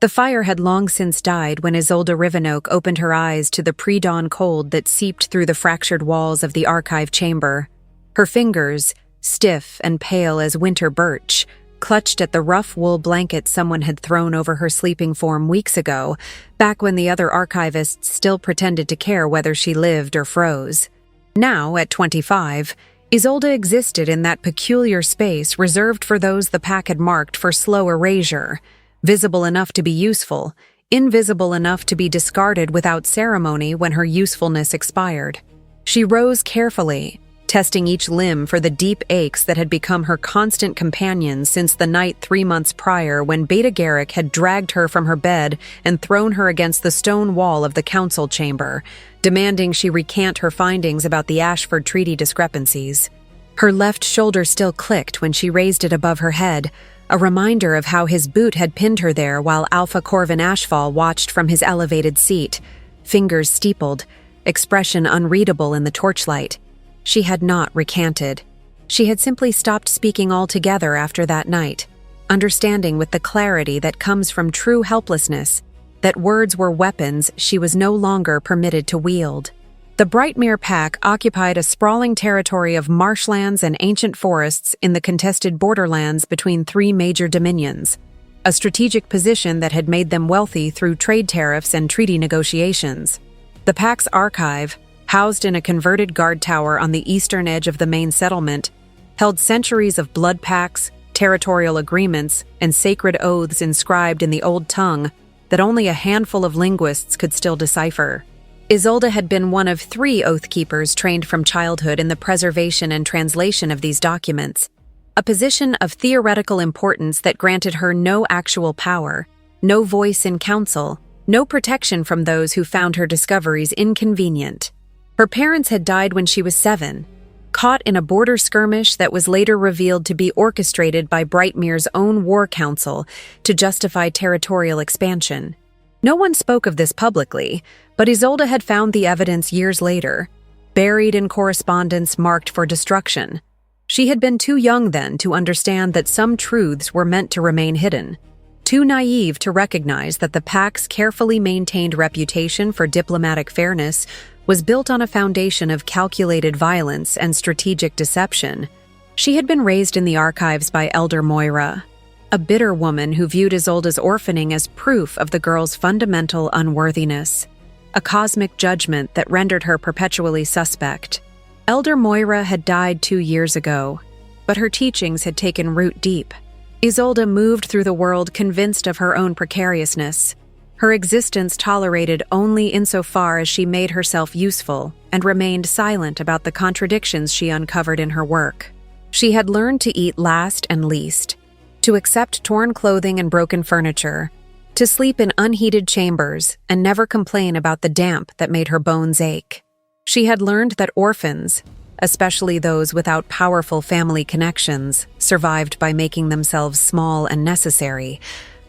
The fire had long since died when Isolde Rivenoak opened her eyes to the pre-dawn cold that seeped through the fractured walls of the archive chamber. Her fingers, stiff and pale as winter birch, clutched at the rough wool blanket someone had thrown over her sleeping form weeks ago, back when the other archivists still pretended to care whether she lived or froze. Now, at 25, Isolde existed in that peculiar space reserved for those the pack had marked for slow erasure, visible enough to be useful, invisible enough to be discarded without ceremony when her usefulness expired. She rose carefully, testing each limb for the deep aches that had become her constant companions since the night 3 months prior when Beta Garrick had dragged her from her bed and thrown her against the stone wall of the council chamber, demanding she recant her findings about the Ashford Treaty discrepancies. Her left shoulder still clicked when she raised it above her head, a reminder of how his boot had pinned her there while Alpha Corvin Ashfall watched from his elevated seat, fingers steepled, expression unreadable in the torchlight. She had not recanted. She had simply stopped speaking altogether after that night, understanding with the clarity that comes from true helplessness that words were weapons she was no longer permitted to wield. The Brightmere Pack occupied a sprawling territory of marshlands and ancient forests in the contested borderlands between 3 major dominions, a strategic position that had made them wealthy through trade tariffs and treaty negotiations. The Pack's archive, housed in a converted guard tower on the eastern edge of the main settlement, held centuries of blood pacts, territorial agreements, and sacred oaths inscribed in the old tongue that only a handful of linguists could still decipher. Isolde had been one of 3 oath-keepers trained from childhood in the preservation and translation of these documents, a position of theoretical importance that granted her no actual power, no voice in council, no protection from those who found her discoveries inconvenient. Her parents had died when she was 7, caught in a border skirmish that was later revealed to be orchestrated by Brightmere's own war council to justify territorial expansion. No one spoke of this publicly, but Isolde had found the evidence years later, buried in correspondence marked for destruction. She had been too young then to understand that some truths were meant to remain hidden, too naive to recognize that the Pack's carefully maintained reputation for diplomatic fairness was built on a foundation of calculated violence and strategic deception. She had been raised in the archives by Elder Moira, a bitter woman who viewed Isolde's orphaning as proof of the girl's fundamental unworthiness, a cosmic judgment that rendered her perpetually suspect. Elder Moira had died 2 years ago, but her teachings had taken root deep. Isolde moved through the world convinced of her own precariousness, her existence tolerated only insofar as she made herself useful and remained silent about the contradictions she uncovered in her work. She had learned to eat last and least, to accept torn clothing and broken furniture, to sleep in unheated chambers and never complain about the damp that made her bones ache. She had learned that orphans, especially those without powerful family connections, survived by making themselves small and necessary,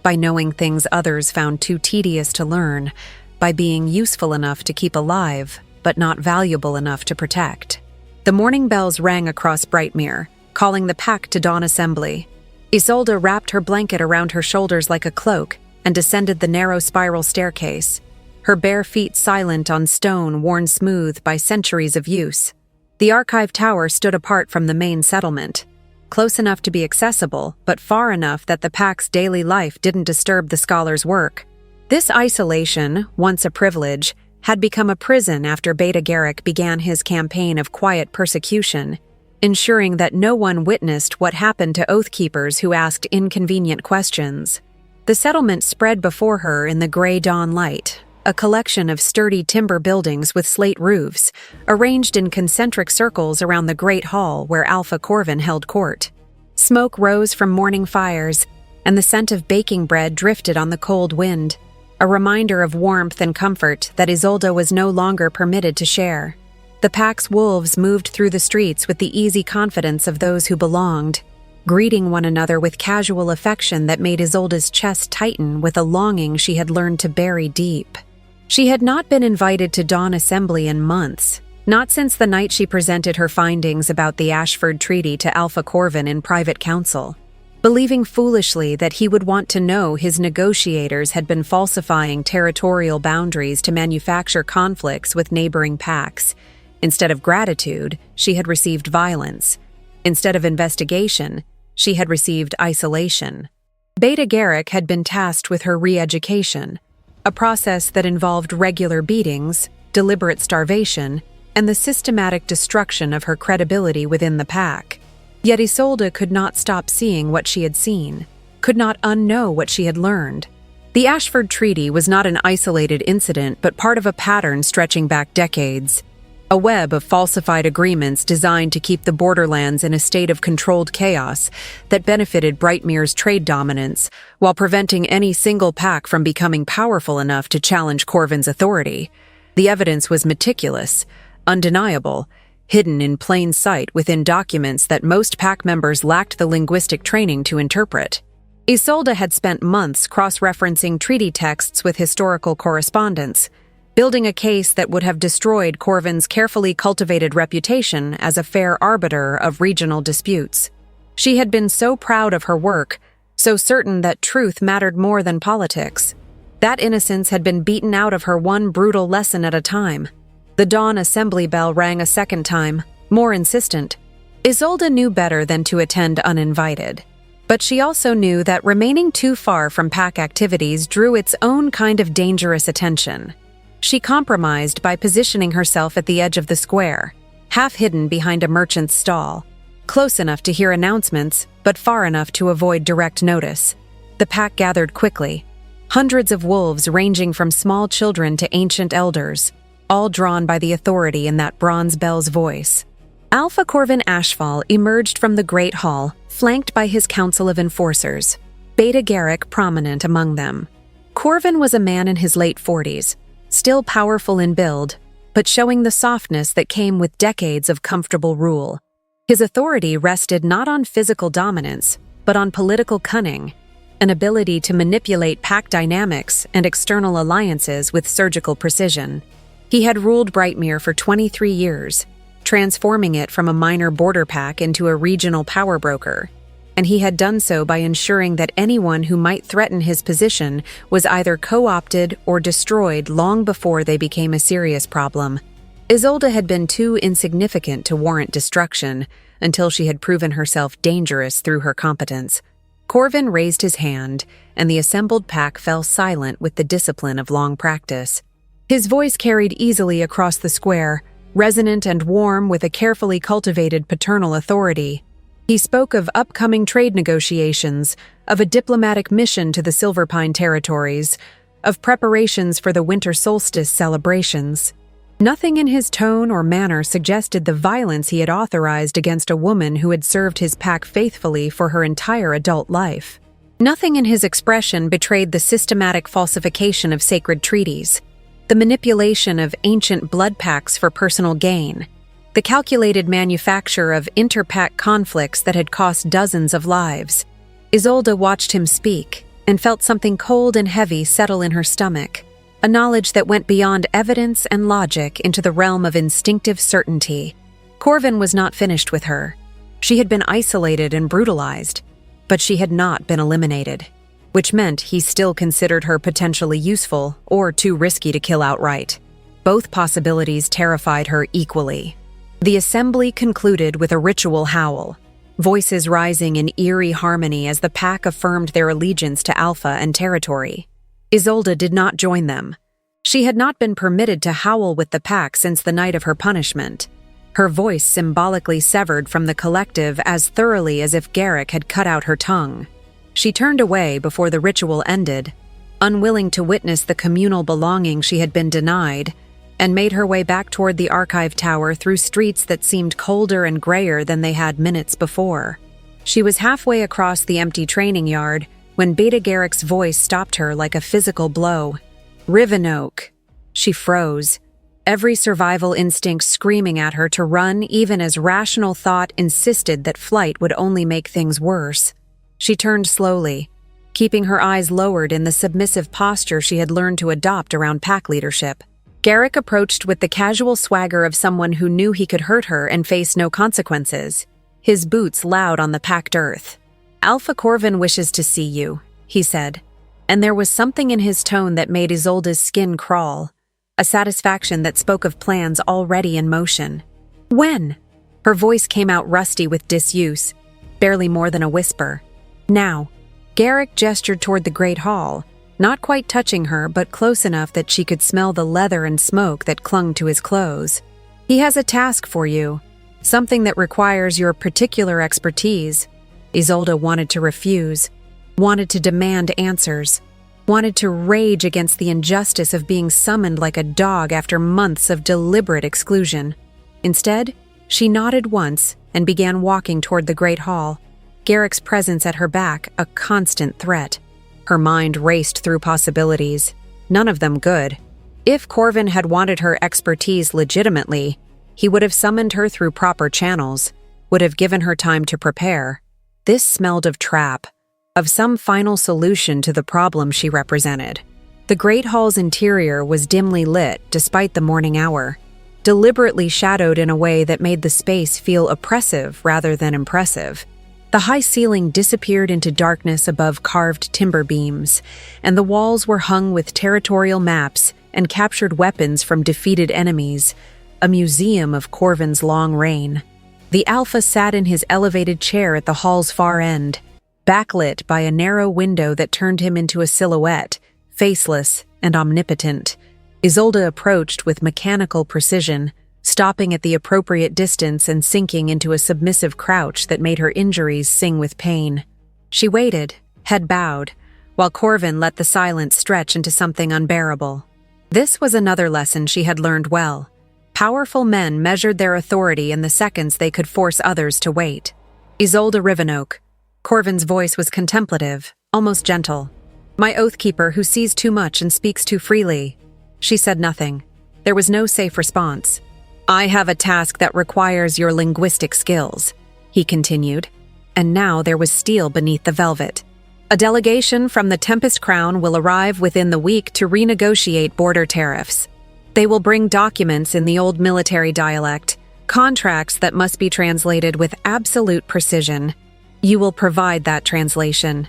by knowing things others found too tedious to learn, by being useful enough to keep alive, but not valuable enough to protect. The morning bells rang across Brightmere, calling the Pack to dawn assembly. Isolde wrapped her blanket around her shoulders like a cloak and descended the narrow spiral staircase, her bare feet silent on stone worn smooth by centuries of use. The archive tower stood apart from the main settlement, close enough to be accessible, but far enough that the Pack's daily life didn't disturb the scholar's work. This isolation, once a privilege, had become a prison after Beta Garrick began his campaign of quiet persecution, ensuring that no one witnessed what happened to oath-keepers who asked inconvenient questions. The settlement spread before her in the gray dawn light, a collection of sturdy timber buildings with slate roofs, arranged in concentric circles around the great hall where Alpha Corvin held court. Smoke rose from morning fires, and the scent of baking bread drifted on the cold wind, a reminder of warmth and comfort that Isolde was no longer permitted to share. The Pack's wolves moved through the streets with the easy confidence of those who belonged, greeting one another with casual affection that made Isolde's chest tighten with a longing she had learned to bury deep. She had not been invited to dawn assembly in months, not since the night she presented her findings about the Ashford Treaty to Alpha Corvin in private council. believing foolishly that he would want to know his negotiators had been falsifying territorial boundaries to manufacture conflicts with neighboring packs. Instead of gratitude, she had received violence. Instead of investigation, she had received isolation. Beta Garrick had been tasked with her re-education, a process that involved regular beatings, deliberate starvation, and the systematic destruction of her credibility within the pack. Yet Isolde could not stop seeing what she had seen, could not unknow what she had learned. The Ashford Treaty was not an isolated incident, but part of a pattern stretching back decades. A web of falsified agreements designed to keep the borderlands in a state of controlled chaos that benefited Brightmere's trade dominance, while preventing any single pack from becoming powerful enough to challenge Corvin's authority. The evidence was meticulous, undeniable, hidden in plain sight within documents that most pack members lacked the linguistic training to interpret. Isolde had spent months cross-referencing treaty texts with historical correspondence, building a case that would have destroyed Corvin's carefully cultivated reputation as a fair arbiter of regional disputes. She had been so proud of her work, so certain that truth mattered more than politics. That innocence had been beaten out of her one brutal lesson at a time. The dawn assembly bell rang a second time, more insistent. Isolde knew better than to attend uninvited. But she also knew that remaining too far from pack activities drew its own kind of dangerous attention. She compromised by positioning herself at the edge of the square, half hidden behind a merchant's stall, close enough to hear announcements, but far enough to avoid direct notice. The pack gathered quickly, hundreds of wolves ranging from small children to ancient elders, all drawn by the authority in that bronze bell's voice. Alpha Corvin Ashfall emerged from the Great Hall, flanked by his council of enforcers, Beta Garrick prominent among them. Corvin was a man in his late 40s, still powerful in build, but showing the softness that came with decades of comfortable rule. His authority rested not on physical dominance, but on political cunning, an ability to manipulate pack dynamics and external alliances with surgical precision. He had ruled Brightmere for 23 years, transforming it from a minor border pack into a regional power broker, and he had done so by ensuring that anyone who might threaten his position was either co-opted or destroyed long before they became a serious problem. Isolde had been too insignificant to warrant destruction until she had proven herself dangerous through her competence. Corvin raised his hand, and the assembled pack fell silent with the discipline of long practice. His voice carried easily across the square, resonant and warm with a carefully cultivated paternal authority. He spoke of upcoming trade negotiations, of a diplomatic mission to the Silverpine territories, of preparations for the winter solstice celebrations. Nothing in his tone or manner suggested the violence he had authorized against a woman who had served his pack faithfully for her entire adult life. Nothing in his expression betrayed the systematic falsification of sacred treaties, the manipulation of ancient blood pacts for personal gain, the calculated manufacture of inter-pack conflicts that had cost dozens of lives. Isolde watched him speak and felt something cold and heavy settle in her stomach, a knowledge that went beyond evidence and logic into the realm of instinctive certainty. Corvin was not finished with her. She had been isolated and brutalized, but she had not been eliminated, which meant he still considered her potentially useful or too risky to kill outright. Both possibilities terrified her equally. The assembly concluded with a ritual howl, voices rising in eerie harmony as the pack affirmed their allegiance to Alpha and territory. Isolde did not join them. She had not been permitted to howl with the pack since the night of her punishment. Her voice symbolically severed from the collective as thoroughly as if Garrick had cut out her tongue. She turned away before the ritual ended, unwilling to witness the communal belonging she had been denied, and made her way back toward the archive tower through streets that seemed colder and grayer than they had minutes before. She was halfway across the empty training yard when Beta Garrick's voice stopped her like a physical blow. "Rivenoak." She froze, every survival instinct screaming at her to run even as rational thought insisted that flight would only make things worse. She turned slowly, keeping her eyes lowered in the submissive posture she had learned to adopt around pack leadership. Garrick approached with the casual swagger of someone who knew he could hurt her and face no consequences, his boots loud on the packed earth. "Alpha Corvin wishes to see you," he said, and there was something in his tone that made Isolde's skin crawl, a satisfaction that spoke of plans already in motion. "When?" Her voice came out rusty with disuse, barely more than a whisper. "Now." Garrick gestured toward the great hall, not quite touching her but close enough that she could smell the leather and smoke that clung to his clothes. "He has a task for you, something that requires your particular expertise." Isolde wanted to refuse, wanted to demand answers, wanted to rage against the injustice of being summoned like a dog after months of deliberate exclusion. Instead, she nodded once and began walking toward the great hall, Garrick's presence at her back a constant threat. Her mind raced through possibilities, none of them good. If Corvin had wanted her expertise legitimately, he would have summoned her through proper channels, would have given her time to prepare. This smelled of trap, of some final solution to the problem she represented. The great hall's interior was dimly lit despite the morning hour, deliberately shadowed in a way that made the space feel oppressive rather than impressive. The high ceiling disappeared into darkness above carved timber beams, and the walls were hung with territorial maps and captured weapons from defeated enemies, a museum of Corvin's long reign. The Alpha sat in his elevated chair at the hall's far end, backlit by a narrow window that turned him into a silhouette, faceless and omnipotent. Isolde approached with mechanical precision, stopping at the appropriate distance and sinking into a submissive crouch that made her injuries sing with pain. She waited, head bowed, while Corvin let the silence stretch into something unbearable. This was another lesson she had learned well. Powerful men measured their authority in the seconds they could force others to wait. "Isolde Rivenoak." Corvin's voice was contemplative, almost gentle. "My oathkeeper who sees too much and speaks too freely." She said nothing. There was no safe response. "I have a task that requires your linguistic skills," he continued, and now there was steel beneath the velvet. "A delegation from the Tempest Crown will arrive within the week to renegotiate border tariffs. They will bring documents in the old military dialect, contracts that must be translated with absolute precision. You will provide that translation."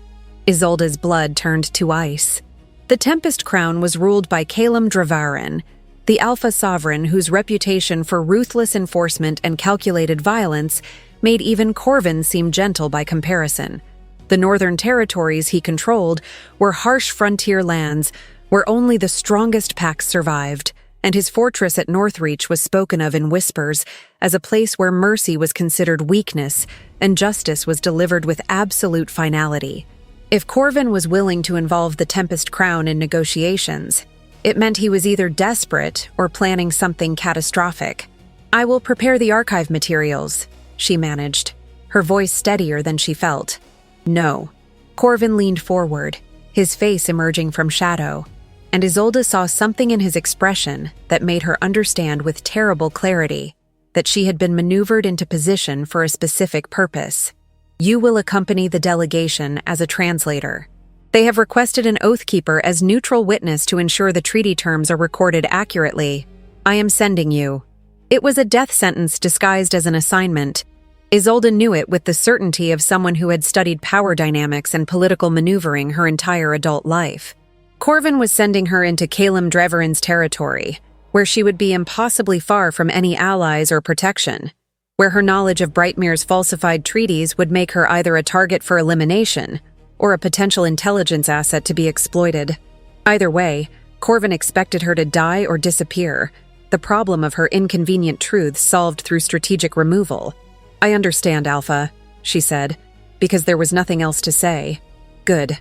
Isolde's blood turned to ice. The Tempest Crown was ruled by Calum Dravarin, the Alpha Sovereign whose reputation for ruthless enforcement and calculated violence made even Corvin seem gentle by comparison. The northern territories he controlled were harsh frontier lands where only the strongest packs survived, and his fortress at Northreach was spoken of in whispers as a place where mercy was considered weakness and justice was delivered with absolute finality. If Corvin was willing to involve the Tempest Crown in negotiations, it meant he was either desperate or planning something catastrophic. "I will prepare the archive materials," she managed, her voice steadier than she felt. "No." Corvin leaned forward, his face emerging from shadow, and Isolde saw something in his expression that made her understand with terrible clarity that she had been maneuvered into position for a specific purpose. "You will accompany the delegation as a translator. They have requested an oathkeeper as neutral witness to ensure the treaty terms are recorded accurately. I am sending you." It was a death sentence disguised as an assignment. Isolde knew it with the certainty of someone who had studied power dynamics and political maneuvering her entire adult life. Corvin was sending her into Calum Dravarin's territory, where she would be impossibly far from any allies or protection, where her knowledge of Brightmere's falsified treaties would make her either a target for elimination or a potential intelligence asset to be exploited. Either way, Corvin expected her to die or disappear, the problem of her inconvenient truths solved through strategic removal. "I understand, Alpha," she said, because there was nothing else to say. "Good."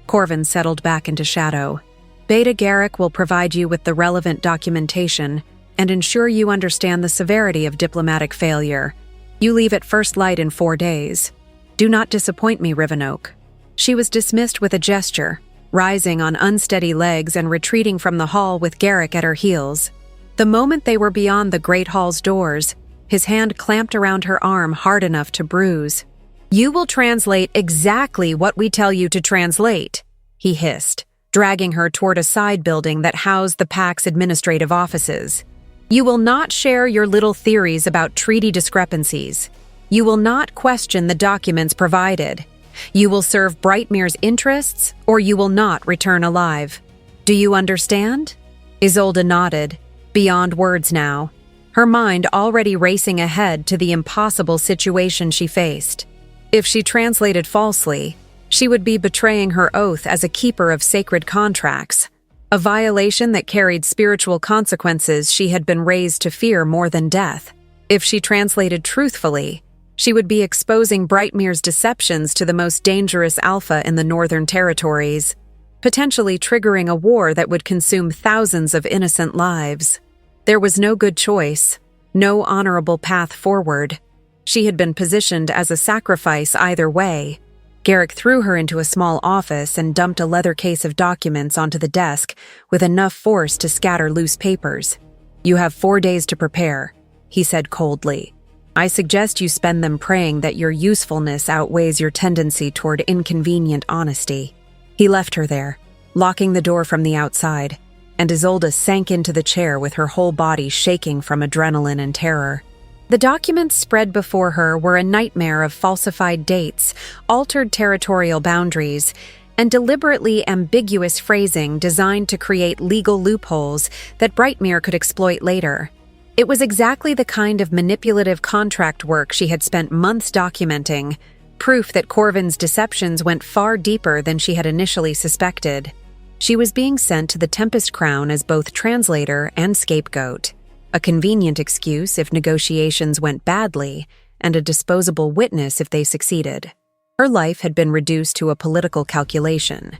Corvin settled back into shadow. "Beta Garrick will provide you with the relevant documentation and ensure you understand the severity of diplomatic failure. You leave at first light in 4 days. Do not disappoint me, Rivenoak." She was dismissed with a gesture, rising on unsteady legs and retreating from the hall with Garrick at her heels. The moment they were beyond the great hall's doors, his hand clamped around her arm hard enough to bruise. "You will translate exactly what we tell you to translate," he hissed, dragging her toward a side building that housed the Pack's administrative offices. "You will not share your little theories about treaty discrepancies. You will not question the documents provided. You will serve Brightmere's interests, or you will not return alive. Do you understand?" Isolde nodded, beyond words now, her mind already racing ahead to the impossible situation she faced. If she translated falsely, she would be betraying her oath as a keeper of sacred contracts, a violation that carried spiritual consequences she had been raised to fear more than death. If she translated truthfully, she would be exposing Brightmere's deceptions to the most dangerous Alpha in the Northern Territories, potentially triggering a war that would consume thousands of innocent lives. There was no good choice, no honorable path forward. She had been positioned as a sacrifice either way. Garrick threw her into a small office and dumped a leather case of documents onto the desk with enough force to scatter loose papers. "You have 4 days to prepare," he said coldly. "I suggest you spend them praying that your usefulness outweighs your tendency toward inconvenient honesty." He left her there, locking the door from the outside, and Isolde sank into the chair with her whole body shaking from adrenaline and terror. The documents spread before her were a nightmare of falsified dates, altered territorial boundaries, and deliberately ambiguous phrasing designed to create legal loopholes that Brightmere could exploit later. It was exactly the kind of manipulative contract work she had spent months documenting, proof that Corvin's deceptions went far deeper than she had initially suspected. She was being sent to the Tempest Crown as both translator and scapegoat, a convenient excuse if negotiations went badly, and a disposable witness if they succeeded. Her life had been reduced to a political calculation,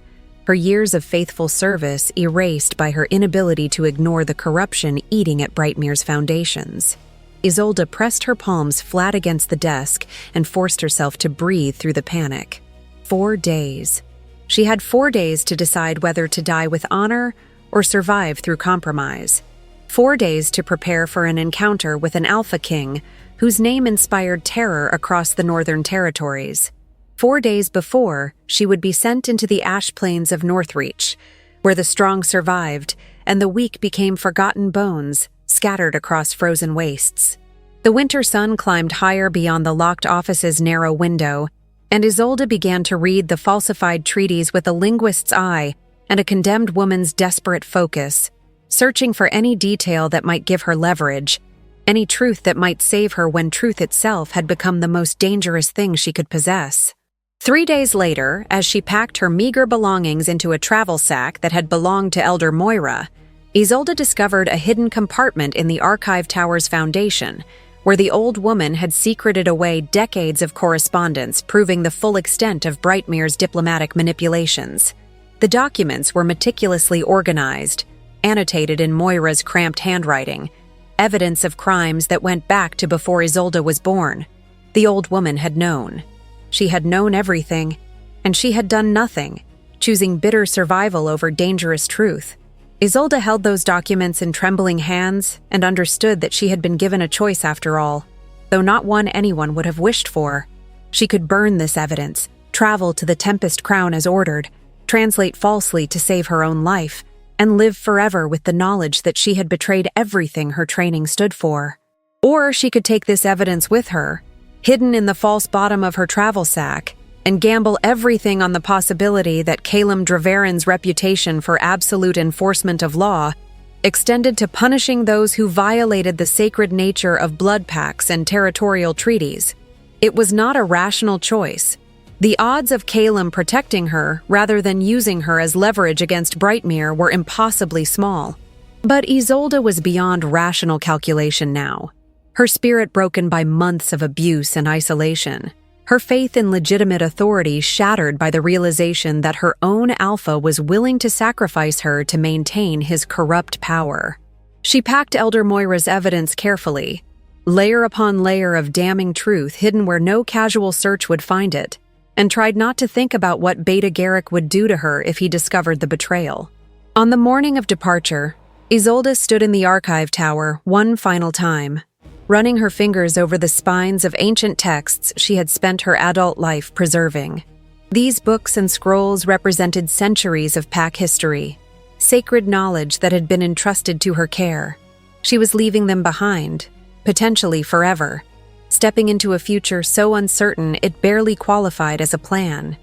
her years of faithful service erased by her inability to ignore the corruption eating at Brightmere's foundations. Isolde pressed her palms flat against the desk and forced herself to breathe through the panic. 4 days. She had 4 days to decide whether to die with honor or survive through compromise. 4 days to prepare for an encounter with an Alpha King whose name inspired terror across the Northern Territories. 4 days before, she would be sent into the ash plains of Northreach, where the strong survived and the weak became forgotten bones scattered across frozen wastes. The winter sun climbed higher beyond the locked office's narrow window, and Isolde began to read the falsified treaties with a linguist's eye and a condemned woman's desperate focus, searching for any detail that might give her leverage, any truth that might save her when truth itself had become the most dangerous thing she could possess. 3 days later, as she packed her meager belongings into a travel sack that had belonged to Elder Moira, Isolde discovered a hidden compartment in the Archive Tower's foundation, where the old woman had secreted away decades of correspondence proving the full extent of Brightmere's diplomatic manipulations. The documents were meticulously organized, annotated in Moira's cramped handwriting, evidence of crimes that went back to before Isolde was born. The old woman had known. She had known everything, and she had done nothing, choosing bitter survival over dangerous truth. Isolde held those documents in trembling hands and understood that she had been given a choice after all, though not one anyone would have wished for. She could burn this evidence, travel to the Tempest Crown as ordered, translate falsely to save her own life, and live forever with the knowledge that she had betrayed everything her training stood for. Or she could take this evidence with her, hidden in the false bottom of her travel sack, and gamble everything on the possibility that Calum Draveren's reputation for absolute enforcement of law extended to punishing those who violated the sacred nature of blood pacts and territorial treaties. It was not a rational choice. The odds of Calum protecting her rather than using her as leverage against Brightmere were impossibly small. But Isolde was beyond rational calculation now, her spirit broken by months of abuse and isolation, her faith in legitimate authority shattered by the realization that her own Alpha was willing to sacrifice her to maintain his corrupt power. She packed Elder Moira's evidence carefully, layer upon layer of damning truth hidden where no casual search would find it, and tried not to think about what Beta Garrick would do to her if he discovered the betrayal. On the morning of departure, Isolde stood in the archive tower one final time, running her fingers over the spines of ancient texts she had spent her adult life preserving. These books and scrolls represented centuries of pack history, sacred knowledge that had been entrusted to her care. She was leaving them behind, potentially forever, stepping into a future so uncertain it barely qualified as a plan.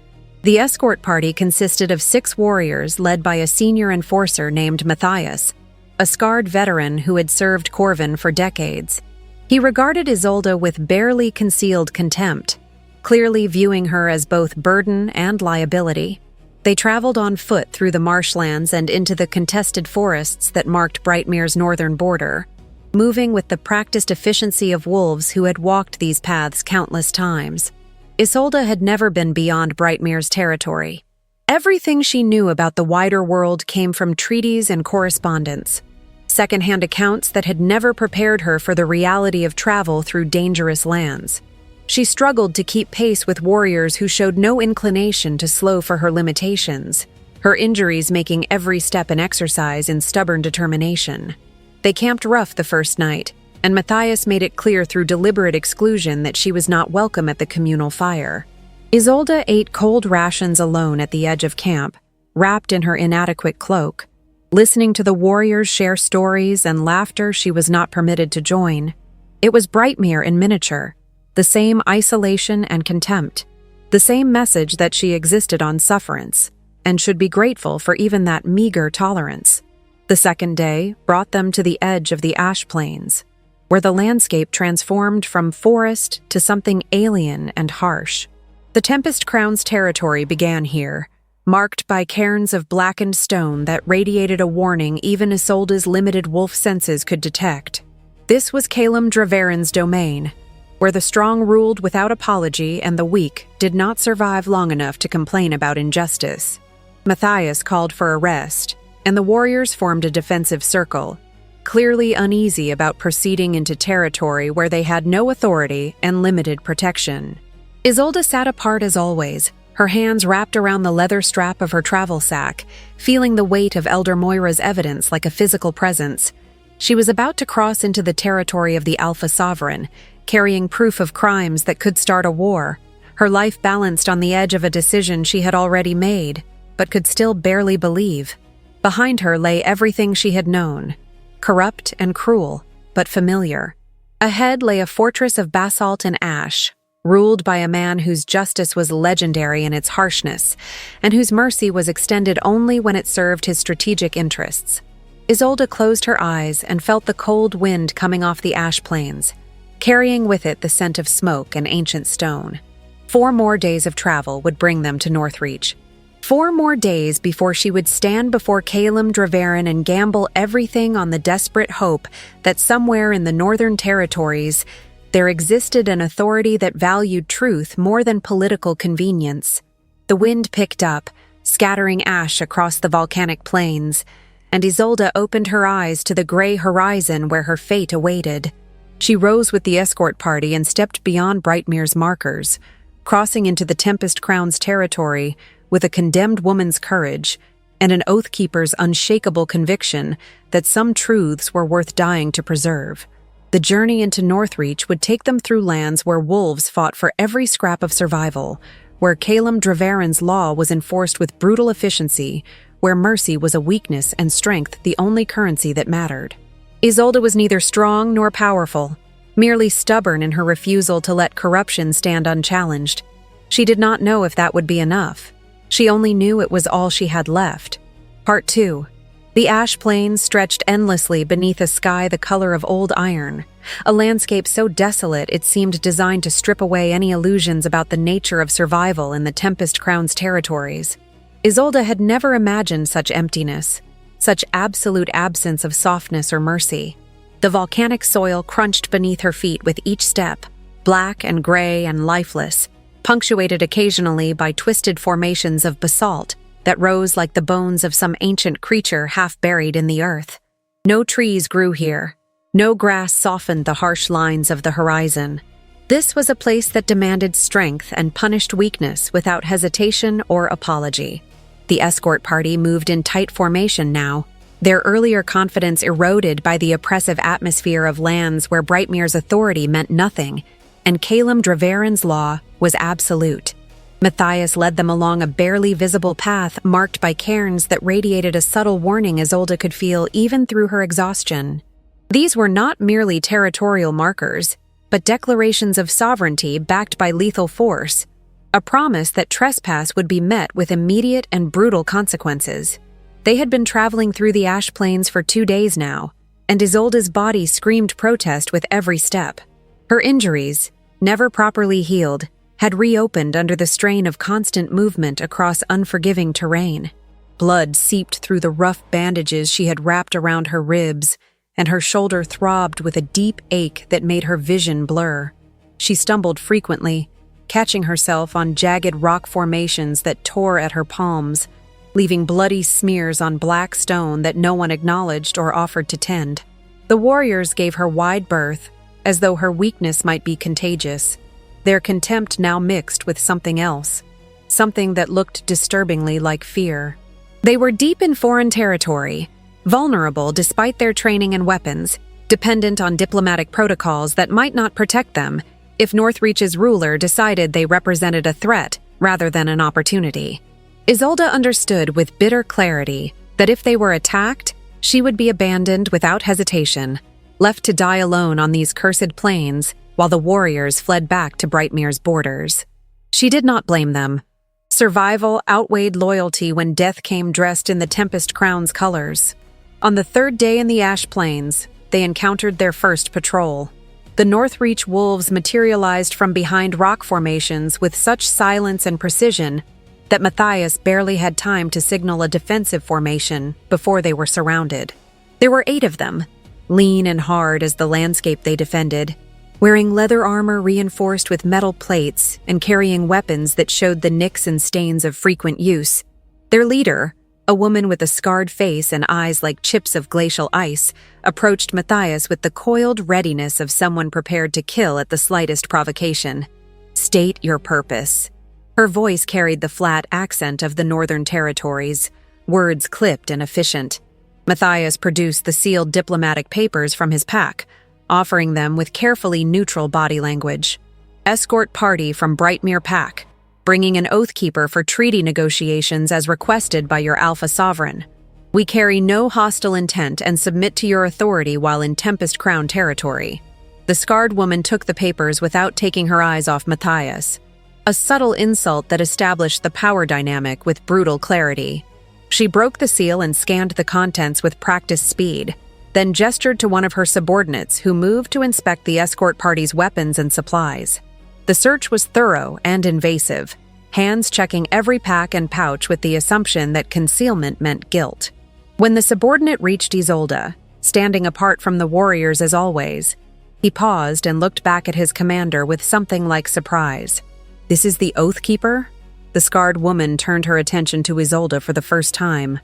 The escort party consisted of 6 warriors led by a senior enforcer named Matthias, a scarred veteran who had served Corvin for decades. He regarded Isolde with barely concealed contempt, clearly viewing her as both burden and liability. They traveled on foot through the marshlands and into the contested forests that marked Brightmere's northern border, moving with the practiced efficiency of wolves who had walked these paths countless times. Isolde had never been beyond Brightmere's territory. Everything she knew about the wider world came from treaties and correspondence, second-hand accounts that had never prepared her for the reality of travel through dangerous lands. She struggled to keep pace with warriors who showed no inclination to slow for her limitations, her injuries making every step an exercise in stubborn determination. They camped rough the first night, and Matthias made it clear through deliberate exclusion that she was not welcome at the communal fire. Isolde ate cold rations alone at the edge of camp, wrapped in her inadequate cloak, listening to the warriors share stories and laughter she was not permitted to join. It was Brightmere in miniature, the same isolation and contempt, the same message that she existed on sufferance, and should be grateful for even that meager tolerance. The second day brought them to the edge of the ash plains, where the landscape transformed from forest to something alien and harsh. The Tempest Crown's territory began here, marked by cairns of blackened stone that radiated a warning even Isolde's limited wolf senses could detect. This was Calum Draveren's domain, where the strong ruled without apology and the weak did not survive long enough to complain about injustice. Matthias called for a rest, and the warriors formed a defensive circle, clearly uneasy about proceeding into territory where they had no authority and limited protection. Isolde sat apart as always, her hands wrapped around the leather strap of her travel sack, feeling the weight of Elder Moira's evidence like a physical presence. She was about to cross into the territory of the Alpha Sovereign, carrying proof of crimes that could start a war, her life balanced on the edge of a decision she had already made, but could still barely believe. Behind her lay everything she had known, corrupt and cruel, but familiar. Ahead lay a fortress of basalt and ash, ruled by a man whose justice was legendary in its harshness, and whose mercy was extended only when it served his strategic interests. Isolde closed her eyes and felt the cold wind coming off the ash plains, carrying with it the scent of smoke and ancient stone. 4 more days of travel would bring them to Northreach. 4 more days before she would stand before Calum Draveren and gamble everything on the desperate hope that somewhere in the Northern Territories there existed an authority that valued truth more than political convenience. The wind picked up, scattering ash across the volcanic plains, and Isolde opened her eyes to the gray horizon where her fate awaited. She rose with the escort party and stepped beyond Brightmere's markers, crossing into the Tempest Crown's territory with a condemned woman's courage and an Oathkeeper's unshakable conviction that some truths were worth dying to preserve. The journey into Northreach would take them through lands where wolves fought for every scrap of survival, where Calum Draveren's law was enforced with brutal efficiency, where mercy was a weakness and strength the only currency that mattered. Isolde was neither strong nor powerful, merely stubborn in her refusal to let corruption stand unchallenged. She did not know if that would be enough. She only knew it was all she had left. Part 2. The ash plains stretched endlessly beneath a sky the color of old iron, a landscape so desolate it seemed designed to strip away any illusions about the nature of survival in the Tempest Crown's territories. Isolde had never imagined such emptiness, such absolute absence of softness or mercy. The volcanic soil crunched beneath her feet with each step, black and gray and lifeless, punctuated occasionally by twisted formations of basalt that rose like the bones of some ancient creature half buried in the earth. No trees grew here. No grass softened the harsh lines of the horizon. This was a place that demanded strength and punished weakness without hesitation or apology. The escort party moved in tight formation now, their earlier confidence eroded by the oppressive atmosphere of lands where Brightmere's authority meant nothing, and Calum Draveren's law was absolute. Matthias led them along a barely visible path marked by cairns that radiated a subtle warning Isolde could feel even through her exhaustion. These were not merely territorial markers. but declarations of sovereignty backed by lethal force, a promise that trespass would be met with immediate and brutal consequences. They had been traveling through the ash plains for 2 days now, and Isolda's body screamed protest with every step. Her injuries, never properly healed, had reopened under the strain of constant movement across unforgiving terrain. Blood seeped through the rough bandages she had wrapped around her ribs, and her shoulder throbbed with a deep ache that made her vision blur. She stumbled frequently, catching herself on jagged rock formations that tore at her palms, leaving bloody smears on black stone that no one acknowledged or offered to tend. The warriors gave her wide berth, as though her weakness might be contagious, their contempt now mixed with something else, something that looked disturbingly like fear. They were deep in foreign territory, vulnerable despite their training and weapons, dependent on diplomatic protocols that might not protect them if Northreach's ruler decided they represented a threat rather than an opportunity. Isolde understood with bitter clarity that if they were attacked, she would be abandoned without hesitation, left to die alone on these cursed plains while the warriors fled back to Brightmere's borders. She did not blame them. Survival outweighed loyalty when death came dressed in the Tempest Crown's colors. On the 3rd day in the Ash Plains, they encountered their first patrol. The Northreach wolves materialized from behind rock formations with such silence and precision that Matthias barely had time to signal a defensive formation before they were surrounded. There were 8 of them, lean and hard as the landscape they defended, wearing leather armor reinforced with metal plates and carrying weapons that showed the nicks and stains of frequent use. Their leader, a woman with a scarred face and eyes like chips of glacial ice, approached Matthias with the coiled readiness of someone prepared to kill at the slightest provocation. "State your purpose." Her voice carried the flat accent of the Northern Territories, words clipped and efficient. Matthias produced the sealed diplomatic papers from his pack, offering them with carefully neutral body language. "Escort party from Brightmere Pack, bringing an Oathkeeper for treaty negotiations as requested by your Alpha Sovereign. We carry no hostile intent and submit to your authority while in Tempest Crown territory." The scarred woman took the papers without taking her eyes off Matthias, a subtle insult that established the power dynamic with brutal clarity. She broke the seal and scanned the contents with practiced speed, then gestured to one of her subordinates who moved to inspect the escort party's weapons and supplies. The search was thorough and invasive, hands checking every pack and pouch with the assumption that concealment meant guilt. When the subordinate reached Isolde, standing apart from the warriors as always, he paused and looked back at his commander with something like surprise. "This is the Oathkeeper?" The scarred woman turned her attention to Isolde for the first time,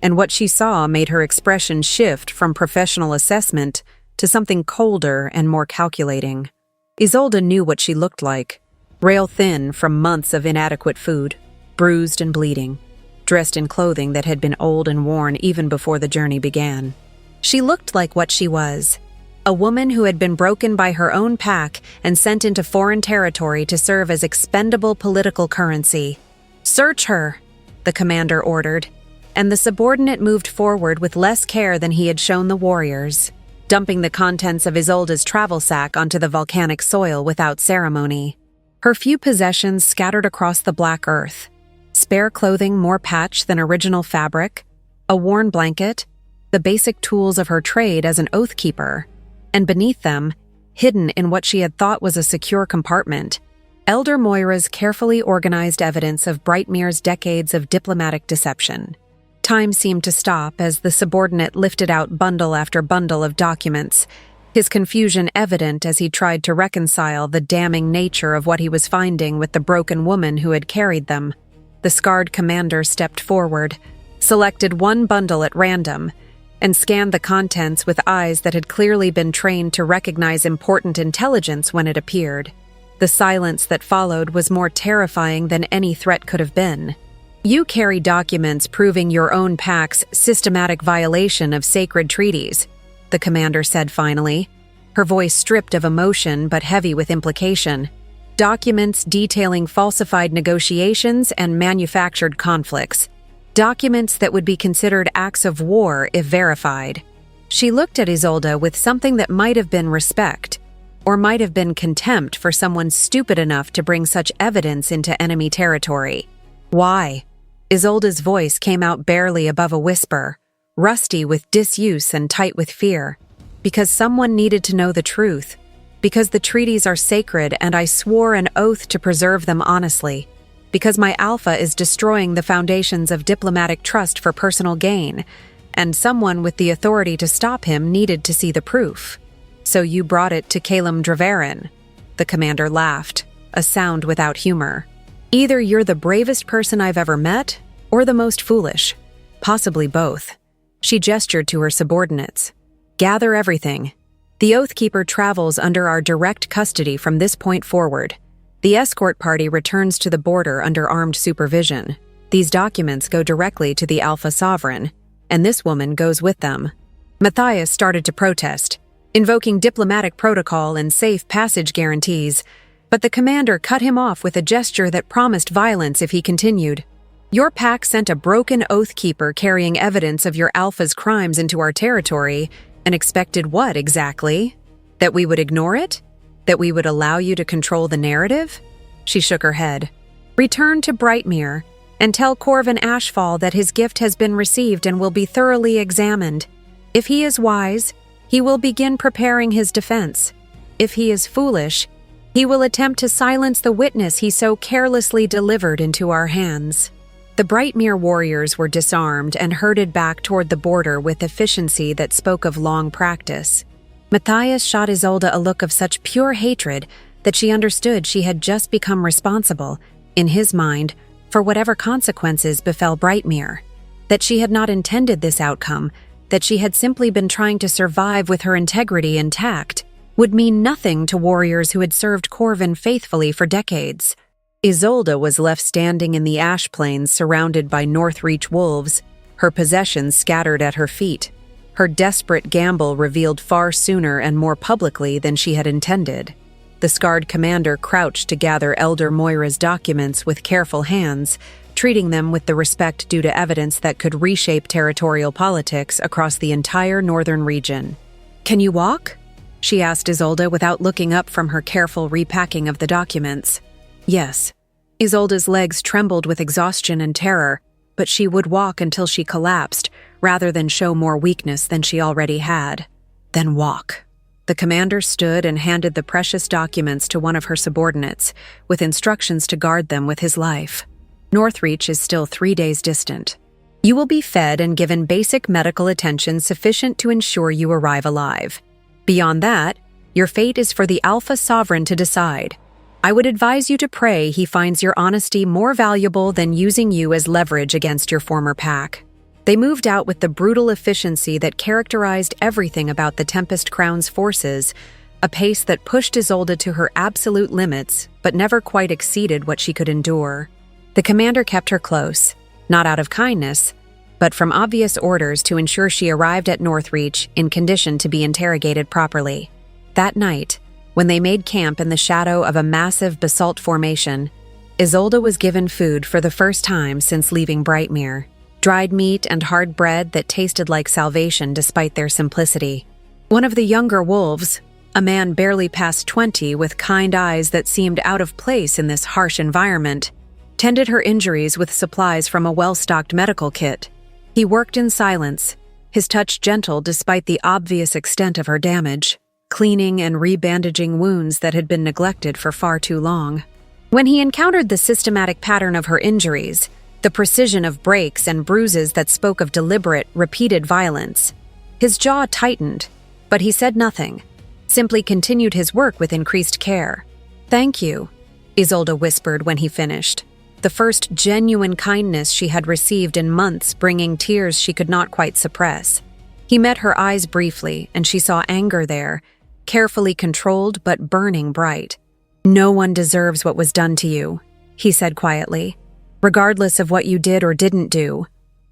and what she saw made her expression shift from professional assessment to something colder and more calculating. Isolde knew what she looked like, rail-thin from months of inadequate food, bruised and bleeding, dressed in clothing that had been old and worn even before the journey began. She looked like what she was, a woman who had been broken by her own pack and sent into foreign territory to serve as expendable political currency. "Search her," the commander ordered, and the subordinate moved forward with less care than he had shown the warriors, dumping the contents of Isolde's travel sack onto the volcanic soil without ceremony. Her few possessions scattered across the black earth, spare clothing more patched than original fabric, a worn blanket, the basic tools of her trade as an Oathkeeper, and beneath them, hidden in what she had thought was a secure compartment, Elder Moira's carefully organized evidence of Brightmere's decades of diplomatic deception. Time seemed to stop as the subordinate lifted out bundle after bundle of documents, his confusion evident as he tried to reconcile the damning nature of what he was finding with the broken woman who had carried them. The scarred commander stepped forward, selected one bundle at random, and scanned the contents with eyes that had clearly been trained to recognize important intelligence when it appeared. The silence that followed was more terrifying than any threat could have been. "You carry documents proving your own pack's systematic violation of sacred treaties," the commander said finally, her voice stripped of emotion but heavy with implication. "Documents detailing falsified negotiations and manufactured conflicts. Documents that would be considered acts of war if verified." She looked at Isolde with something that might have been respect, or might have been contempt for someone stupid enough to bring such evidence into enemy territory. Why? Isolde's voice came out barely above a whisper, rusty with disuse and tight with fear. Because someone needed to know the truth. Because the treaties are sacred and I swore an oath to preserve them honestly. Because my Alpha is destroying the foundations of diplomatic trust for personal gain, and someone with the authority to stop him needed to see the proof. So you brought it to Calum Dravarin. The commander laughed, a sound without humor. Either you're the bravest person I've ever met, or the most foolish. Possibly both. She gestured to her subordinates. Gather everything. The Oathkeeper travels under our direct custody from this point forward. The escort party returns to the border under armed supervision. These documents go directly to the Alpha Sovereign, and this woman goes with them. Matthias started to protest, invoking diplomatic protocol and safe passage guarantees, but the commander cut him off with a gesture that promised violence if he continued. Your pack sent a broken Oathkeeper carrying evidence of your Alpha's crimes into our territory, and expected what exactly? That we would ignore it? That we would allow you to control the narrative? She shook her head. Return to Brightmere, and tell Corvin Ashfall that his gift has been received and will be thoroughly examined. If he is wise, he will begin preparing his defense. If he is foolish, he will attempt to silence the witness he so carelessly delivered into our hands. The Brightmere warriors were disarmed and herded back toward the border with efficiency that spoke of long practice. Matthias shot Isolde a look of such pure hatred that she understood she had just become responsible, in his mind, for whatever consequences befell Brightmere. That she had not intended this outcome, that she had simply been trying to survive with her integrity intact, would mean nothing to warriors who had served Corvin faithfully for decades. Isolde was left standing in the ash plains surrounded by Northreach wolves, her possessions scattered at her feet. Her desperate gamble revealed far sooner and more publicly than she had intended. The scarred commander crouched to gather Elder Moira's documents with careful hands, treating them with the respect due to evidence that could reshape territorial politics across the entire northern region. "Can you walk?" she asked Isolde without looking up from her careful repacking of the documents. Yes. Isolde's legs trembled with exhaustion and terror, but she would walk until she collapsed, rather than show more weakness than she already had. Then walk. The commander stood and handed the precious documents to one of her subordinates, with instructions to guard them with his life. Northreach is still 3 days distant. You will be fed and given basic medical attention sufficient to ensure you arrive alive. Beyond that, your fate is for the Alpha Sovereign to decide. I would advise you to pray he finds your honesty more valuable than using you as leverage against your former pack. They moved out with the brutal efficiency that characterized everything about the Tempest Crown's forces, a pace that pushed Isolde to her absolute limits, but never quite exceeded what she could endure. The commander kept her close, not out of kindness, but from obvious orders to ensure she arrived at Northreach in condition to be interrogated properly. That night, when they made camp in the shadow of a massive basalt formation, Isolde was given food for the first time since leaving Brightmere. Dried meat and hard bread that tasted like salvation despite their simplicity. One of the younger wolves, a man barely past 20 with kind eyes that seemed out of place in this harsh environment, tended her injuries with supplies from a well-stocked medical kit. He worked in silence, his touch gentle despite the obvious extent of her damage, cleaning and rebandaging wounds that had been neglected for far too long. When he encountered the systematic pattern of her injuries, the precision of breaks and bruises that spoke of deliberate, repeated violence, his jaw tightened, but he said nothing, simply continued his work with increased care. "Thank you," Isolde whispered when he finished, the first genuine kindness she had received in months, bringing tears she could not quite suppress. He met her eyes briefly, and she saw anger there, carefully controlled but burning bright. "No one deserves what was done to you," he said quietly. "Regardless of what you did or didn't do,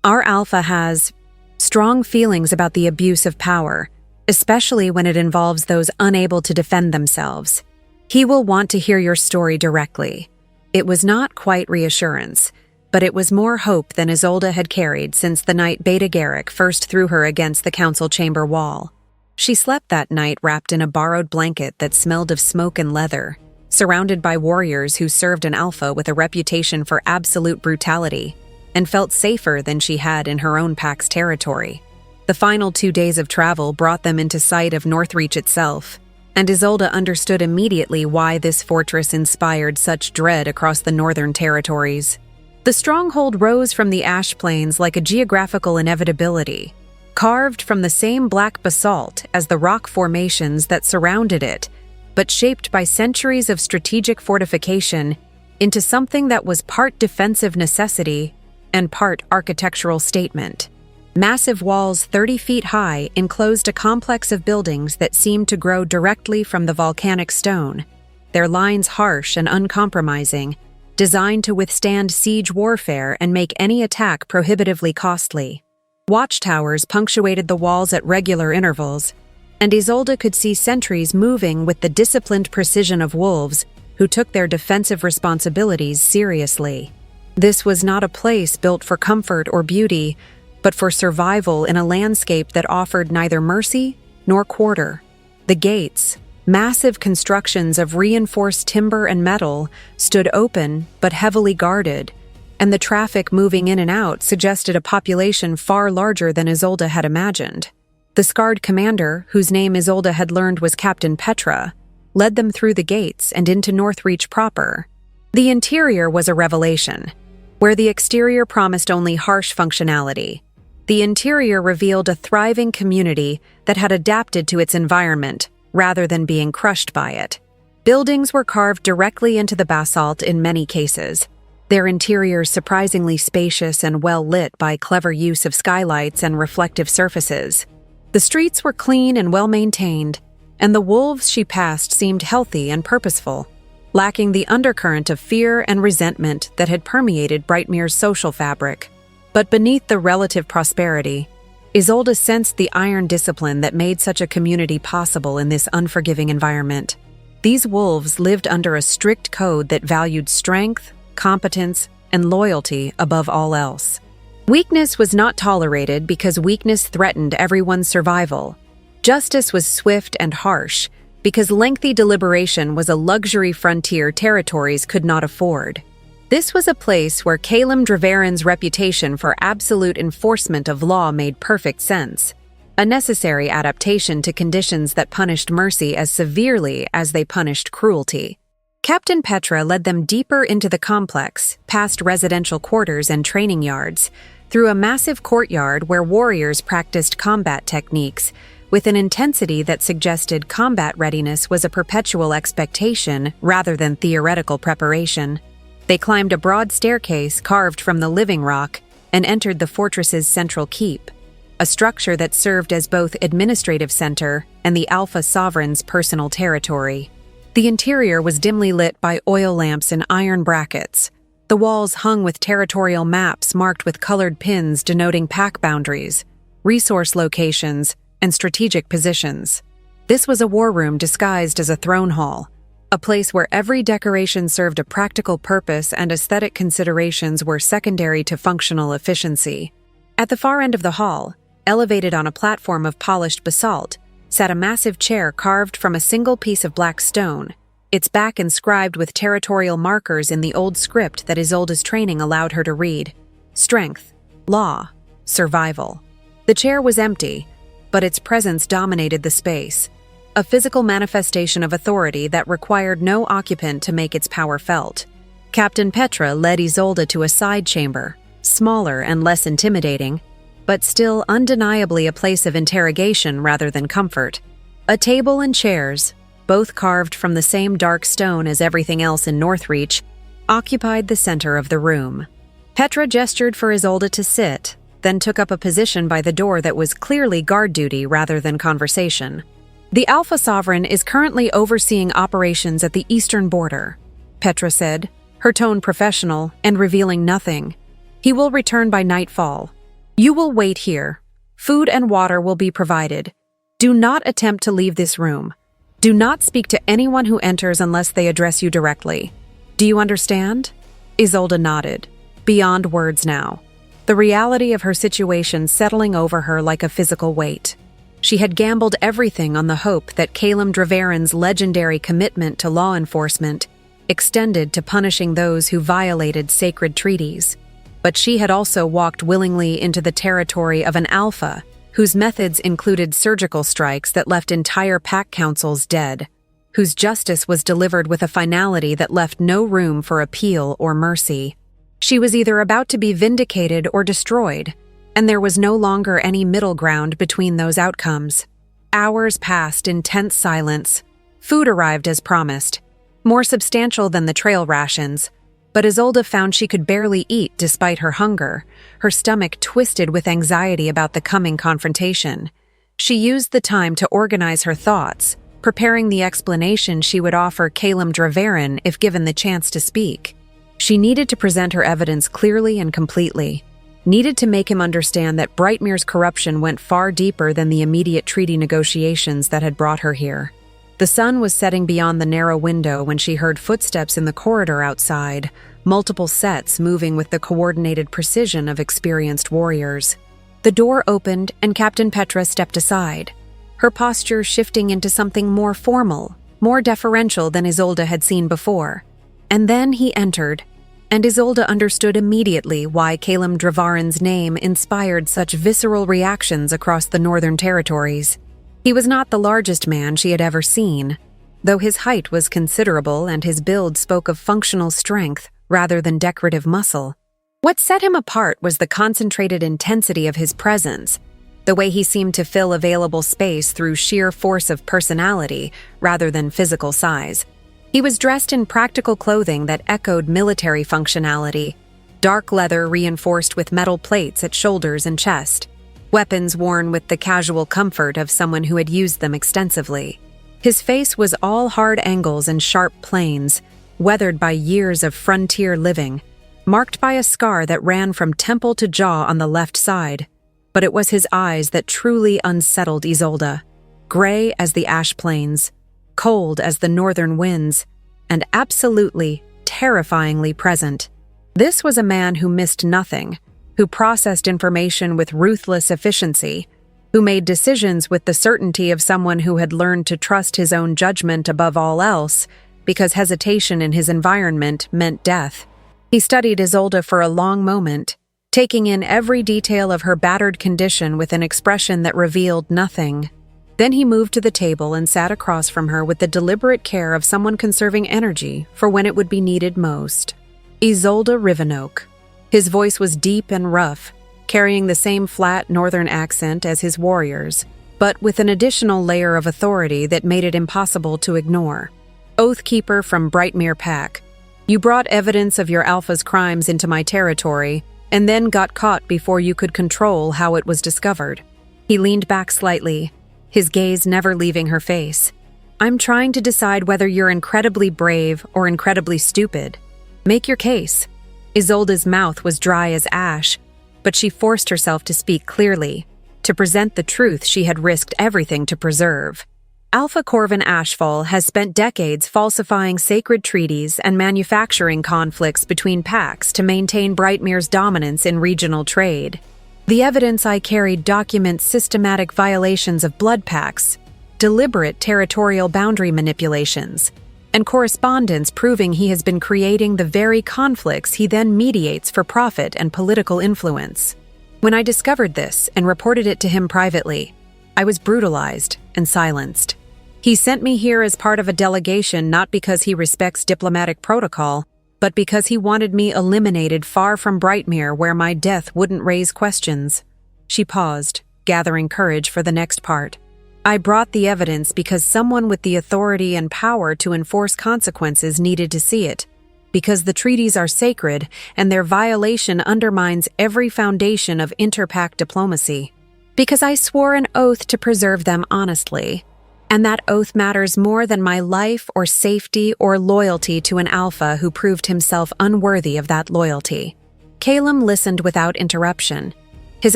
our Alpha has strong feelings about the abuse of power, especially when it involves those unable to defend themselves. He will want to hear your story directly." It was not quite reassurance, but it was more hope than Isolde had carried since the night Beta Garrick first threw her against the council chamber wall. She slept that night wrapped in a borrowed blanket that smelled of smoke and leather, surrounded by warriors who served an alpha with a reputation for absolute brutality, and felt safer than she had in her own pack's territory. The final 2 days of travel brought them into sight of Northreach itself, and Isolde understood immediately why this fortress inspired such dread across the northern territories. The stronghold rose from the ash plains like a geographical inevitability, carved from the same black basalt as the rock formations that surrounded it, but shaped by centuries of strategic fortification into something that was part defensive necessity and part architectural statement. Massive walls 30 feet high enclosed a complex of buildings that seemed to grow directly from the volcanic stone, their lines harsh and uncompromising, designed to withstand siege warfare and make any attack prohibitively costly. Watchtowers punctuated the walls at regular intervals, and Isolde could see sentries moving with the disciplined precision of wolves who took their defensive responsibilities seriously. This was not a place built for comfort or beauty, but for survival in a landscape that offered neither mercy nor quarter. The gates, massive constructions of reinforced timber and metal, stood open but heavily guarded, and the traffic moving in and out suggested a population far larger than Isolde had imagined. The scarred commander, whose name Isolde had learned was Captain Petra, led them through the gates and into Northreach proper. The interior was a revelation. Where the exterior promised only harsh functionality, the interior revealed a thriving community that had adapted to its environment rather than being crushed by it. Buildings were carved directly into the basalt in many cases, their interiors surprisingly spacious and well lit by clever use of skylights and reflective surfaces. The streets were clean and well maintained, and the wolves she passed seemed healthy and purposeful, lacking the undercurrent of fear and resentment that had permeated Brightmere's social fabric. But beneath the relative prosperity, Isolde sensed the iron discipline that made such a community possible in this unforgiving environment. These wolves lived under a strict code that valued strength, competence, and loyalty above all else. Weakness was not tolerated because weakness threatened everyone's survival. Justice was swift and harsh because lengthy deliberation was a luxury frontier territories could not afford. This was a place where Calum Draveren's reputation for absolute enforcement of law made perfect sense, a necessary adaptation to conditions that punished mercy as severely as they punished cruelty. Captain Petra led them deeper into the complex, past residential quarters and training yards, through a massive courtyard where warriors practiced combat techniques, with an intensity that suggested combat readiness was a perpetual expectation rather than theoretical preparation. They climbed a broad staircase carved from the living rock and entered the fortress's central keep, a structure that served as both administrative center and the Alpha Sovereign's personal territory. The interior was dimly lit by oil lamps and iron brackets. The walls hung with territorial maps marked with colored pins denoting pack boundaries, resource locations, and strategic positions. This was a war room disguised as a throne hall, a place where every decoration served a practical purpose and aesthetic considerations were secondary to functional efficiency. At the far end of the hall, elevated on a platform of polished basalt, sat a massive chair carved from a single piece of black stone, its back inscribed with territorial markers in the old script that Isolde's training allowed her to read. Strength, law, survival. The chair was empty, but its presence dominated the space, a physical manifestation of authority that required no occupant to make its power felt. Captain Petra led Isolde to a side chamber, smaller and less intimidating, but still undeniably a place of interrogation rather than comfort. A table and chairs, both carved from the same dark stone as everything else in Northreach, occupied the center of the room. Petra gestured for Isolde to sit, then took up a position by the door that was clearly guard duty rather than conversation. The Alpha Sovereign is currently overseeing operations at the eastern border, Petra said, her tone professional and revealing nothing. He will return by nightfall. You will wait here. Food and water will be provided. Do not attempt to leave this room. Do not speak to anyone who enters unless they address you directly. Do you understand? Isolde nodded, beyond words now, the reality of her situation settling over her like a physical weight. She had gambled everything on the hope that Calum Dravarin's legendary commitment to law enforcement extended to punishing those who violated sacred treaties. But she had also walked willingly into the territory of an alpha, whose methods included surgical strikes that left entire pack councils dead, whose justice was delivered with a finality that left no room for appeal or mercy. She was either about to be vindicated or destroyed, and there was no longer any middle ground between those outcomes. Hours passed in tense silence. Food arrived as promised, more substantial than the trail rations, but Isolde found she could barely eat despite her hunger, her stomach twisted with anxiety about the coming confrontation. She used the time to organize her thoughts, preparing the explanation she would offer Calum Dravarin if given the chance to speak. She needed to present her evidence clearly and completely, needed to make him understand that Brightmere's corruption went far deeper than the immediate treaty negotiations that had brought her here. The sun was setting beyond the narrow window when she heard footsteps in the corridor outside, multiple sets moving with the coordinated precision of experienced warriors. The door opened and Captain Petra stepped aside, her posture shifting into something more formal, more deferential than Isolde had seen before. And then he entered, and Isolde understood immediately why Calum Dravarin's name inspired such visceral reactions across the Northern Territories. He was not the largest man she had ever seen, though his height was considerable and his build spoke of functional strength rather than decorative muscle. What set him apart was the concentrated intensity of his presence, the way he seemed to fill available space through sheer force of personality rather than physical size. He was dressed in practical clothing that echoed military functionality, dark leather reinforced with metal plates at shoulders and chest, weapons worn with the casual comfort of someone who had used them extensively. His face was all hard angles and sharp planes, weathered by years of frontier living, marked by a scar that ran from temple to jaw on the left side. But it was his eyes that truly unsettled Isolde, gray as the ash plains, cold as the northern winds, and absolutely, terrifyingly present. This was a man who missed nothing, who processed information with ruthless efficiency, who made decisions with the certainty of someone who had learned to trust his own judgment above all else, because hesitation in his environment meant death. He studied Isolde for a long moment, taking in every detail of her battered condition with an expression that revealed nothing. Then he moved to the table and sat across from her with the deliberate care of someone conserving energy for when it would be needed most. Isolde Rivenoak. His voice was deep and rough, carrying the same flat northern accent as his warriors, but with an additional layer of authority that made it impossible to ignore. Oathkeeper from Brightmere Pack, you brought evidence of your alpha's crimes into my territory, and then got caught before you could control how it was discovered. He leaned back slightly, his gaze never leaving her face. I'm trying to decide whether you're incredibly brave or incredibly stupid. Make your case. Isolde's mouth was dry as ash, but she forced herself to speak clearly, to present the truth she had risked everything to preserve. Alpha Corvin Ashfall has spent decades falsifying sacred treaties and manufacturing conflicts between packs to maintain Brightmere's dominance in regional trade. The evidence I carried documents systematic violations of blood pacts, deliberate territorial boundary manipulations, and correspondence proving he has been creating the very conflicts he then mediates for profit and political influence. When I discovered this and reported it to him privately, I was brutalized and silenced. He sent me here as part of a delegation not because he respects diplomatic protocol, but because he wanted me eliminated far from Brightmere where my death wouldn't raise questions. She paused, gathering courage for the next part. I brought the evidence because someone with the authority and power to enforce consequences needed to see it, because the treaties are sacred and their violation undermines every foundation of interpack diplomacy. Because I swore an oath to preserve them honestly, and that oath matters more than my life or safety or loyalty to an alpha who proved himself unworthy of that loyalty. Calum listened without interruption, his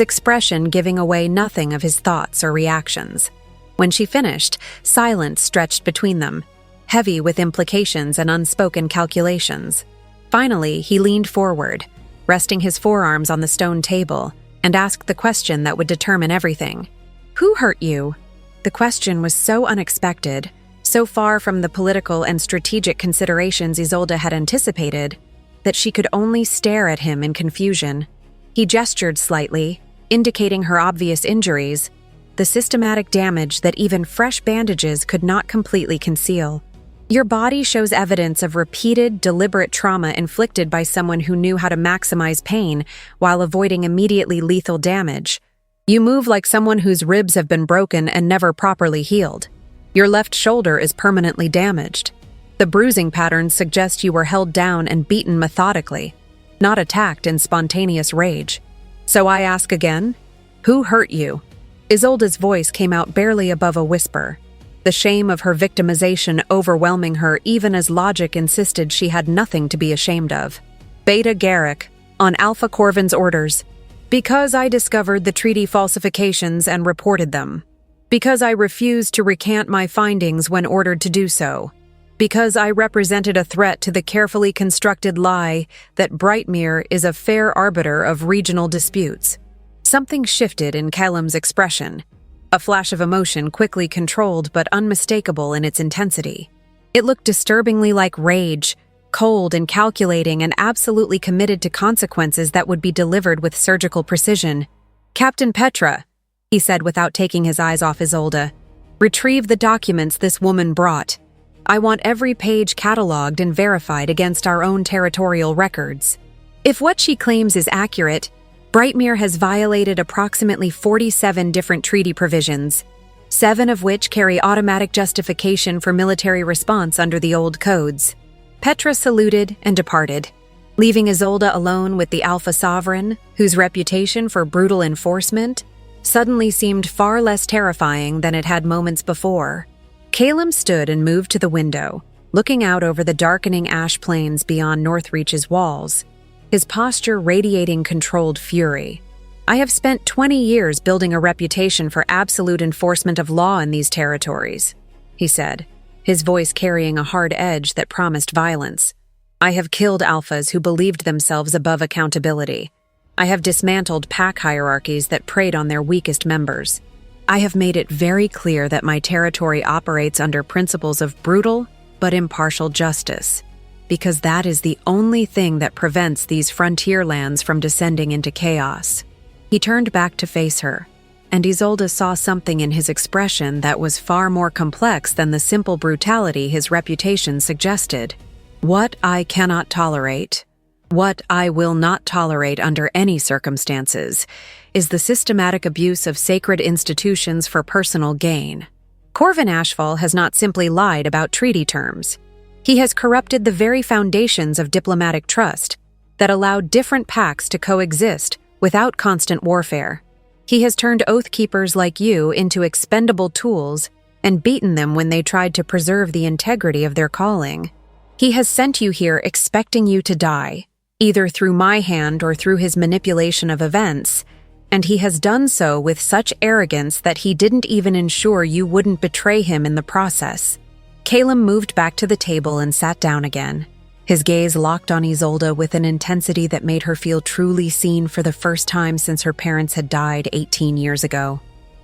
expression giving away nothing of his thoughts or reactions. When she finished, silence stretched between them, heavy with implications and unspoken calculations. Finally, he leaned forward, resting his forearms on the stone table, and asked the question that would determine everything. Who hurt you? The question was so unexpected, so far from the political and strategic considerations Isolde had anticipated, that she could only stare at him in confusion. He gestured slightly, indicating her obvious injuries, the systematic damage that even fresh bandages could not completely conceal. Your body shows evidence of repeated, deliberate trauma inflicted by someone who knew how to maximize pain while avoiding immediately lethal damage. You move like someone whose ribs have been broken and never properly healed. Your left shoulder is permanently damaged. The bruising patterns suggest you were held down and beaten methodically, not attacked in spontaneous rage. So I ask again, who hurt you? Isolde's voice came out barely above a whisper, the shame of her victimization overwhelming her even as logic insisted she had nothing to be ashamed of. Beta Garrick, on Alpha Corvin's orders. Because I discovered the treaty falsifications and reported them. Because I refused to recant my findings when ordered to do so. Because I represented a threat to the carefully constructed lie that Brightmere is a fair arbiter of regional disputes. Something shifted in Callum's expression, a flash of emotion quickly controlled but unmistakable in its intensity. It looked disturbingly like rage, cold and calculating and absolutely committed to consequences that would be delivered with surgical precision. Captain Petra, he said without taking his eyes off Isolde, retrieve the documents this woman brought. I want every page catalogued and verified against our own territorial records. If what she claims is accurate, Brightmere has violated approximately 47 different treaty provisions, 7 of which carry automatic justification for military response under the old codes. Petra saluted and departed, leaving Isolde alone with the Alpha Sovereign, whose reputation for brutal enforcement suddenly seemed far less terrifying than it had moments before. Callum stood and moved to the window, looking out over the darkening ash plains beyond Northreach's walls, his posture radiating controlled fury. I have spent 20 years building a reputation for absolute enforcement of law in these territories, he said, his voice carrying a hard edge that promised violence. I have killed alphas who believed themselves above accountability. I have dismantled pack hierarchies that preyed on their weakest members. I have made it very clear that my territory operates under principles of brutal but impartial justice, because that is the only thing that prevents these frontier lands from descending into chaos. He turned back to face her, and Isolde saw something in his expression that was far more complex than the simple brutality his reputation suggested. What I cannot tolerate, what I will not tolerate under any circumstances, is the systematic abuse of sacred institutions for personal gain. Corvin Ashfall has not simply lied about treaty terms. He has corrupted the very foundations of diplomatic trust that allowed different pacts to coexist without constant warfare. He has turned oath-keepers like you into expendable tools and beaten them when they tried to preserve the integrity of their calling. He has sent you here expecting you to die, either through my hand or through his manipulation of events, and he has done so with such arrogance that he didn't even ensure you wouldn't betray him in the process. Callum moved back to the table and sat down again, his gaze locked on Isolde with an intensity that made her feel truly seen for the first time since her parents had died 18 years ago.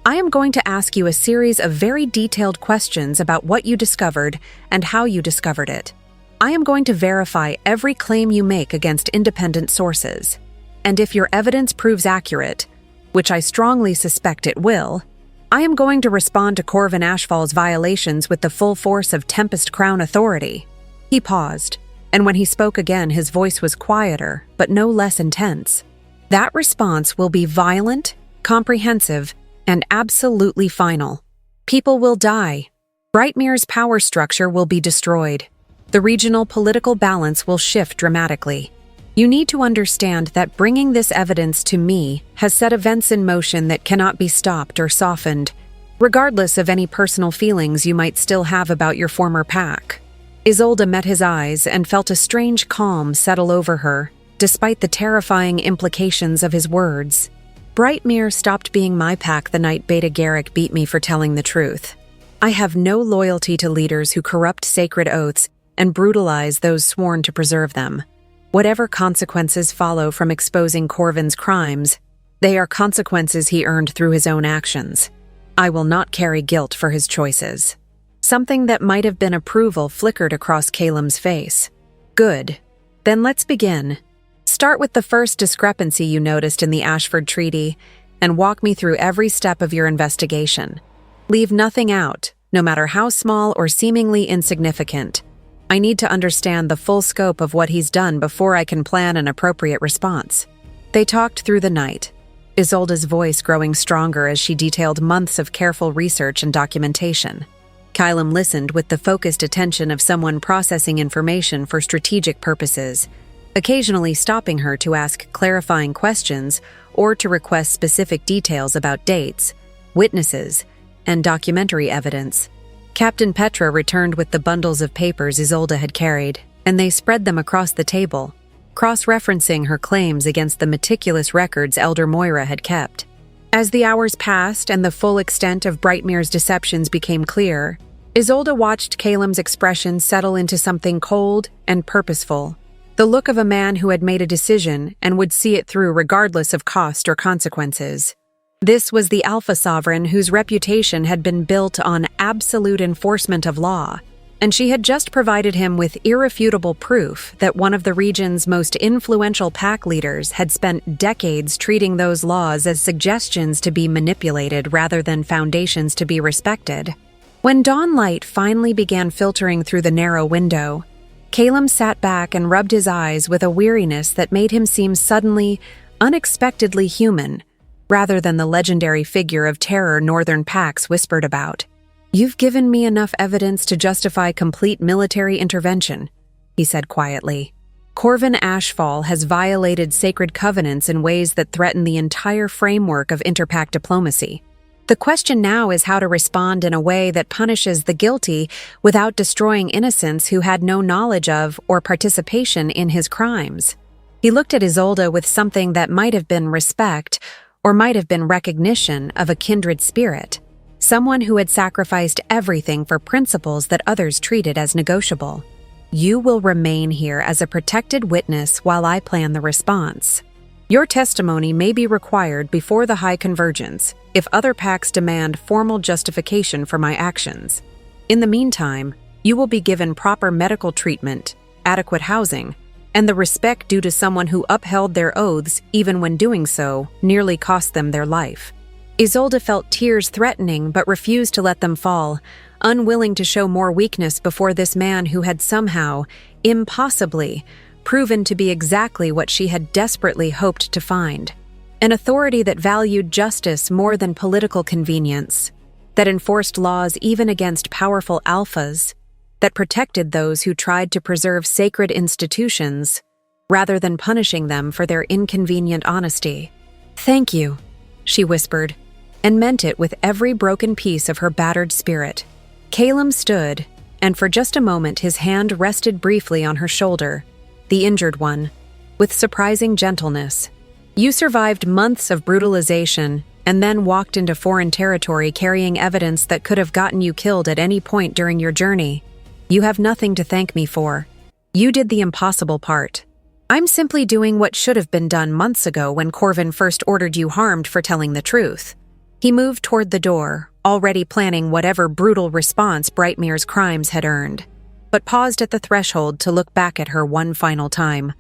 I am going to ask you a series of very detailed questions about what you discovered and how you discovered it. I am going to verify every claim you make against independent sources. And if your evidence proves accurate, which I strongly suspect it will, I am going to respond to Corvin Ashfall's violations with the full force of Tempest Crown authority. He paused, and when he spoke again, his voice was quieter, but no less intense. That response will be violent, comprehensive, and absolutely final. People will die. Brightmere's power structure will be destroyed. The regional political balance will shift dramatically. You need to understand that bringing this evidence to me has set events in motion that cannot be stopped or softened, regardless of any personal feelings you might still have about your former pack. Isolde met his eyes and felt a strange calm settle over her, despite the terrifying implications of his words. Brightmere stopped being my pack the night Beta Garrick beat me for telling the truth. I have no loyalty to leaders who corrupt sacred oaths and brutalize those sworn to preserve them. Whatever consequences follow from exposing Corvin's crimes, they are consequences he earned through his own actions. I will not carry guilt for his choices. Something that might have been approval flickered across Calum's face. Good. Then let's begin. Start with the first discrepancy you noticed in the Ashford Treaty and walk me through every step of your investigation. Leave nothing out, no matter how small or seemingly insignificant. I need to understand the full scope of what he's done before I can plan an appropriate response. They talked through the night, Isolde's voice growing stronger as she detailed months of careful research and documentation. Calum listened with the focused attention of someone processing information for strategic purposes, occasionally stopping her to ask clarifying questions or to request specific details about dates, witnesses, and documentary evidence. Captain Petra returned with the bundles of papers Isolde had carried, and they spread them across the table, cross-referencing her claims against the meticulous records Elder Moira had kept. As the hours passed and the full extent of Brightmere's deceptions became clear, Isolde watched Calum's expression settle into something cold and purposeful, the look of a man who had made a decision and would see it through regardless of cost or consequences. This was the Alpha Sovereign whose reputation had been built on absolute enforcement of law, and she had just provided him with irrefutable proof that one of the region's most influential pack leaders had spent decades treating those laws as suggestions to be manipulated rather than foundations to be respected. When dawn light finally began filtering through the narrow window, Calum sat back and rubbed his eyes with a weariness that made him seem suddenly, unexpectedly human, rather than the legendary figure of terror northern packs whispered about. "You've given me enough evidence to justify complete military intervention," he said quietly. "Corvin Ashfall has violated sacred covenants in ways that threaten the entire framework of interpack diplomacy. The question now is how to respond in a way that punishes the guilty without destroying innocents who had no knowledge of or participation in his crimes." He looked at Isolde with something that might have been respect or might have been recognition of a kindred spirit, someone who had sacrificed everything for principles that others treated as negotiable. "You will remain here as a protected witness while I plan the response. Your testimony may be required before the High Convergence if other packs demand formal justification for my actions. In the meantime, you will be given proper medical treatment, adequate housing, and the respect due to someone who upheld their oaths even when doing so nearly cost them their life." Isolde felt tears threatening but refused to let them fall, unwilling to show more weakness before this man who had somehow, impossibly, proven to be exactly what she had desperately hoped to find. An authority that valued justice more than political convenience, that enforced laws even against powerful alphas, that protected those who tried to preserve sacred institutions, rather than punishing them for their inconvenient honesty. "Thank you," she whispered, and meant it with every broken piece of her battered spirit. Calum stood, and for just a moment his hand rested briefly on her shoulder, the injured one, with surprising gentleness. "You survived months of brutalization and then walked into foreign territory carrying evidence that could have gotten you killed at any point during your journey. You have nothing to thank me for. You did the impossible part. I'm simply doing what should have been done months ago when Corvin first ordered you harmed for telling the truth." He moved toward the door, already planning whatever brutal response Brightmere's crimes had earned, but paused at the threshold to look back at her one final time.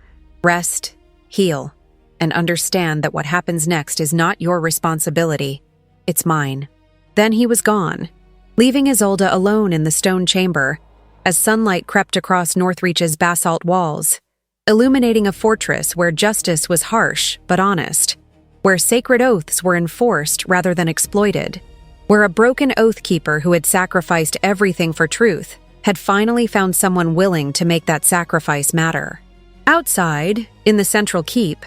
"Rest, heal, and understand that what happens next is not your responsibility. It's mine." Then he was gone, leaving Isolde alone in the stone chamber, as sunlight crept across Northreach's basalt walls, illuminating a fortress where justice was harsh but honest, where sacred oaths were enforced rather than exploited, where a broken oath-keeper who had sacrificed everything for truth had finally found someone willing to make that sacrifice matter. Outside, in the central keep,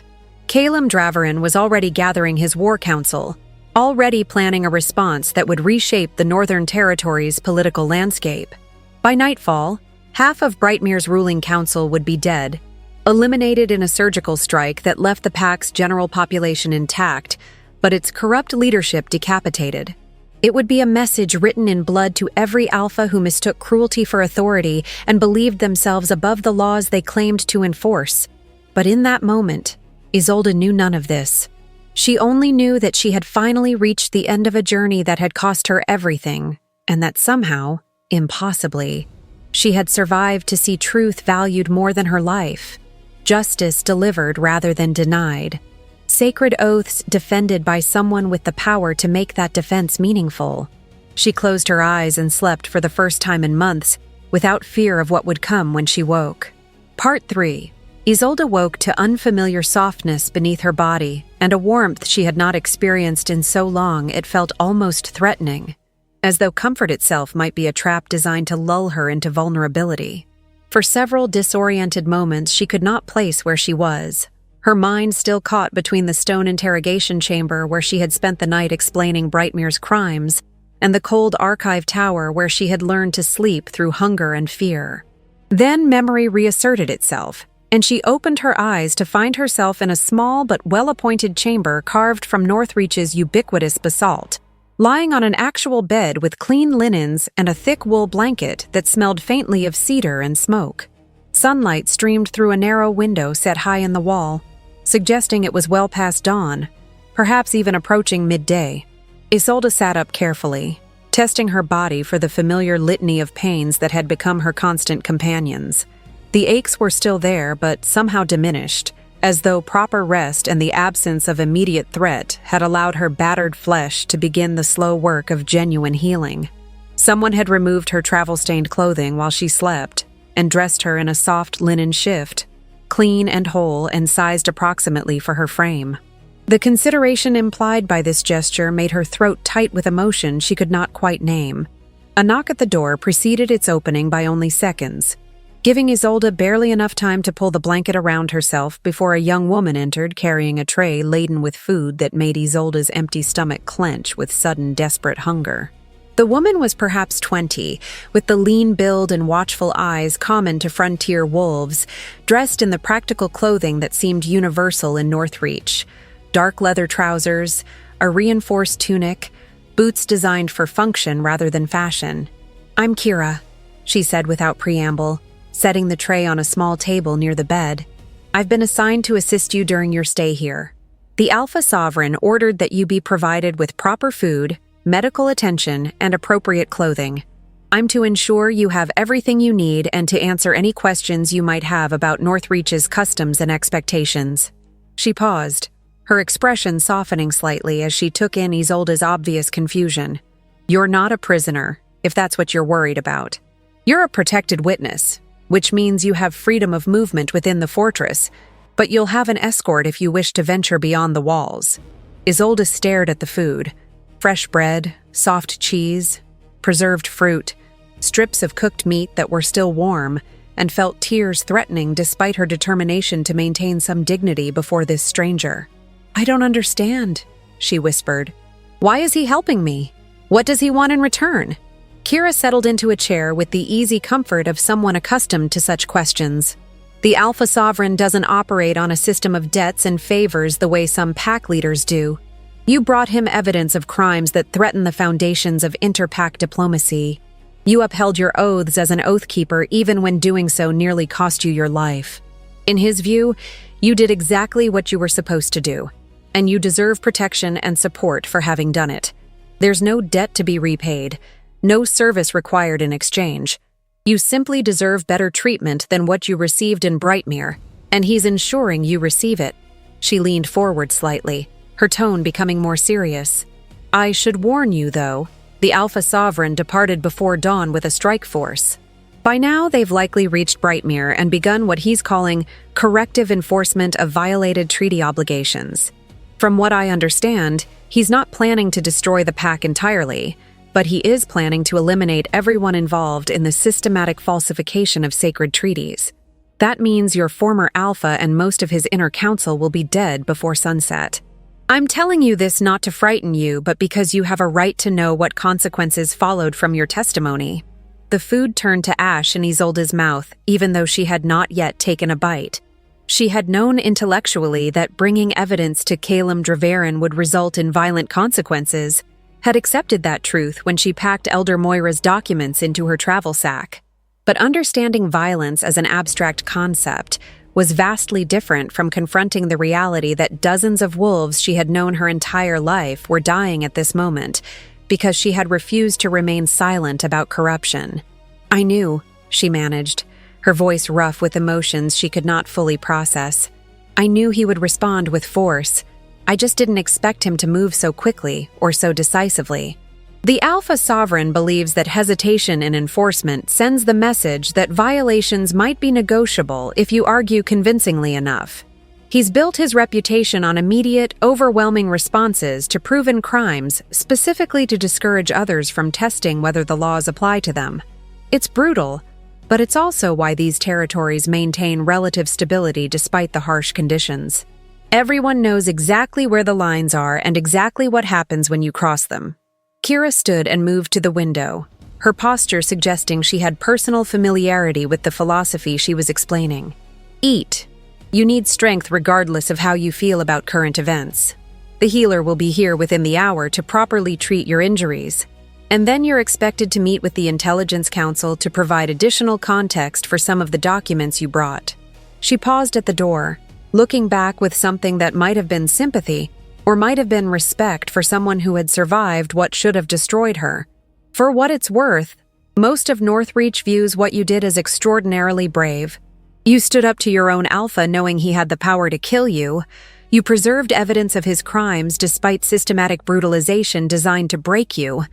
Calum Draverin was already gathering his war council, already planning a response that would reshape the Northern Territory's political landscape. By nightfall, half of Brightmere's ruling council would be dead, eliminated in a surgical strike that left the pack's general population intact, but its corrupt leadership decapitated. It would be a message written in blood to every alpha who mistook cruelty for authority and believed themselves above the laws they claimed to enforce. But in that moment, Isolde knew none of this. She only knew that she had finally reached the end of a journey that had cost her everything, and that somehow, impossibly, she had survived to see truth valued more than her life, justice delivered rather than denied, sacred oaths defended by someone with the power to make that defense meaningful. She closed her eyes and slept for the first time in months, without fear of what would come when she woke. Part 3. Isolde woke to unfamiliar softness beneath her body and a warmth she had not experienced in so long it felt almost threatening, as though comfort itself might be a trap designed to lull her into vulnerability. For several disoriented moments she could not place where she was, her mind still caught between the stone interrogation chamber where she had spent the night explaining Brightmere's crimes and the cold archive tower where she had learned to sleep through hunger and fear. Then memory reasserted itself, and she opened her eyes to find herself in a small but well-appointed chamber carved from Northreach's ubiquitous basalt, lying on an actual bed with clean linens and a thick wool blanket that smelled faintly of cedar and smoke. Sunlight streamed through a narrow window set high in the wall, suggesting it was well past dawn, perhaps even approaching midday. Isolde sat up carefully, testing her body for the familiar litany of pains that had become her constant companions. The aches were still there, but somehow diminished, as though proper rest and the absence of immediate threat had allowed her battered flesh to begin the slow work of genuine healing. Someone had removed her travel-stained clothing while she slept and dressed her in a soft linen shift, clean and whole and sized approximately for her frame. The consideration implied by this gesture made her throat tight with emotion she could not quite name. A knock at the door preceded its opening by only seconds, giving Isolde barely enough time to pull the blanket around herself before a young woman entered carrying a tray laden with food that made Isolde's empty stomach clench with sudden, desperate hunger. The woman was perhaps 20, with the lean build and watchful eyes common to frontier wolves, dressed in the practical clothing that seemed universal in Northreach: dark leather trousers, a reinforced tunic, boots designed for function rather than fashion. "I'm Kira," she said without preamble, setting the tray on a small table near the bed. "I've been assigned to assist you during your stay here. The Alpha Sovereign ordered that you be provided with proper food, medical attention, and appropriate clothing. I'm to ensure you have everything you need and to answer any questions you might have about Northreach's customs and expectations." She paused, her expression softening slightly as she took in Isolde's obvious confusion. "You're not a prisoner, if that's what you're worried about. You're a protected witness, which means you have freedom of movement within the fortress, but you'll have an escort if you wish to venture beyond the walls." Isolde stared at the food: fresh bread, soft cheese, preserved fruit, strips of cooked meat that were still warm, and felt tears threatening despite her determination to maintain some dignity before this stranger. "I don't understand," she whispered. "Why is he helping me? What does he want in return?" Kira settled into a chair with the easy comfort of someone accustomed to such questions. "The Alpha Sovereign doesn't operate on a system of debts and favors the way some pack leaders do. You brought him evidence of crimes that threaten the foundations of inter-pack diplomacy. You upheld your oaths as an oathkeeper even when doing so nearly cost you your life. In his view, you did exactly what you were supposed to do, and you deserve protection and support for having done it. There's no debt to be repaid, no service required in exchange. You simply deserve better treatment than what you received in Brightmere, and he's ensuring you receive it." She leaned forward slightly, her tone becoming more serious. "I should warn you, though, the Alpha Sovereign departed before dawn with a strike force. By now, they've likely reached Brightmere and begun what he's calling corrective enforcement of violated treaty obligations. From what I understand, he's not planning to destroy the pack entirely, but he is planning to eliminate everyone involved in the systematic falsification of sacred treaties. That means your former Alpha and most of his inner council will be dead before sunset. I'm telling you this not to frighten you, but because you have a right to know what consequences followed from your testimony." The food turned to ash in Isolde's mouth, even though she had not yet taken a bite. She had known intellectually that bringing evidence to Calum Dravarin would result in violent consequences, had accepted that truth when she packed Elder Moira's documents into her travel sack. But understanding violence as an abstract concept, was vastly different from confronting the reality that dozens of wolves she had known her entire life were dying at this moment because she had refused to remain silent about corruption. "I knew," she managed, her voice rough with emotions she could not fully process. "I knew he would respond with force. I just didn't expect him to move so quickly or so decisively." The Alpha Sovereign believes that hesitation in enforcement sends the message that violations might be negotiable if you argue convincingly enough. He's built his reputation on immediate, overwhelming responses to proven crimes, specifically to discourage others from testing whether the laws apply to them. It's brutal, but it's also why these territories maintain relative stability despite the harsh conditions. Everyone knows exactly where the lines are and exactly what happens when you cross them. Kira stood and moved to the window, her posture suggesting she had personal familiarity with the philosophy she was explaining. "Eat. You need strength regardless of how you feel about current events. The healer will be here within the hour to properly treat your injuries. And then you're expected to meet with the Intelligence Council to provide additional context for some of the documents you brought." She paused at the door, looking back with something that might have been sympathy, or might have been respect for someone who had survived what should have destroyed her. For what it's worth, most of Northreach views what you did as extraordinarily brave. You stood up to your own Alpha knowing he had the power to kill you. You preserved evidence of his crimes despite systematic brutalization designed to break you.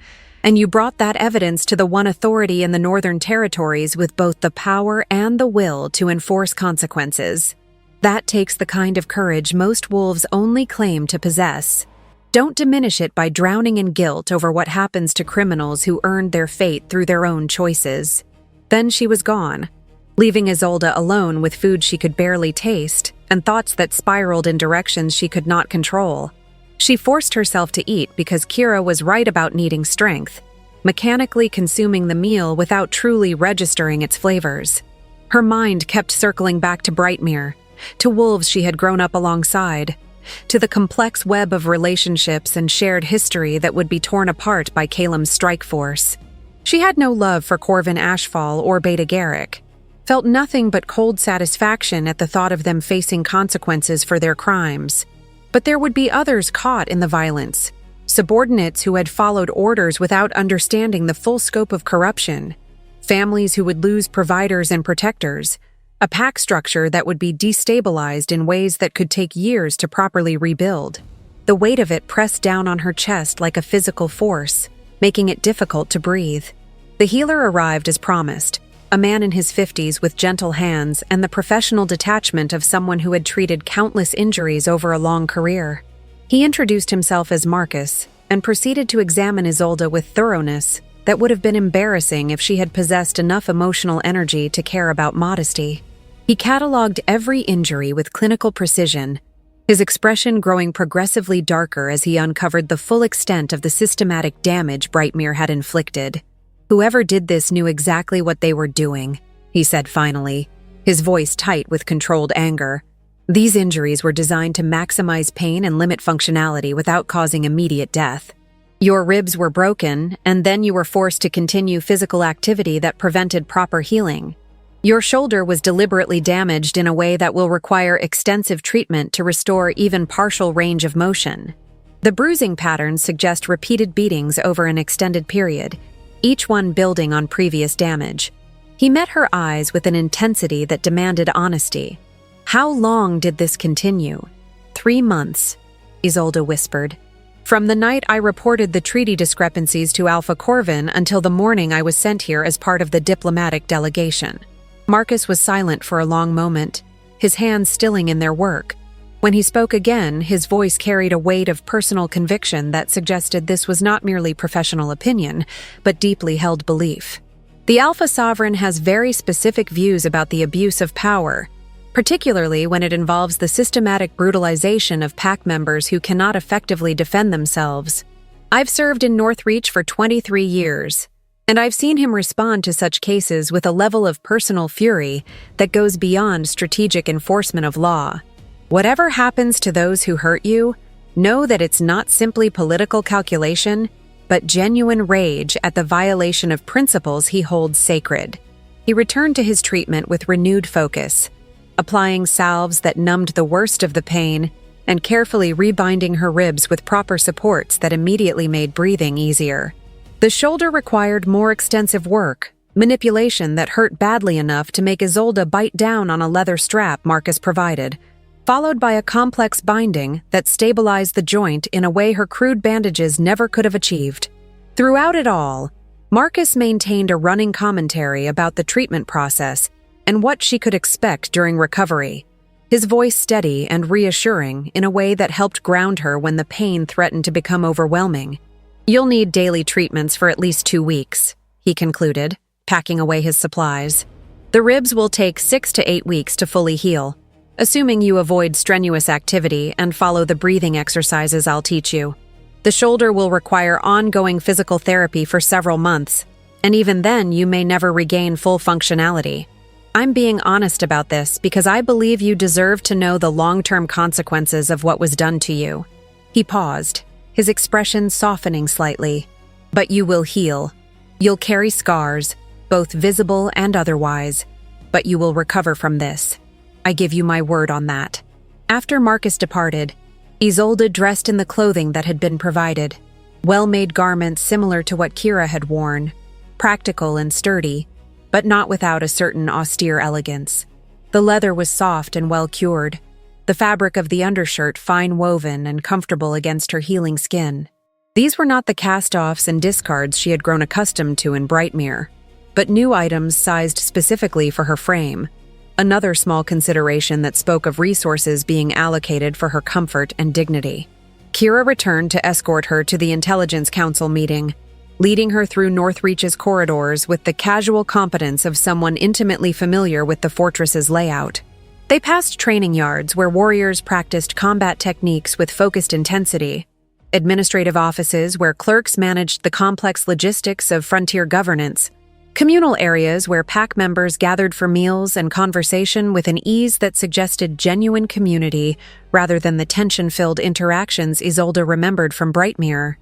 And you brought that evidence to the one authority in the Northern Territories with both the power and the will to enforce consequences. That takes the kind of courage most wolves only claim to possess. Don't diminish it by drowning in guilt over what happens to criminals who earned their fate through their own choices. Then she was gone, leaving Isolde alone with food she could barely taste and thoughts that spiraled in directions she could not control. She forced herself to eat because Kira was right about needing strength, mechanically consuming the meal without truly registering its flavors. Her mind kept circling back to Brightmere, to wolves she had grown up alongside, to the complex web of relationships and shared history that would be torn apart by Caelim's strike force. She had no love for Corvin Ashfall or Beta Garrick, felt nothing but cold satisfaction at the thought of them facing consequences for their crimes. But there would be others caught in the violence, subordinates who had followed orders without understanding the full scope of corruption, families who would lose providers and protectors, a pack structure that would be destabilized in ways that could take years to properly rebuild. The weight of it pressed down on her chest like a physical force, making it difficult to breathe. The healer arrived as promised, a man in his 50s with gentle hands and the professional detachment of someone who had treated countless injuries over a long career. He introduced himself as Marcus and proceeded to examine Isolde with thoroughness that would have been embarrassing if she had possessed enough emotional energy to care about modesty. He catalogued every injury with clinical precision, his expression growing progressively darker as he uncovered the full extent of the systematic damage Brightmere had inflicted. "Whoever did this knew exactly what they were doing," he said finally, his voice tight with controlled anger. "These injuries were designed to maximize pain and limit functionality without causing immediate death. Your ribs were broken, and then you were forced to continue physical activity that prevented proper healing. Your shoulder was deliberately damaged in a way that will require extensive treatment to restore even partial range of motion. The bruising patterns suggest repeated beatings over an extended period, each one building on previous damage." He met her eyes with an intensity that demanded honesty. "How long did this continue?" 3 months, Isolde whispered. "From the night I reported the treaty discrepancies to Alpha Corvin until the morning I was sent here as part of the diplomatic delegation." Marcus was silent for a long moment, his hands stilling in their work. When he spoke again, his voice carried a weight of personal conviction that suggested this was not merely professional opinion, but deeply held belief. "The Alpha Sovereign has very specific views about the abuse of power, particularly when it involves the systematic brutalization of pack members who cannot effectively defend themselves. I've served in Northreach for 23 years, and I've seen him respond to such cases with a level of personal fury that goes beyond strategic enforcement of law. Whatever happens to those who hurt you, know that it's not simply political calculation, but genuine rage at the violation of principles he holds sacred." He returned to his treatment with renewed focus, applying salves that numbed the worst of the pain and carefully rebinding her ribs with proper supports that immediately made breathing easier. The shoulder required more extensive work, manipulation that hurt badly enough to make Isolde bite down on a leather strap Marcus provided, followed by a complex binding that stabilized the joint in a way her crude bandages never could have achieved. Throughout it all, Marcus maintained a running commentary about the treatment process and what she could expect during recovery, his voice steady and reassuring in a way that helped ground her when the pain threatened to become overwhelming. "You'll need daily treatments for at least 2 weeks," he concluded, packing away his supplies. "The ribs will take 6 to 8 weeks to fully heal, assuming you avoid strenuous activity and follow the breathing exercises I'll teach you. The shoulder will require ongoing physical therapy for several months, and even then you may never regain full functionality. I'm being honest about this because I believe you deserve to know the long-term consequences of what was done to you." He paused, his expression softening slightly. "But you will heal. You'll carry scars, both visible and otherwise, but you will recover from this. I give you my word on that." After Marcus departed, Isolde dressed in the clothing that had been provided, well-made garments similar to what Kira had worn, practical and sturdy, but not without a certain austere elegance. The leather was soft and well-cured, the fabric of the undershirt fine-woven and comfortable against her healing skin. These were not the cast-offs and discards she had grown accustomed to in Brightmere, but new items sized specifically for her frame, another small consideration that spoke of resources being allocated for her comfort and dignity. Kira returned to escort her to the Intelligence Council meeting, leading her through Northreach's corridors with the casual competence of someone intimately familiar with the fortress's layout. They passed training yards where warriors practiced combat techniques with focused intensity, administrative offices where clerks managed the complex logistics of frontier governance, communal areas where pack members gathered for meals and conversation with an ease that suggested genuine community rather than the tension-filled interactions Isolde remembered from Brightmere.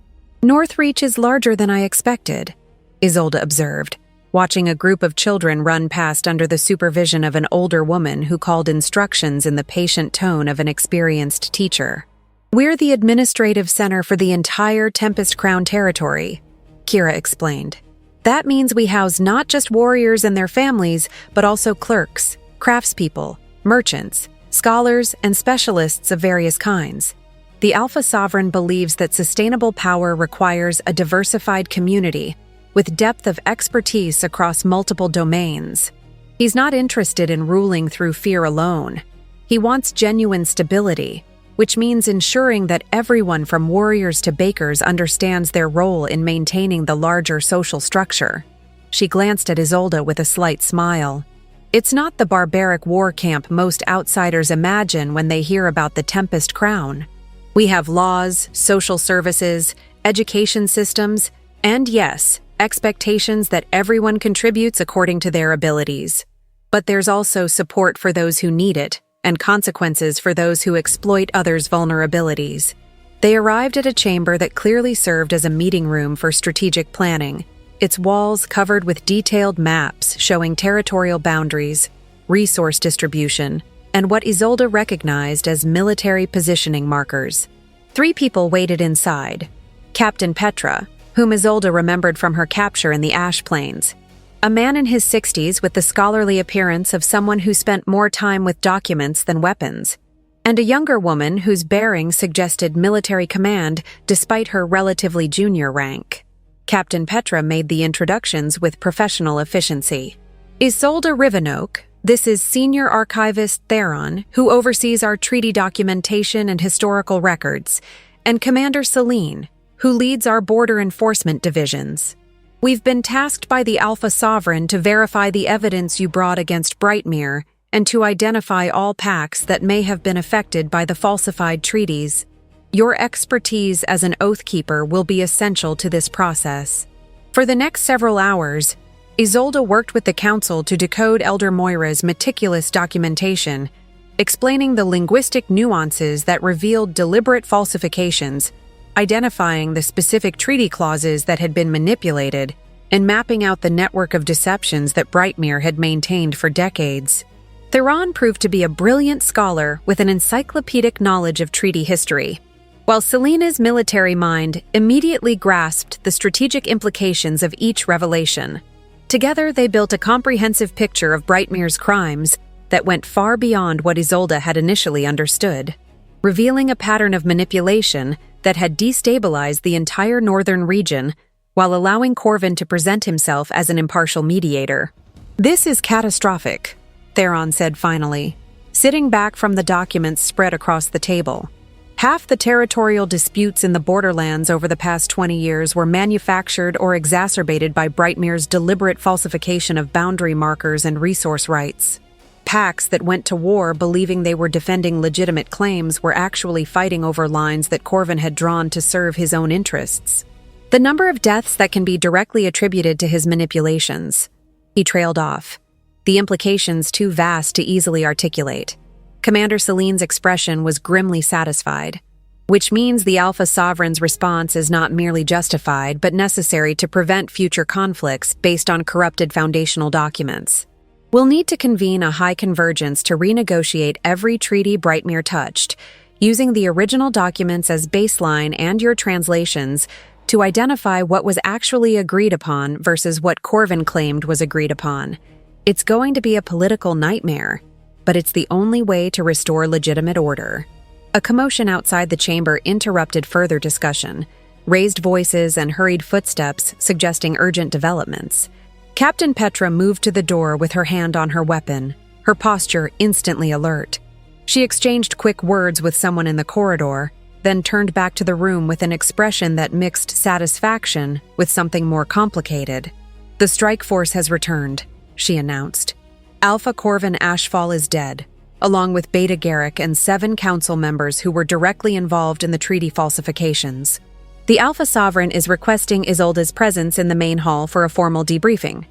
"Northreach is larger than I expected," Isolde observed, watching a group of children run past under the supervision of an older woman who called instructions in the patient tone of an experienced teacher. "We're the administrative center for the entire Tempest Crown territory," Kira explained. "That means we house not just warriors and their families, but also clerks, craftspeople, merchants, scholars, and specialists of various kinds. The Alpha Sovereign believes that sustainable power requires a diversified community with depth of expertise across multiple domains. He's not interested in ruling through fear alone. He wants genuine stability, which means ensuring that everyone from warriors to bakers understands their role in maintaining the larger social structure." She glanced at Isolde with a slight smile. "It's not the barbaric war camp most outsiders imagine when they hear about the Tempest Crown. We have laws, social services, education systems, and yes, expectations that everyone contributes according to their abilities. But there's also support for those who need it, and consequences for those who exploit others' vulnerabilities." They arrived at a chamber that clearly served as a meeting room for strategic planning, its walls covered with detailed maps showing territorial boundaries, resource distribution, and what Isolde recognized as military positioning markers. 3 people waited inside: Captain Petra, whom Isolde remembered from her capture in the Ash Plains, a man in his 60s with the scholarly appearance of someone who spent more time with documents than weapons, and a younger woman whose bearing suggested military command despite her relatively junior rank. Captain Petra made the introductions with professional efficiency. "Isolde Rivenoak, this is Senior Archivist Theron, who oversees our treaty documentation and historical records, and Commander Celine, who leads our border enforcement divisions. We've been tasked by the Alpha Sovereign to verify the evidence you brought against Brightmere and to identify all pacts that may have been affected by the falsified treaties. Your expertise as an Oathkeeper will be essential to this process." For the next several hours, Isolde worked with the Council to decode Elder Moira's meticulous documentation, explaining the linguistic nuances that revealed deliberate falsifications, identifying the specific treaty clauses that had been manipulated, and mapping out the network of deceptions that Brightmere had maintained for decades. Theron proved to be a brilliant scholar with an encyclopedic knowledge of treaty history, while Selena's military mind immediately grasped the strategic implications of each revelation. Together, they built a comprehensive picture of Brightmere's crimes that went far beyond what Isolde had initially understood, revealing a pattern of manipulation that had destabilized the entire northern region while allowing Corvin to present himself as an impartial mediator. "This is catastrophic," Theron said finally, sitting back from the documents spread across the table. Half the territorial disputes in the borderlands over the past 20 years were manufactured or exacerbated by Brightmere's deliberate falsification of boundary markers and resource rights. Pacts that went to war believing they were defending legitimate claims were actually fighting over lines that Corvin had drawn to serve his own interests. The number of deaths that can be directly attributed to his manipulations. He trailed off, the implications too vast to easily articulate. Commander Selene's expression was grimly satisfied, which means the Alpha Sovereign's response is not merely justified but necessary to prevent future conflicts based on corrupted foundational documents. We'll need to convene a high convergence to renegotiate every treaty Brightmere touched, using the original documents as baseline and your translations to identify what was actually agreed upon versus what Corvin claimed was agreed upon. It's going to be a political nightmare, but it's the only way to restore legitimate order. A commotion outside the chamber interrupted further discussion, raised voices and hurried footsteps suggesting urgent developments. Captain Petra moved to the door with her hand on her weapon, her posture instantly alert. She exchanged quick words with someone in the corridor, then turned back to the room with an expression that mixed satisfaction with something more complicated. "The strike force has returned," she announced. "Alpha Corvin Ashfall is dead, along with Beta Garrick and 7 council members who were directly involved in the treaty falsifications. The Alpha Sovereign is requesting Isolde's presence in the main hall for a formal debriefing.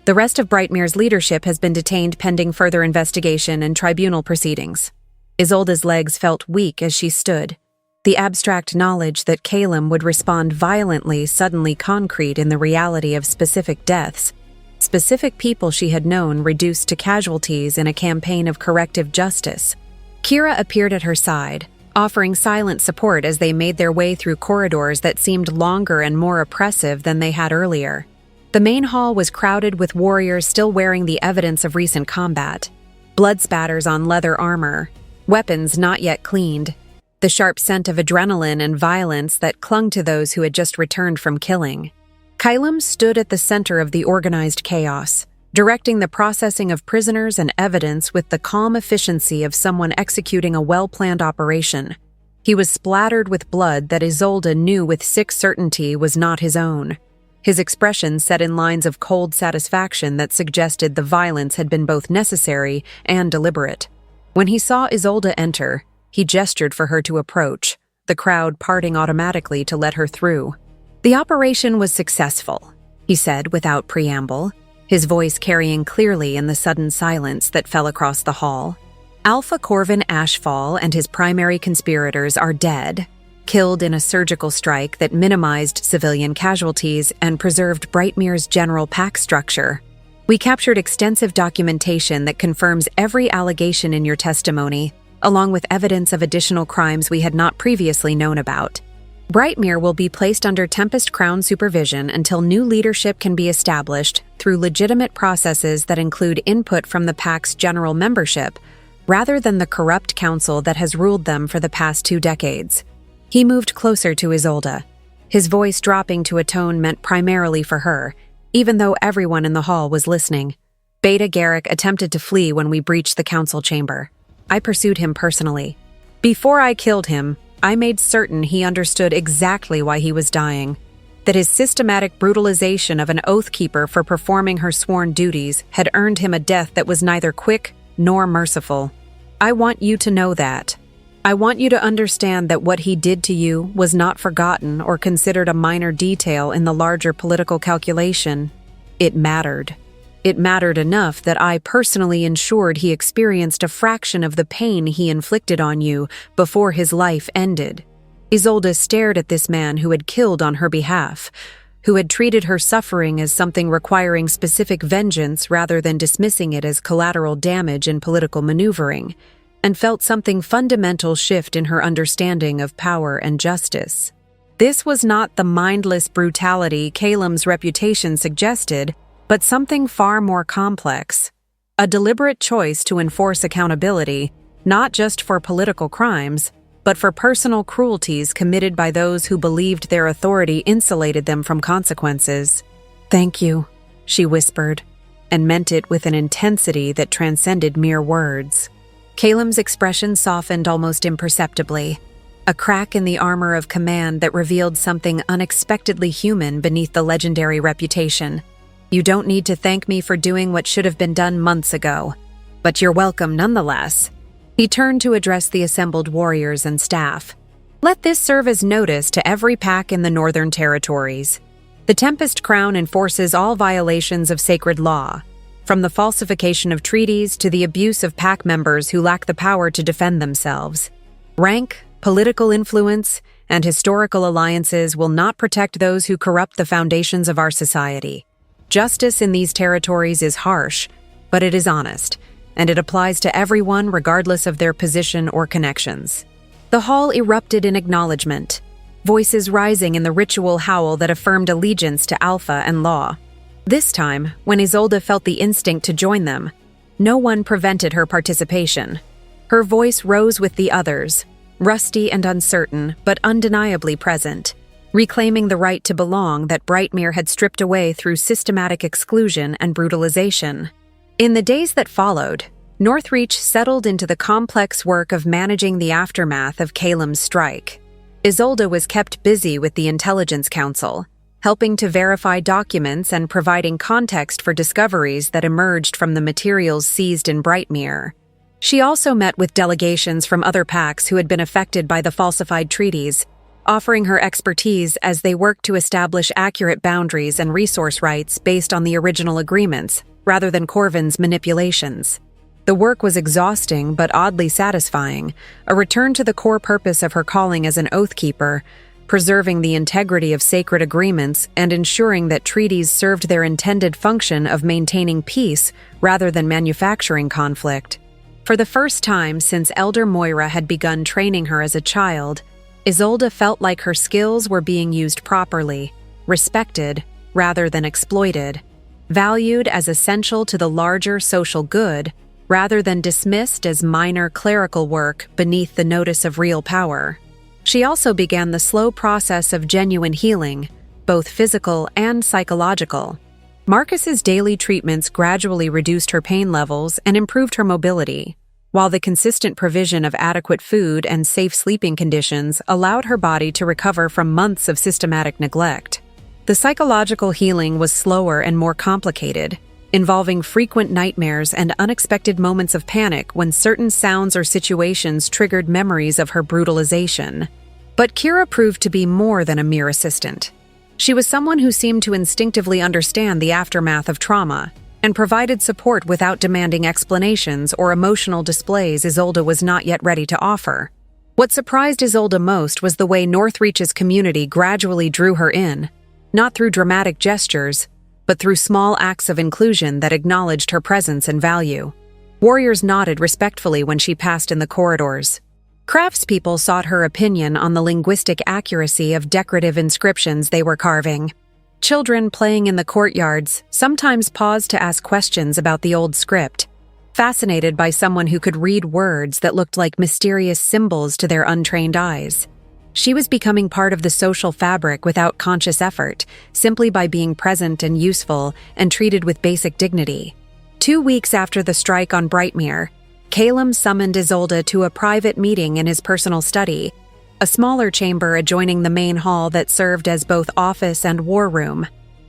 The rest of Brightmere's leadership has been detained pending further investigation and tribunal proceedings." Isolde's legs felt weak as she stood, the abstract knowledge that Calum would respond violently suddenly concrete in the reality of specific deaths, specific people she had known reduced to casualties in a campaign of corrective justice. Kira appeared at her side, offering silent support as they made their way through corridors that seemed longer and more oppressive than they had earlier. The main hall was crowded with warriors still wearing the evidence of recent combat. Blood spatters on leather armor, weapons not yet cleaned, the sharp scent of adrenaline and violence that clung to those who had just returned from killing. Calum stood at the center of the organized chaos, directing the processing of prisoners and evidence with the calm efficiency of someone executing a well-planned operation. He was splattered with blood that Isolde knew with sick certainty was not his own. His expression set in lines of cold satisfaction that suggested the violence had been both necessary and deliberate. When he saw Isolde enter, he gestured for her to approach, the crowd parting automatically to let her through. "The operation was successful," he said without preamble, his voice carrying clearly in the sudden silence that fell across the hall. "Alpha Corvin Ashfall and his primary conspirators are dead, killed in a surgical strike that minimized civilian casualties and preserved Brightmere's general pack structure. We captured extensive documentation that confirms every allegation in your testimony, along with evidence of additional crimes we had not previously known about. Brightmere will be placed under Tempest Crown supervision until new leadership can be established through legitimate processes that include input from the Pack's general membership, rather than the corrupt council that has ruled them for the past 2 decades. He moved closer to Isolde, his voice dropping to a tone meant primarily for her, even though everyone in the hall was listening. Beta Garrick attempted to flee when we breached the council chamber. I pursued him personally. Before I killed him, I made certain he understood exactly why he was dying, that his systematic brutalization of an oathkeeper for performing her sworn duties had earned him a death that was neither quick nor merciful. I want you to know that. I want you to understand that what he did to you was not forgotten or considered a minor detail in the larger political calculation. It mattered. It mattered enough that I personally ensured he experienced a fraction of the pain he inflicted on you before his life ended." Isolde stared at this man who had killed on her behalf, who had treated her suffering as something requiring specific vengeance rather than dismissing it as collateral damage in political maneuvering, and felt something fundamental shift in her understanding of power and justice. This was not the mindless brutality Calem's reputation suggested, but something far more complex. A deliberate choice to enforce accountability, not just for political crimes, but for personal cruelties committed by those who believed their authority insulated them from consequences. "Thank you," she whispered, and meant it with an intensity that transcended mere words. Calem's expression softened almost imperceptibly, a crack in the armor of command that revealed something unexpectedly human beneath the legendary reputation. "You don't need to thank me for doing what should have been done months ago, but you're welcome nonetheless." He turned to address the assembled warriors and staff. "Let this serve as notice to every pack in the Northern Territories. The Tempest Crown enforces all violations of sacred law, from the falsification of treaties to the abuse of pack members who lack the power to defend themselves. Rank, political influence, and historical alliances will not protect those who corrupt the foundations of our society. Justice in these territories is harsh, but it is honest, and it applies to everyone regardless of their position or connections." The hall erupted in acknowledgement, voices rising in the ritual howl that affirmed allegiance to Alpha and law. This time, when Isolde felt the instinct to join them, no one prevented her participation. Her voice rose with the others, rusty and uncertain, but undeniably present, reclaiming the right to belong that Brightmere had stripped away through systematic exclusion and brutalization. In the days that followed, Northreach settled into the complex work of managing the aftermath of Calem's strike. Isolde was kept busy with the Intelligence Council, helping to verify documents and providing context for discoveries that emerged from the materials seized in Brightmere. She also met with delegations from other packs who had been affected by the falsified treaties, offering her expertise as they worked to establish accurate boundaries and resource rights based on the original agreements, rather than Corvin's manipulations. The work was exhausting but oddly satisfying, a return to the core purpose of her calling as an Oathkeeper, preserving the integrity of sacred agreements and ensuring that treaties served their intended function of maintaining peace rather than manufacturing conflict. For the first time since Elder Moira had begun training her as a child, Isolde felt like her skills were being used properly, respected rather than exploited, valued as essential to the larger social good rather than dismissed as minor clerical work beneath the notice of real power. She also began the slow process of genuine healing, both physical and psychological. Marcus's daily treatments gradually reduced her pain levels and improved her mobility, while the consistent provision of adequate food and safe sleeping conditions allowed her body to recover from months of systematic neglect. The psychological healing was slower and more complicated, involving frequent nightmares and unexpected moments of panic when certain sounds or situations triggered memories of her brutalization. But Kira proved to be more than a mere assistant. She was someone who seemed to instinctively understand the aftermath of trauma and provided support without demanding explanations or emotional displays Isolde was not yet ready to offer. What surprised Isolde most was the way Northreach's community gradually drew her in, not through dramatic gestures, but through small acts of inclusion that acknowledged her presence and value. Warriors nodded respectfully when she passed in the corridors. Craftspeople sought her opinion on the linguistic accuracy of decorative inscriptions they were carving. Children playing in the courtyards sometimes paused to ask questions about the old script, fascinated by someone who could read words that looked like mysterious symbols to their untrained eyes. She was becoming part of the social fabric without conscious effort, simply by being present and useful and treated with basic dignity. 2 weeks after the strike on Brightmere, Calem summoned Isolde to a private meeting in his personal study, a smaller chamber adjoining the main hall that served as both office and war room.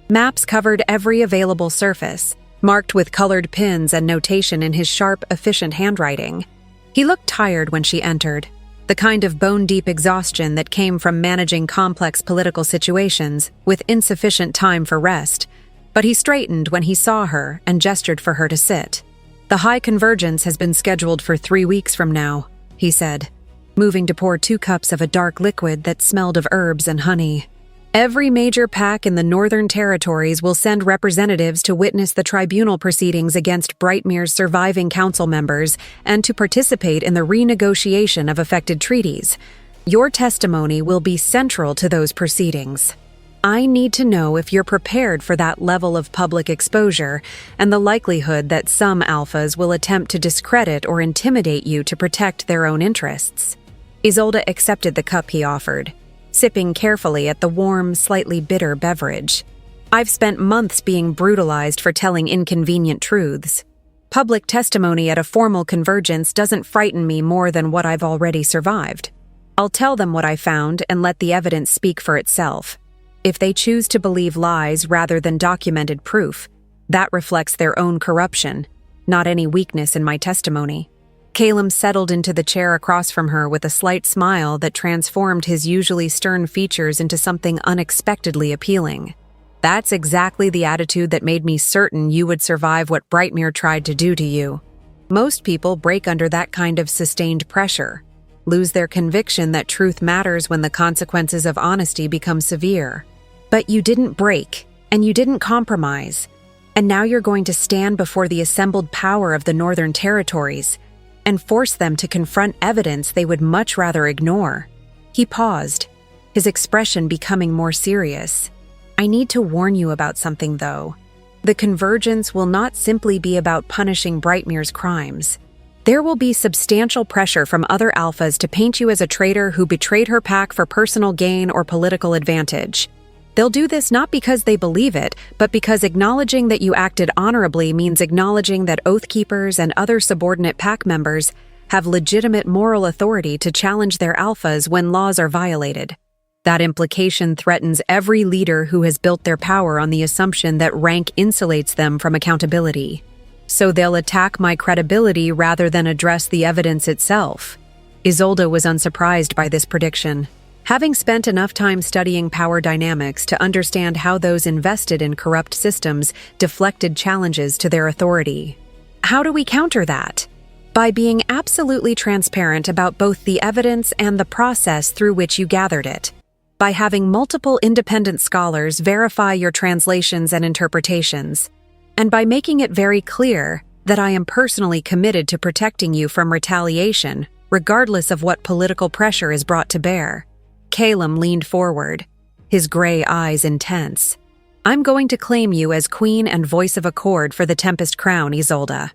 Maps covered every available surface, marked with colored pins and notation in his sharp, efficient handwriting. He looked tired when she entered, the kind of bone-deep exhaustion that came from managing complex political situations with insufficient time for rest, but he straightened when he saw her and gestured for her to sit. "The High Convergence has been scheduled for 3 weeks from now," he said, moving to pour 2 cups of a dark liquid that smelled of herbs and honey. Every major pack in the Northern Territories will send representatives to witness the tribunal proceedings against Brightmere's surviving council members and to participate in the renegotiation of affected treaties. Your testimony will be central to those proceedings. I need to know if you're prepared for that level of public exposure and the likelihood that some alphas will attempt to discredit or intimidate you to protect their own interests. Isolde accepted the cup he offered, sipping carefully at the warm, slightly bitter beverage. I've spent months being brutalized for telling inconvenient truths. Public testimony at a formal convergence doesn't frighten me more than what I've already survived. I'll tell them what I found and let the evidence speak for itself. If they choose to believe lies rather than documented proof, that reflects their own corruption, not any weakness in my testimony. Calum settled into the chair across from her with a slight smile that transformed his usually stern features into something unexpectedly appealing. That's exactly the attitude that made me certain you would survive what Brightmere tried to do to you. Most people break under that kind of sustained pressure, lose their conviction that truth matters when the consequences of honesty become severe. But you didn't break, and you didn't compromise, and now you're going to stand before the assembled power of the Northern Territories and force them to confront evidence they would much rather ignore. He paused, his expression becoming more serious. I need to warn you about something, though. The convergence will not simply be about punishing Brightmere's crimes. There will be substantial pressure from other alphas to paint you as a traitor who betrayed her pack for personal gain or political advantage. They'll do this not because they believe it, but because acknowledging that you acted honorably means acknowledging that Oathkeepers and other subordinate pack members have legitimate moral authority to challenge their alphas when laws are violated. That implication threatens every leader who has built their power on the assumption that rank insulates them from accountability. So they'll attack my credibility rather than address the evidence itself. Isolde was unsurprised by this prediction, having spent enough time studying power dynamics to understand how those invested in corrupt systems deflected challenges to their authority. How do we counter that? By being absolutely transparent about both the evidence and the process through which you gathered it. By having multiple independent scholars verify your translations and interpretations. And by making it very clear that I am personally committed to protecting you from retaliation, regardless of what political pressure is brought to bear. Calum leaned forward, his gray eyes intense. I'm going to claim you as Queen and Voice of Accord for the Tempest Crown, Isolde.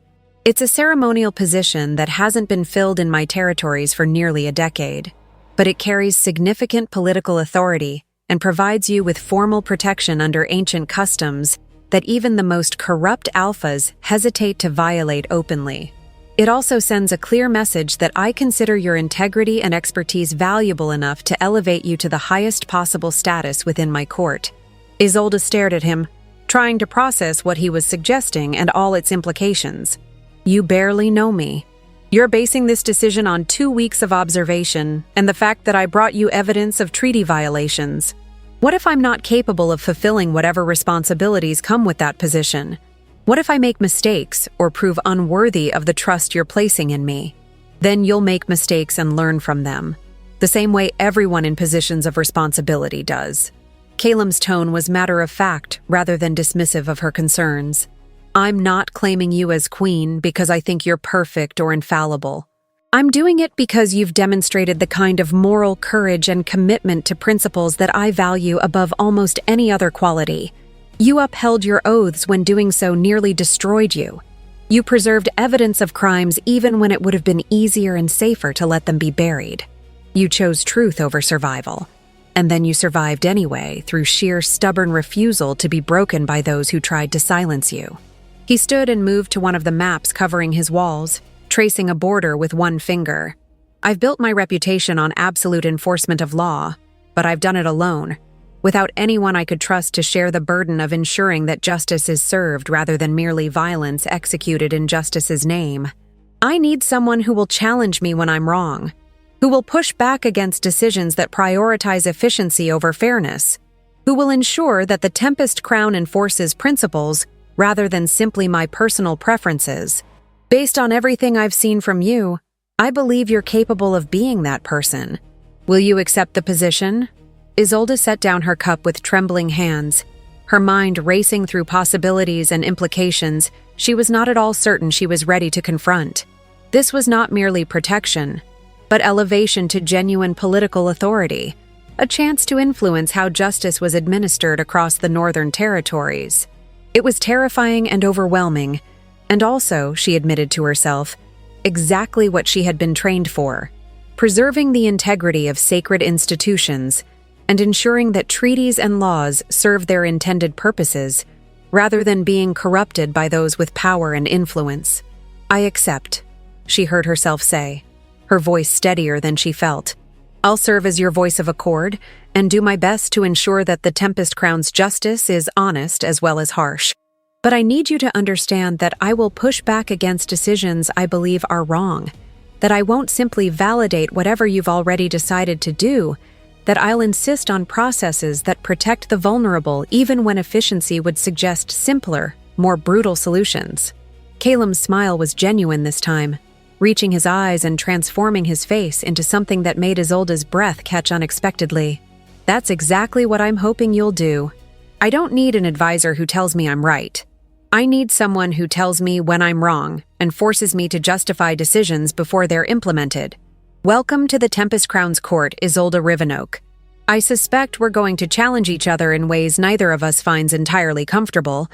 It's a ceremonial position that hasn't been filled in my territories for nearly a decade, but it carries significant political authority and provides you with formal protection under ancient customs that even the most corrupt alphas hesitate to violate openly. It also sends a clear message that I consider your integrity and expertise valuable enough to elevate you to the highest possible status within my court. Isolde stared at him, trying to process what he was suggesting and all its implications. You barely know me. You're basing this decision on 2 weeks of observation and the fact that I brought you evidence of treaty violations. What if I'm not capable of fulfilling whatever responsibilities come with that position? What if I make mistakes or prove unworthy of the trust you're placing in me? Then you'll make mistakes and learn from them, the same way everyone in positions of responsibility does. Calum's tone was matter-of-fact rather than dismissive of her concerns. I'm not claiming you as queen because I think you're perfect or infallible. I'm doing it because you've demonstrated the kind of moral courage and commitment to principles that I value above almost any other quality. You upheld your oaths when doing so nearly destroyed you. You preserved evidence of crimes even when it would have been easier and safer to let them be buried. You chose truth over survival. And then you survived anyway through sheer stubborn refusal to be broken by those who tried to silence you. He stood and moved to one of the maps covering his walls, tracing a border with one finger. I've built my reputation on absolute enforcement of law, but I've done it alone, without anyone I could trust to share the burden of ensuring that justice is served rather than merely violence executed in justice's name. I need someone who will challenge me when I'm wrong, who will push back against decisions that prioritize efficiency over fairness, who will ensure that the Tempest Crown enforces principles rather than simply my personal preferences. Based on everything I've seen from you, I believe you're capable of being that person. Will you accept the position? Isolde set down her cup with trembling hands. Her mind racing through possibilities and implications she was not at all certain she was ready to confront. This was not merely protection, but elevation to genuine political authority, a chance to influence how justice was administered across the Northern Territories. It was terrifying and overwhelming, and also, she admitted to herself, exactly what she had been trained for: preserving the integrity of sacred institutions and ensuring that treaties and laws serve their intended purposes, rather than being corrupted by those with power and influence. "I accept," she heard herself say, her voice steadier than she felt. "I'll serve as your voice of accord and do my best to ensure that the Tempest Crown's justice is honest as well as harsh. But I need you to understand that I will push back against decisions I believe are wrong, that I won't simply validate whatever you've already decided to do, that I'll insist on processes that protect the vulnerable even when efficiency would suggest simpler, more brutal solutions." Calum's smile was genuine this time, reaching his eyes and transforming his face into something that made Isolde's breath catch unexpectedly. "That's exactly what I'm hoping you'll do. I don't need an advisor who tells me I'm right. I need someone who tells me when I'm wrong and forces me to justify decisions before they're implemented. Welcome to the Tempest Crown's court, Isolde Rivenoak. I suspect we're going to challenge each other in ways neither of us finds entirely comfortable,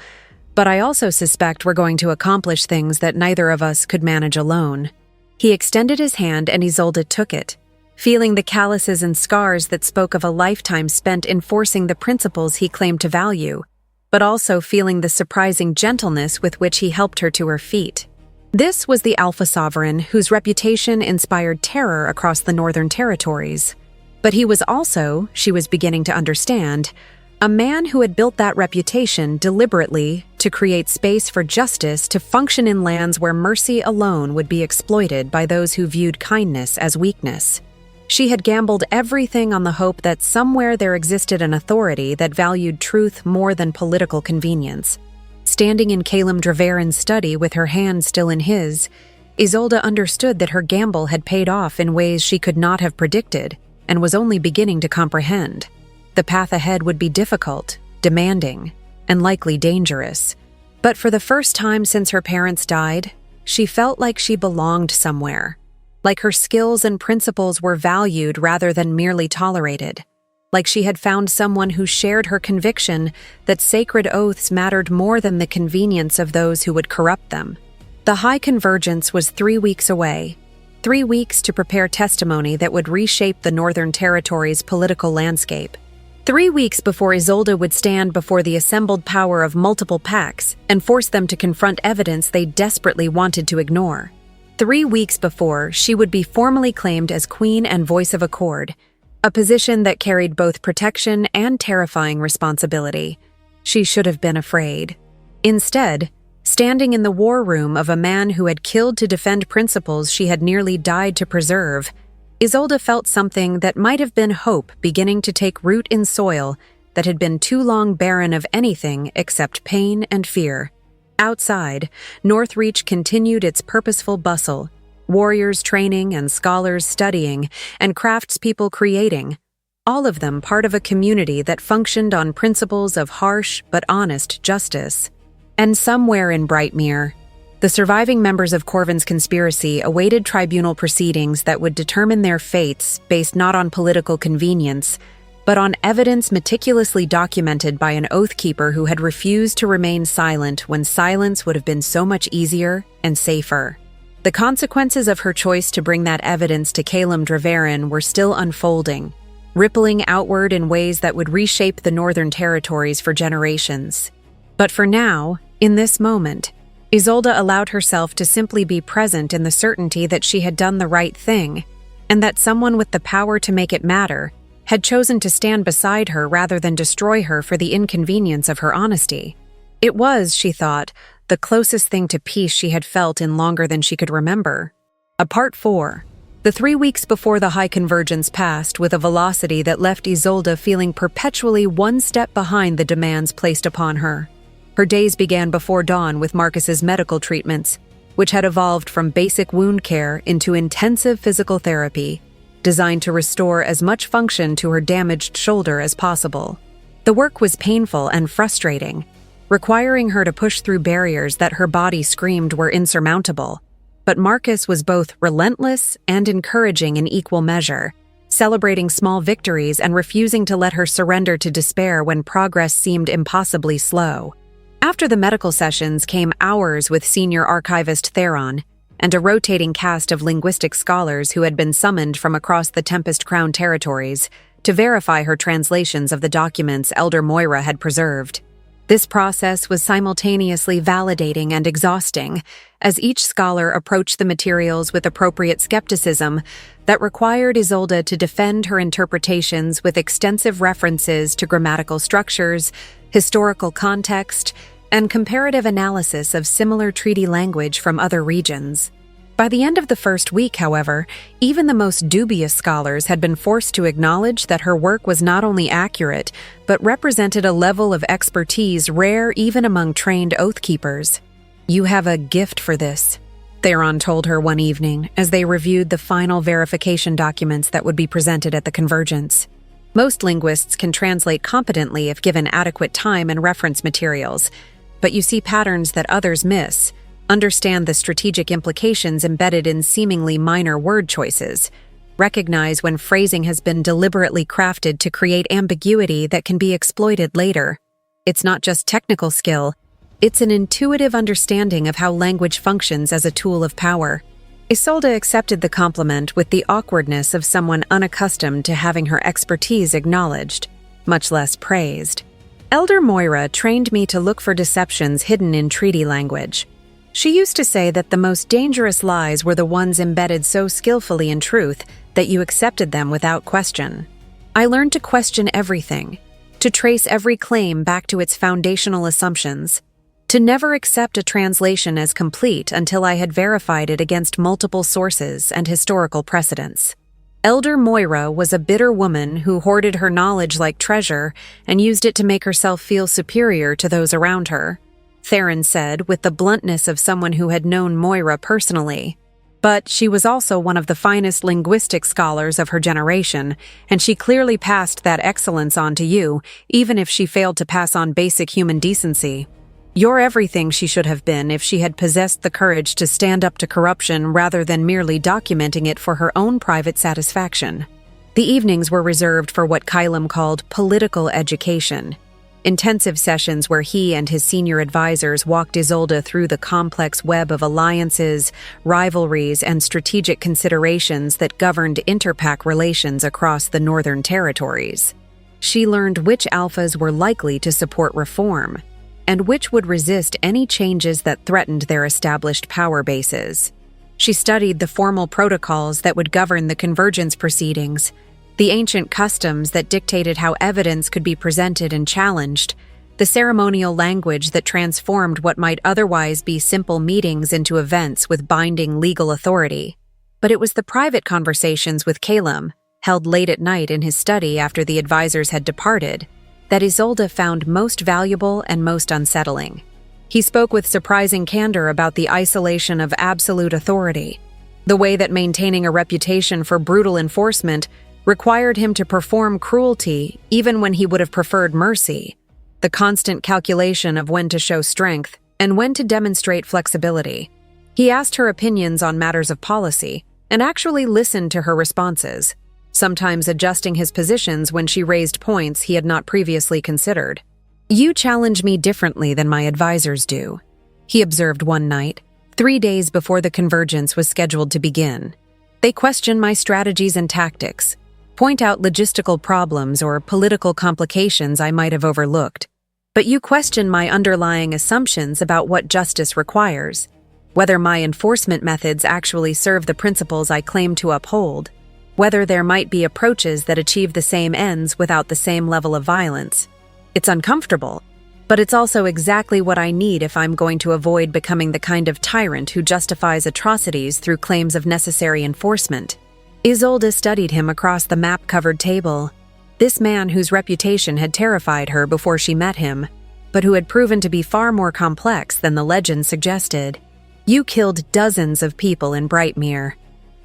but I also suspect we're going to accomplish things that neither of us could manage alone." He extended his hand and Isolde took it, feeling the calluses and scars that spoke of a lifetime spent enforcing the principles he claimed to value, but also feeling the surprising gentleness with which he helped her to her feet. This was the Alpha Sovereign whose reputation inspired terror across the Northern Territories. But he was also, she was beginning to understand, a man who had built that reputation deliberately to create space for justice to function in lands where mercy alone would be exploited by those who viewed kindness as weakness. She had gambled everything on the hope that somewhere there existed an authority that valued truth more than political convenience. Standing in Calum Draveren's study with her hand still in his, Isolde understood that her gamble had paid off in ways she could not have predicted and was only beginning to comprehend. The path ahead would be difficult, demanding, and likely dangerous. But for the first time since her parents died, she felt like she belonged somewhere. Like her skills and principles were valued rather than merely tolerated. Like she had found someone who shared her conviction that sacred oaths mattered more than the convenience of those who would corrupt them. The High Convergence was 3 weeks away. 3 weeks to prepare testimony that would reshape the Northern Territories' political landscape. 3 weeks before Isolde would stand before the assembled power of multiple pacts and force them to confront evidence they desperately wanted to ignore. 3 weeks before, she would be formally claimed as Queen and Voice of Accord, a position that carried both protection and terrifying responsibility. She should have been afraid. Instead, standing in the war room of a man who had killed to defend principles she had nearly died to preserve, Isolde felt something that might have been hope beginning to take root in soil that had been too long barren of anything except pain and fear. Outside, Northreach continued its purposeful bustle, warriors training and scholars studying and craftspeople creating, all of them part of a community that functioned on principles of harsh but honest justice. And somewhere in Brightmere, the surviving members of Corvin's conspiracy awaited tribunal proceedings that would determine their fates based not on political convenience, but on evidence meticulously documented by an oathkeeper who had refused to remain silent when silence would have been so much easier and safer. The consequences of her choice to bring that evidence to Calum Draveren were still unfolding, rippling outward in ways that would reshape the Northern Territories for generations. But for now, in this moment, Isolde allowed herself to simply be present in the certainty that she had done the right thing, and that someone with the power to make it matter had chosen to stand beside her rather than destroy her for the inconvenience of her honesty. It was, she thought, the closest thing to peace she had felt in longer than she could remember. Part 4. The 3 weeks before the High Convergence passed with a velocity that left Isolde feeling perpetually one step behind the demands placed upon her. Her days began before dawn with Marcus's medical treatments, which had evolved from basic wound care into intensive physical therapy, designed to restore as much function to her damaged shoulder as possible. The work was painful and frustrating, requiring her to push through barriers that her body screamed were insurmountable. But Marcus was both relentless and encouraging in equal measure, celebrating small victories and refusing to let her surrender to despair when progress seemed impossibly slow. After the medical sessions came hours with senior archivist Theron and a rotating cast of linguistic scholars who had been summoned from across the Tempest Crown territories to verify her translations of the documents Elder Moira had preserved. This process was simultaneously validating and exhausting, as each scholar approached the materials with appropriate skepticism that required Isolde to defend her interpretations with extensive references to grammatical structures, historical context, and comparative analysis of similar treaty language from other regions. By the end of the first week, however, even the most dubious scholars had been forced to acknowledge that her work was not only accurate, but represented a level of expertise rare even among trained oath-keepers. "You have a gift for this," Theron told her one evening as they reviewed the final verification documents that would be presented at the convergence. "Most linguists can translate competently if given adequate time and reference materials, but you see patterns that others miss. Understand the strategic implications embedded in seemingly minor word choices. Recognize when phrasing has been deliberately crafted to create ambiguity that can be exploited later. It's not just technical skill, it's an intuitive understanding of how language functions as a tool of power." Isolde accepted the compliment with the awkwardness of someone unaccustomed to having her expertise acknowledged, much less praised. "Elder Moira trained me to look for deceptions hidden in treaty language. She used to say that the most dangerous lies were the ones embedded so skillfully in truth that you accepted them without question. I learned to question everything, to trace every claim back to its foundational assumptions, to never accept a translation as complete until I had verified it against multiple sources and historical precedents. Elder Moira was a bitter woman who hoarded her knowledge like treasure and used it to make herself feel superior to those around her," Theron said with the bluntness of someone who had known Moira personally. "But she was also one of the finest linguistic scholars of her generation, and she clearly passed that excellence on to you, even if she failed to pass on basic human decency. You're everything she should have been if she had possessed the courage to stand up to corruption rather than merely documenting it for her own private satisfaction." The evenings were reserved for what Kylam called political education. Intensive sessions where he and his senior advisors walked Isolde through the complex web of alliances, rivalries, and strategic considerations that governed interpack relations across the Northern Territories. She learned which alphas were likely to support reform, and which would resist any changes that threatened their established power bases. She studied the formal protocols that would govern the convergence proceedings, the ancient customs that dictated how evidence could be presented and challenged, the ceremonial language that transformed what might otherwise be simple meetings into events with binding legal authority. But it was the private conversations with Kylam, held late at night in his study after the advisors had departed, that Isolde found most valuable and most unsettling. He spoke with surprising candor about the isolation of absolute authority, the way that maintaining a reputation for brutal enforcement required him to perform cruelty even when he would have preferred mercy, the constant calculation of when to show strength and when to demonstrate flexibility. He asked her opinions on matters of policy and actually listened to her responses, sometimes adjusting his positions when she raised points he had not previously considered. "You challenge me differently than my advisors do," he observed one night, 3 days before the convergence was scheduled to begin. "They question my strategies and tactics, point out logistical problems or political complications I might have overlooked. But you question my underlying assumptions about what justice requires, whether my enforcement methods actually serve the principles I claim to uphold, whether there might be approaches that achieve the same ends without the same level of violence. It's uncomfortable, but it's also exactly what I need if I'm going to avoid becoming the kind of tyrant who justifies atrocities through claims of necessary enforcement." Isolde studied him across the map-covered table, this man whose reputation had terrified her before she met him, but who had proven to be far more complex than the legend suggested. "You killed dozens of people in Brightmere.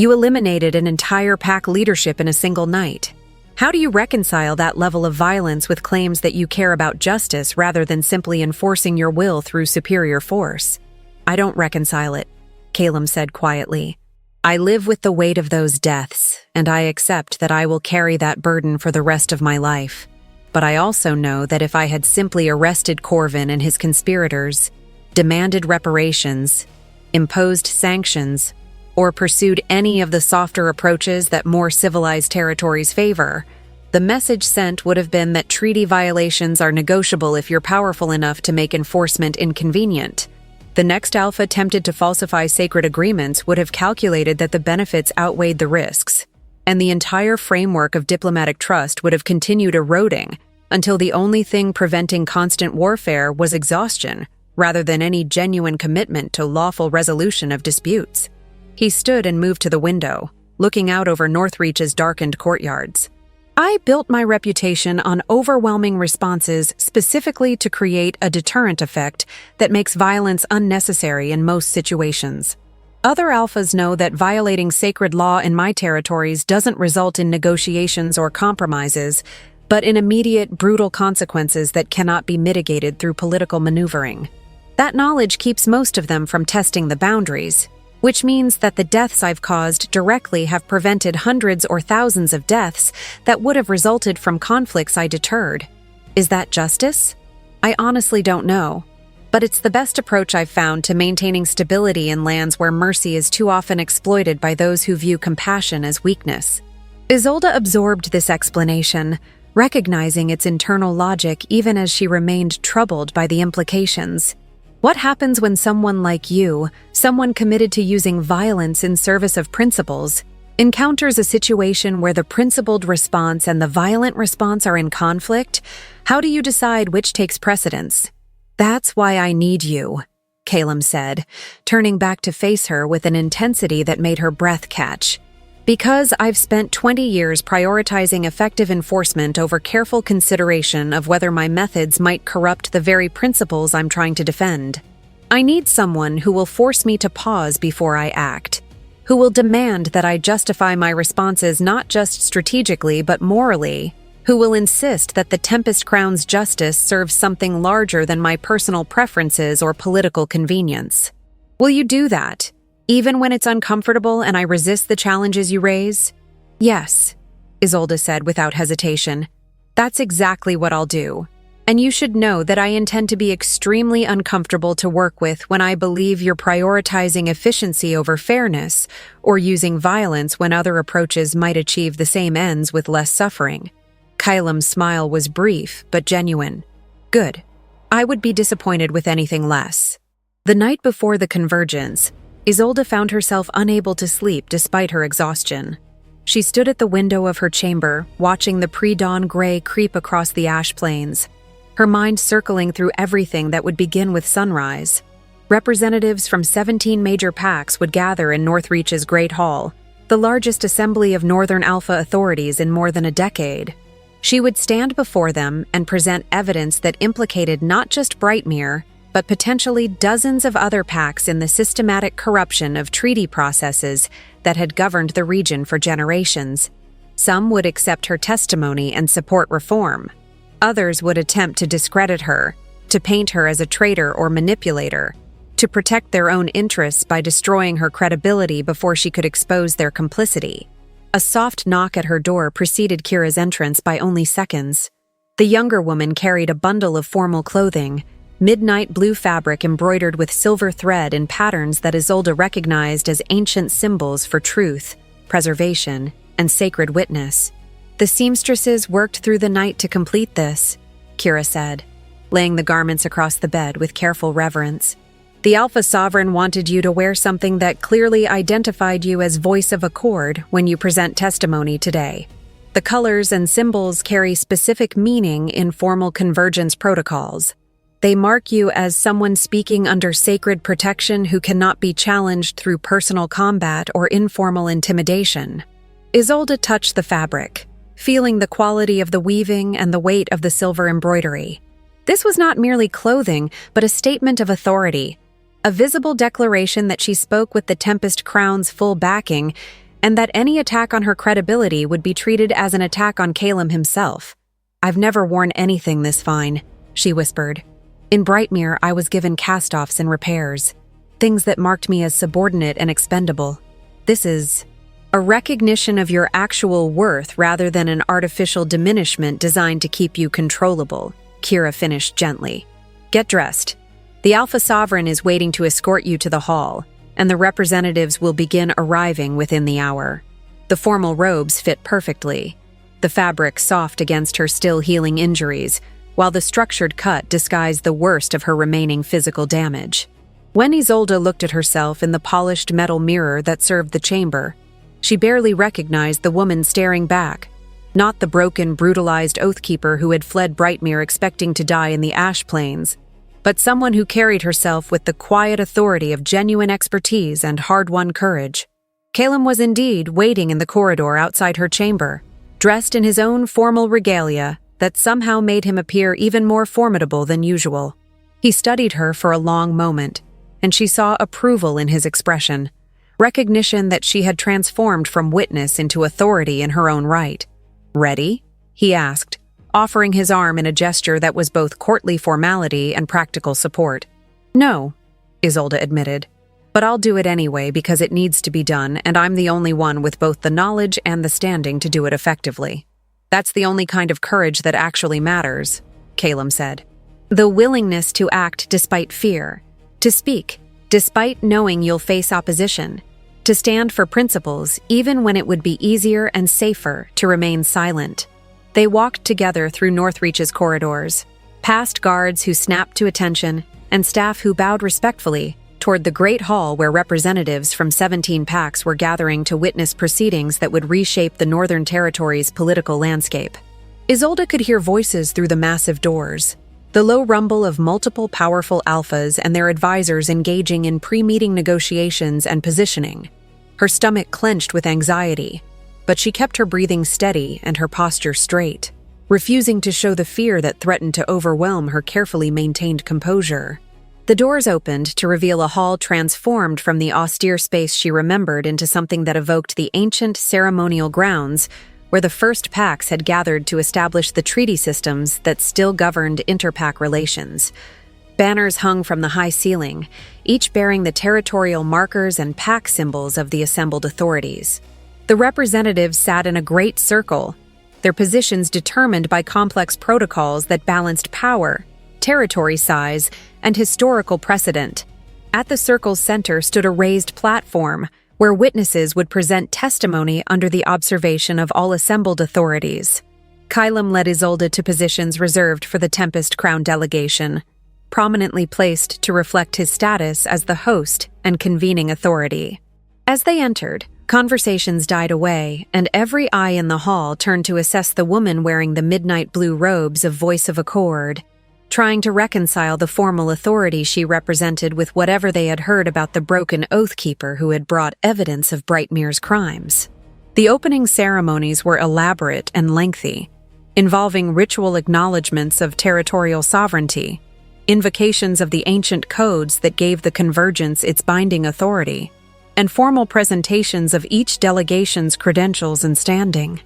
You eliminated an entire pack leadership in a single night. How do you reconcile that level of violence with claims that you care about justice rather than simply enforcing your will through superior force? I don't reconcile it, Calum said quietly. I live with the weight of those deaths, and I accept that I will carry that burden for the rest of my life. But I also know that if I had simply arrested Corvin and his conspirators, demanded reparations, imposed sanctions, or pursued any of the softer approaches that more civilized territories favor, the message sent would have been that treaty violations are negotiable if you're powerful enough to make enforcement inconvenient. The next Alpha tempted to falsify sacred agreements would have calculated that the benefits outweighed the risks, and the entire framework of diplomatic trust would have continued eroding until the only thing preventing constant warfare was exhaustion, rather than any genuine commitment to lawful resolution of disputes. He stood and moved to the window, looking out over Northreach's darkened courtyards. I built my reputation on overwhelming responses specifically to create a deterrent effect that makes violence unnecessary in most situations. Other alphas know that violating sacred law in my territories doesn't result in negotiations or compromises, but in immediate, brutal consequences that cannot be mitigated through political maneuvering. That knowledge keeps most of them from testing the boundaries, which means that the deaths I've caused directly have prevented hundreds or thousands of deaths that would have resulted from conflicts I deterred. Is that justice? I honestly don't know. But it's the best approach I've found to maintaining stability in lands where mercy is too often exploited by those who view compassion as weakness. Isolde absorbed this explanation, recognizing its internal logic even as she remained troubled by the implications. What happens when someone like you, someone committed to using violence in service of principles, encounters a situation where the principled response and the violent response are in conflict? How do you decide which takes precedence? That's why I need you, Calum said, turning back to face her with an intensity that made her breath catch. Because I've spent 20 years prioritizing effective enforcement over careful consideration of whether my methods might corrupt the very principles I'm trying to defend. I need someone who will force me to pause before I act, who will demand that I justify my responses not just strategically but morally, who will insist that the Tempest Crown's justice serves something larger than my personal preferences or political convenience. Will you do that? Even when it's uncomfortable and I resist the challenges you raise? Yes, Isolde said without hesitation. That's exactly what I'll do. And you should know that I intend to be extremely uncomfortable to work with when I believe you're prioritizing efficiency over fairness or using violence when other approaches might achieve the same ends with less suffering. Calum's smile was brief but genuine. Good. I would be disappointed with anything less. The night before the convergence, Isolde found herself unable to sleep despite her exhaustion. She stood at the window of her chamber, watching the pre-dawn gray creep across the ash plains, her mind circling through everything that would begin with sunrise. Representatives from 17 major packs would gather in Northreach's Great Hall, the largest assembly of Northern Alpha authorities in more than a decade. She would stand before them and present evidence that implicated not just Brightmere, but potentially dozens of other packs in the systematic corruption of treaty processes that had governed the region for generations. Some would accept her testimony and support reform. Others would attempt to discredit her, to paint her as a traitor or manipulator, to protect their own interests by destroying her credibility before she could expose their complicity. A soft knock at her door preceded Kira's entrance by only seconds. The younger woman carried a bundle of formal clothing, midnight blue fabric embroidered with silver thread in patterns that Isolde recognized as ancient symbols for truth, preservation, and sacred witness. The seamstresses worked through the night to complete this, Kira said, laying the garments across the bed with careful reverence. The Alpha Sovereign wanted you to wear something that clearly identified you as Voice of Accord when you present testimony today. The colors and symbols carry specific meaning in formal convergence protocols. They mark you as someone speaking under sacred protection who cannot be challenged through personal combat or informal intimidation. Isolde touched the fabric, feeling the quality of the weaving and the weight of the silver embroidery. This was not merely clothing, but a statement of authority, a visible declaration that she spoke with the Tempest Crown's full backing, and that any attack on her credibility would be treated as an attack on Calum himself. "I've never worn anything this fine," she whispered. "In Brightmere, I was given cast-offs and repairs, things that marked me as subordinate and expendable. This is a recognition of your actual worth rather than an artificial diminishment designed to keep you controllable," Kira finished gently. "Get dressed. The Alpha Sovereign is waiting to escort you to the hall, and the representatives will begin arriving within the hour." The formal robes fit perfectly, the fabric soft against her still healing injuries, while the structured cut disguised the worst of her remaining physical damage. When Isolde looked at herself in the polished metal mirror that served the chamber, she barely recognized the woman staring back, not the broken, brutalized Oathkeeper who had fled Brightmere expecting to die in the Ash Plains, but someone who carried herself with the quiet authority of genuine expertise and hard-won courage. Calum was indeed waiting in the corridor outside her chamber, dressed in his own formal regalia that somehow made him appear even more formidable than usual. He studied her for a long moment, and she saw approval in his expression, recognition that she had transformed from witness into authority in her own right. "Ready?" he asked, offering his arm in a gesture that was both courtly formality and practical support. "No," Isolde admitted, "but I'll do it anyway because it needs to be done, and I'm the only one with both the knowledge and the standing to do it effectively." "That's the only kind of courage that actually matters," Calum said. "The willingness to act despite fear, to speak, despite knowing you'll face opposition, to stand for principles even when it would be easier and safer to remain silent." They walked together through Northreach's corridors, past guards who snapped to attention and staff who bowed respectfully, toward the great hall where representatives from 17 packs were gathering to witness proceedings that would reshape the Northern Territory's political landscape. Isolde could hear voices through the massive doors, the low rumble of multiple powerful alphas and their advisors engaging in pre-meeting negotiations and positioning. Her stomach clenched with anxiety, but she kept her breathing steady and her posture straight, refusing to show the fear that threatened to overwhelm her carefully maintained composure. The doors opened to reveal a hall transformed from the austere space she remembered into something that evoked the ancient ceremonial grounds where the first packs had gathered to establish the treaty systems that still governed interpack relations. Banners hung from the high ceiling, each bearing the territorial markers and pack symbols of the assembled authorities. The representatives sat in a great circle, their positions determined by complex protocols that balanced power, territory size, and historical precedent. At the circle's center stood a raised platform, where witnesses would present testimony under the observation of all assembled authorities. Calum led Isolde to positions reserved for the Tempest Crown delegation, prominently placed to reflect his status as the host and convening authority. As they entered, conversations died away, and every eye in the hall turned to assess the woman wearing the midnight blue robes of Voice of Accord, trying to reconcile the formal authority she represented with whatever they had heard about the broken Oathkeeper who had brought evidence of Brightmere's crimes. The opening ceremonies were elaborate and lengthy, involving ritual acknowledgments of territorial sovereignty, invocations of the ancient codes that gave the Convergence its binding authority, and formal presentations of each delegation's credentials and standing.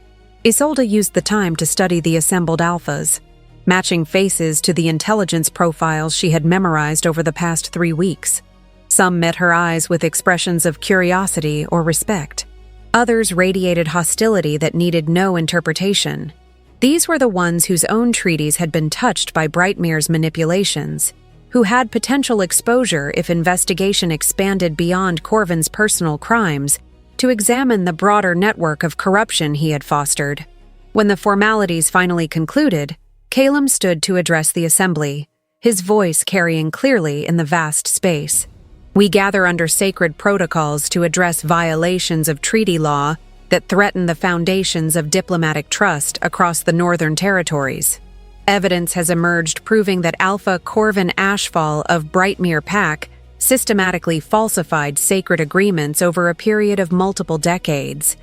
Isolde used the time to study the assembled alphas, matching faces to the intelligence profiles she had memorized over the past 3 weeks. Some met her eyes with expressions of curiosity or respect. Others radiated hostility that needed no interpretation. These were the ones whose own treaties had been touched by Brightmere's manipulations, who had potential exposure if investigation expanded beyond Corvin's personal crimes to examine the broader network of corruption he had fostered. When the formalities finally concluded, Calum stood to address the assembly, his voice carrying clearly in the vast space. "We gather under sacred protocols to address violations of treaty law that threaten the foundations of diplomatic trust across the Northern Territories. Evidence has emerged proving that Alpha Corvin Ashfall of Brightmere Pack systematically falsified sacred agreements over a period of multiple decades,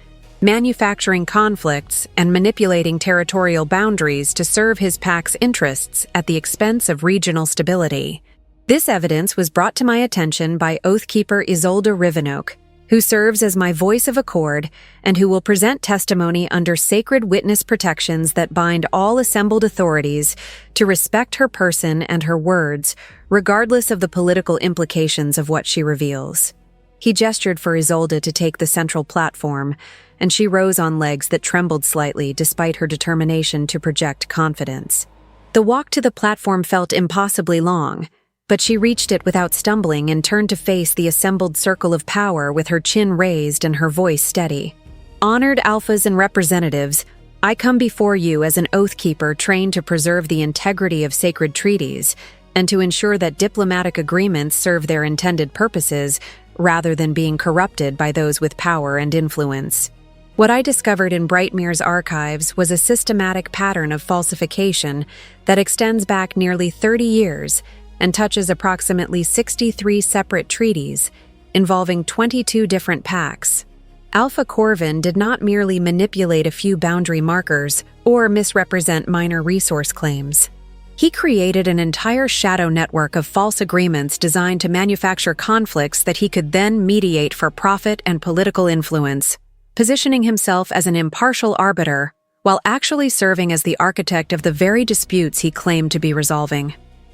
manufacturing conflicts and manipulating territorial boundaries to serve his pack's interests at the expense of regional stability. This evidence was brought to my attention by Oathkeeper Isolde Rivenoak, who serves as my voice of accord and who will present testimony under sacred witness protections that bind all assembled authorities to respect her person and her words, regardless of the political implications of what she reveals. He gestured for Isolde to take the central platform, and she rose on legs that trembled slightly despite her determination to project confidence. The walk to the platform felt impossibly long, but she reached it without stumbling and turned to face the assembled circle of power with her chin raised and her voice steady. Honored alphas and representatives, I come before you as an oath keeper trained to preserve the integrity of sacred treaties and to ensure that diplomatic agreements serve their intended purposes rather than being corrupted by those with power and influence. What I discovered in Brightmere's archives was a systematic pattern of falsification that extends back nearly 30 years and touches approximately 63 separate treaties involving 22 different pacts. Alpha Corvin did not merely manipulate a few boundary markers or misrepresent minor resource claims. He created an entire shadow network of false agreements designed to manufacture conflicts that he could then mediate for profit and political influence, positioning himself as an impartial arbiter while actually serving as the architect of the very disputes he claimed to be resolving.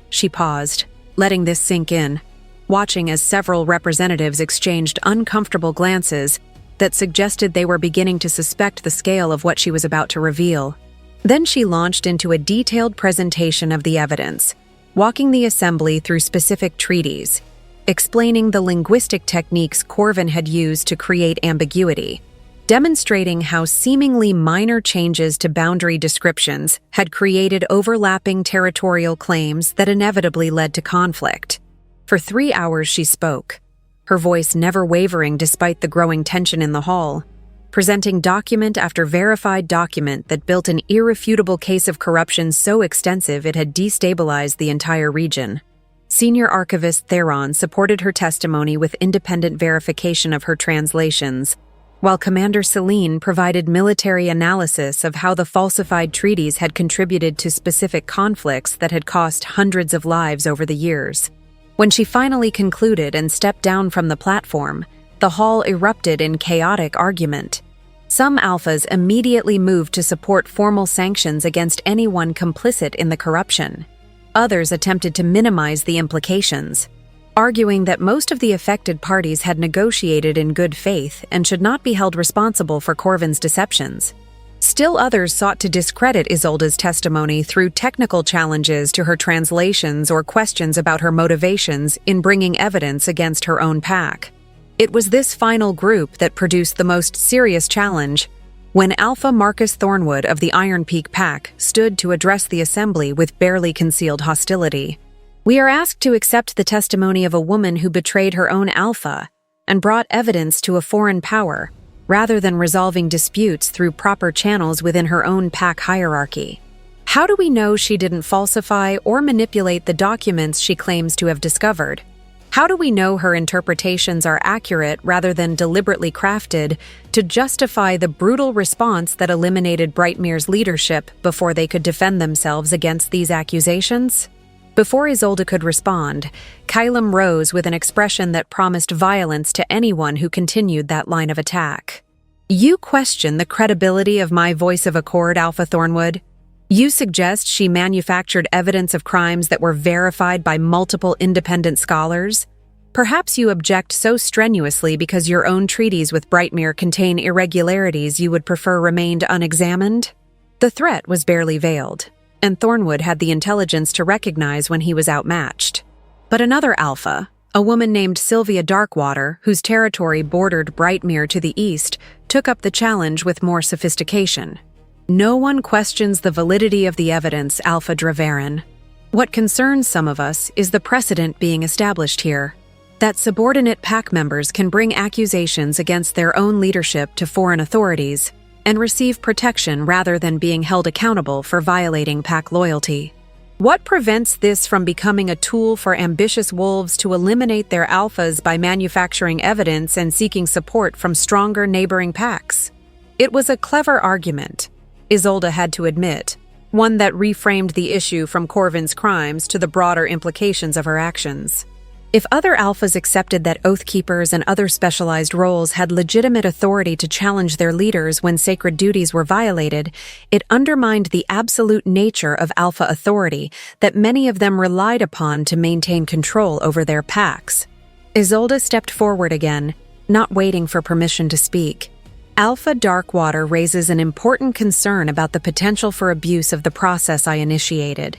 She paused, letting this sink in, watching as several representatives exchanged uncomfortable glances that suggested they were beginning to suspect the scale of what she was about to reveal. Then she launched into a detailed presentation of the evidence, walking the assembly through specific treaties, explaining the linguistic techniques Corvin had used to create ambiguity, demonstrating how seemingly minor changes to boundary descriptions had created overlapping territorial claims that inevitably led to conflict. For 3 hours she spoke, her voice never wavering despite the growing tension in the hall, presenting document after verified document that built an irrefutable case of corruption so extensive it had destabilized the entire region. Senior Archivist Theron supported her testimony with independent verification of her translations, while Commander Celine provided military analysis of how the falsified treaties had contributed to specific conflicts that had cost hundreds of lives over the years. When she finally concluded and stepped down from the platform, the hall erupted in chaotic argument. Some alphas immediately moved to support formal sanctions against anyone complicit in the corruption. Others attempted to minimize the implications, arguing that most of the affected parties had negotiated in good faith and should not be held responsible for Corvin's deceptions. Still others sought to discredit Isolde's testimony through technical challenges to her translations or questions about her motivations in bringing evidence against her own pack. It was this final group that produced the most serious challenge when Alpha Marcus Thornwood of the Iron Peak Pack stood to address the assembly with barely concealed hostility. We are asked to accept the testimony of a woman who betrayed her own alpha and brought evidence to a foreign power, rather than resolving disputes through proper channels within her own pack hierarchy. How do we know she didn't falsify or manipulate the documents she claims to have discovered? How do we know her interpretations are accurate rather than deliberately crafted to justify the brutal response that eliminated Brightmere's leadership before they could defend themselves against these accusations? Before Isolde could respond, Kylum rose with an expression that promised violence to anyone who continued that line of attack. You question the credibility of my voice of accord, Alpha Thornwood. You suggest she manufactured evidence of crimes that were verified by multiple independent scholars? Perhaps you object so strenuously because your own treaties with Brightmere contain irregularities you would prefer remained unexamined? The threat was barely veiled, and Thornwood had the intelligence to recognize when he was outmatched. But another alpha, a woman named Sylvia Darkwater, whose territory bordered Brightmere to the east, took up the challenge with more sophistication. No one questions the validity of the evidence, Alpha Draverin. What concerns some of us is the precedent being established here, that subordinate pack members can bring accusations against their own leadership to foreign authorities and receive protection rather than being held accountable for violating pack loyalty. What prevents this from becoming a tool for ambitious wolves to eliminate their alphas by manufacturing evidence and seeking support from stronger neighboring packs? It was a clever argument, Isolde had to admit, one that reframed the issue from Corvin's crimes to the broader implications of her actions. If other alphas accepted that Oath Keepers and other specialized roles had legitimate authority to challenge their leaders when sacred duties were violated, it undermined the absolute nature of alpha authority that many of them relied upon to maintain control over their packs. Isolde stepped forward again, not waiting for permission to speak. Alpha Darkwater raises an important concern about the potential for abuse of the process I initiated.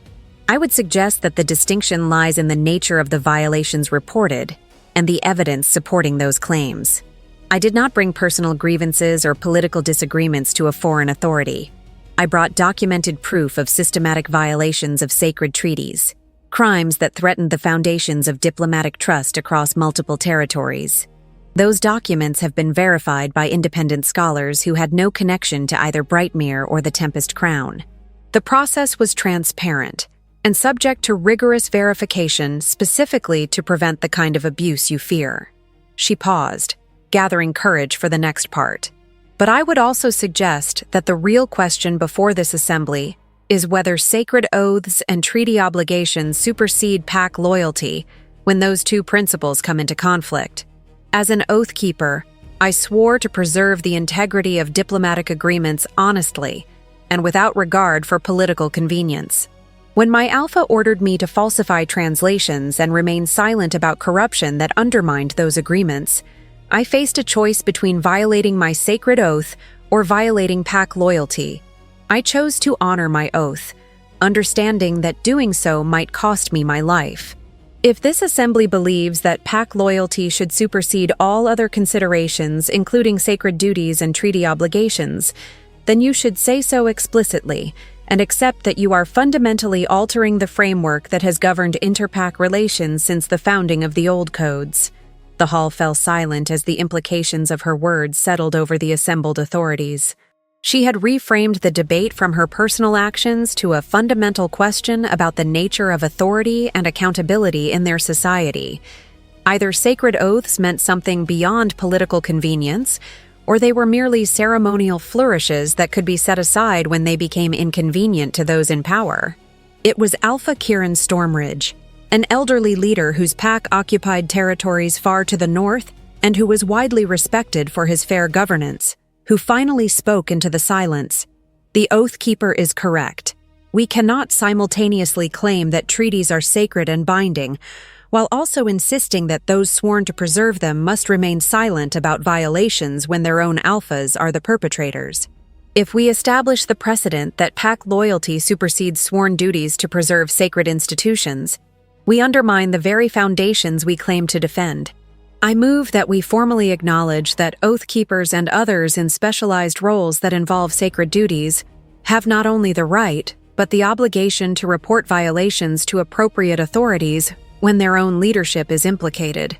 I would suggest that the distinction lies in the nature of the violations reported and the evidence supporting those claims. I did not bring personal grievances or political disagreements to a foreign authority. I brought documented proof of systematic violations of sacred treaties, crimes that threatened the foundations of diplomatic trust across multiple territories. Those documents have been verified by independent scholars who had no connection to either Brightmere or the Tempest Crown. The process was transparent and subject to rigorous verification specifically to prevent the kind of abuse you fear. She paused, gathering courage for the next part. But I would also suggest that the real question before this assembly is whether sacred oaths and treaty obligations supersede pack loyalty when those two principles come into conflict. As an Oath Keeper, I swore to preserve the integrity of diplomatic agreements honestly and without regard for political convenience. When my alpha ordered me to falsify translations and remain silent about corruption that undermined those agreements, I faced a choice between violating my sacred oath or violating pack loyalty. I chose to honor my oath, understanding that doing so might cost me my life. If this assembly believes that pack loyalty should supersede all other considerations, including sacred duties and treaty obligations, then you should say so explicitly and accept that you are fundamentally altering the framework that has governed interpack relations since the founding of the old codes. The hall fell silent as the implications of her words settled over the assembled authorities. She had reframed the debate from her personal actions to a fundamental question about the nature of authority and accountability in their society. Either sacred oaths meant something beyond political convenience, or they were merely ceremonial flourishes that could be set aside when they became inconvenient to those in power. It was Alpha Kieran Stormridge, an elderly leader whose pack occupied territories far to the north and who was widely respected for his fair governance, who finally spoke into the silence. The Oath Keeper is correct. We cannot simultaneously claim that treaties are sacred and binding, while also insisting that those sworn to preserve them must remain silent about violations when their own alphas are the perpetrators. If we establish the precedent that pack loyalty supersedes sworn duties to preserve sacred institutions, we undermine the very foundations we claim to defend. I move that we formally acknowledge that Oath Keepers and others in specialized roles that involve sacred duties have not only the right, but the obligation to report violations to appropriate authorities when their own leadership is implicated,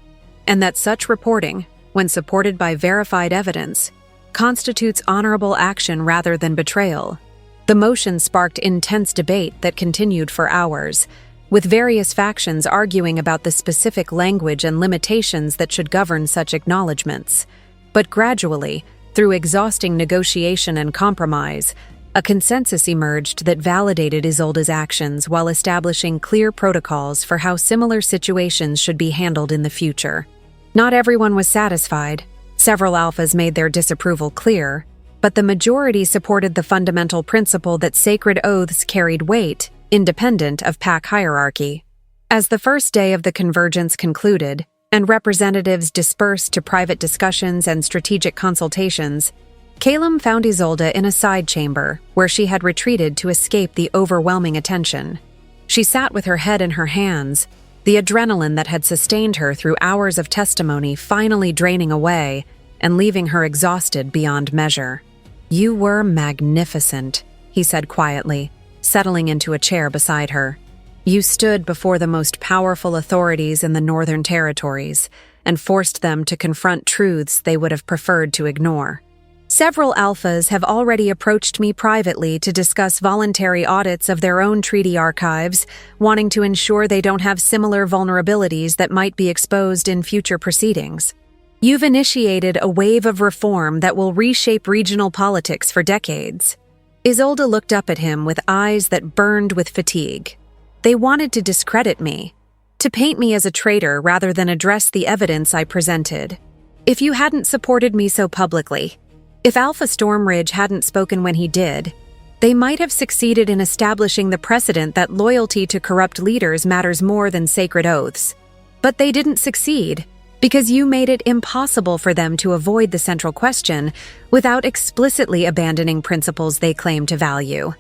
and that such reporting, when supported by verified evidence, constitutes honorable action rather than betrayal. The motion sparked intense debate that continued for hours, with various factions arguing about the specific language and limitations that should govern such acknowledgments. But gradually, through exhausting negotiation and compromise, a consensus emerged that validated Isolde's actions while establishing clear protocols for how similar situations should be handled in the future. Not everyone was satisfied. Several alphas made their disapproval clear, but the majority supported the fundamental principle that sacred oaths carried weight, independent of pack hierarchy. As the first day of the convergence concluded, and representatives dispersed to private discussions and strategic consultations, Calum found Isolde in a side chamber where she had retreated to escape the overwhelming attention. She sat with her head in her hands, the adrenaline that had sustained her through hours of testimony finally draining away and leaving her exhausted beyond measure. "You were magnificent," he said quietly, settling into a chair beside her. "You stood before the most powerful authorities in the Northern Territories and forced them to confront truths they would have preferred to ignore. Several alphas have already approached me privately to discuss voluntary audits of their own treaty archives, wanting to ensure they don't have similar vulnerabilities that might be exposed in future proceedings. You've initiated a wave of reform that will reshape regional politics for decades." Isolde looked up at him with eyes that burned with fatigue. "They wanted to discredit me. to paint me as a traitor rather than address the evidence I presented. If you hadn't supported me so publicly, if Alpha Stormridge hadn't spoken when he did, they might have succeeded in establishing the precedent that loyalty to corrupt leaders matters more than sacred oaths. But they didn't succeed, because you made it impossible for them to avoid the central question without explicitly abandoning principles they claim to value.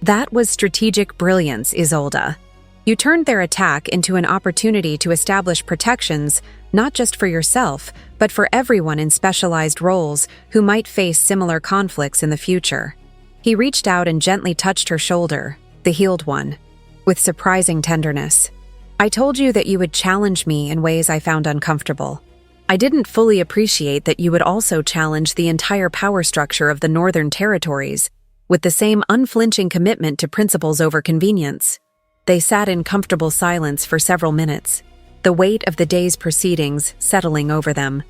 That was strategic brilliance, Isolde. You turned their attack into an opportunity to establish protections not just for yourself, but for everyone in specialized roles who might face similar conflicts in the future. He reached out and gently touched her shoulder, the healed one, with surprising tenderness. I told you that you would challenge me in ways I found uncomfortable. I didn't fully appreciate that you would also challenge the entire power structure of the Northern Territories, with the same unflinching commitment to principles over convenience. They sat in comfortable silence for several minutes, the weight of the day's proceedings settling over them.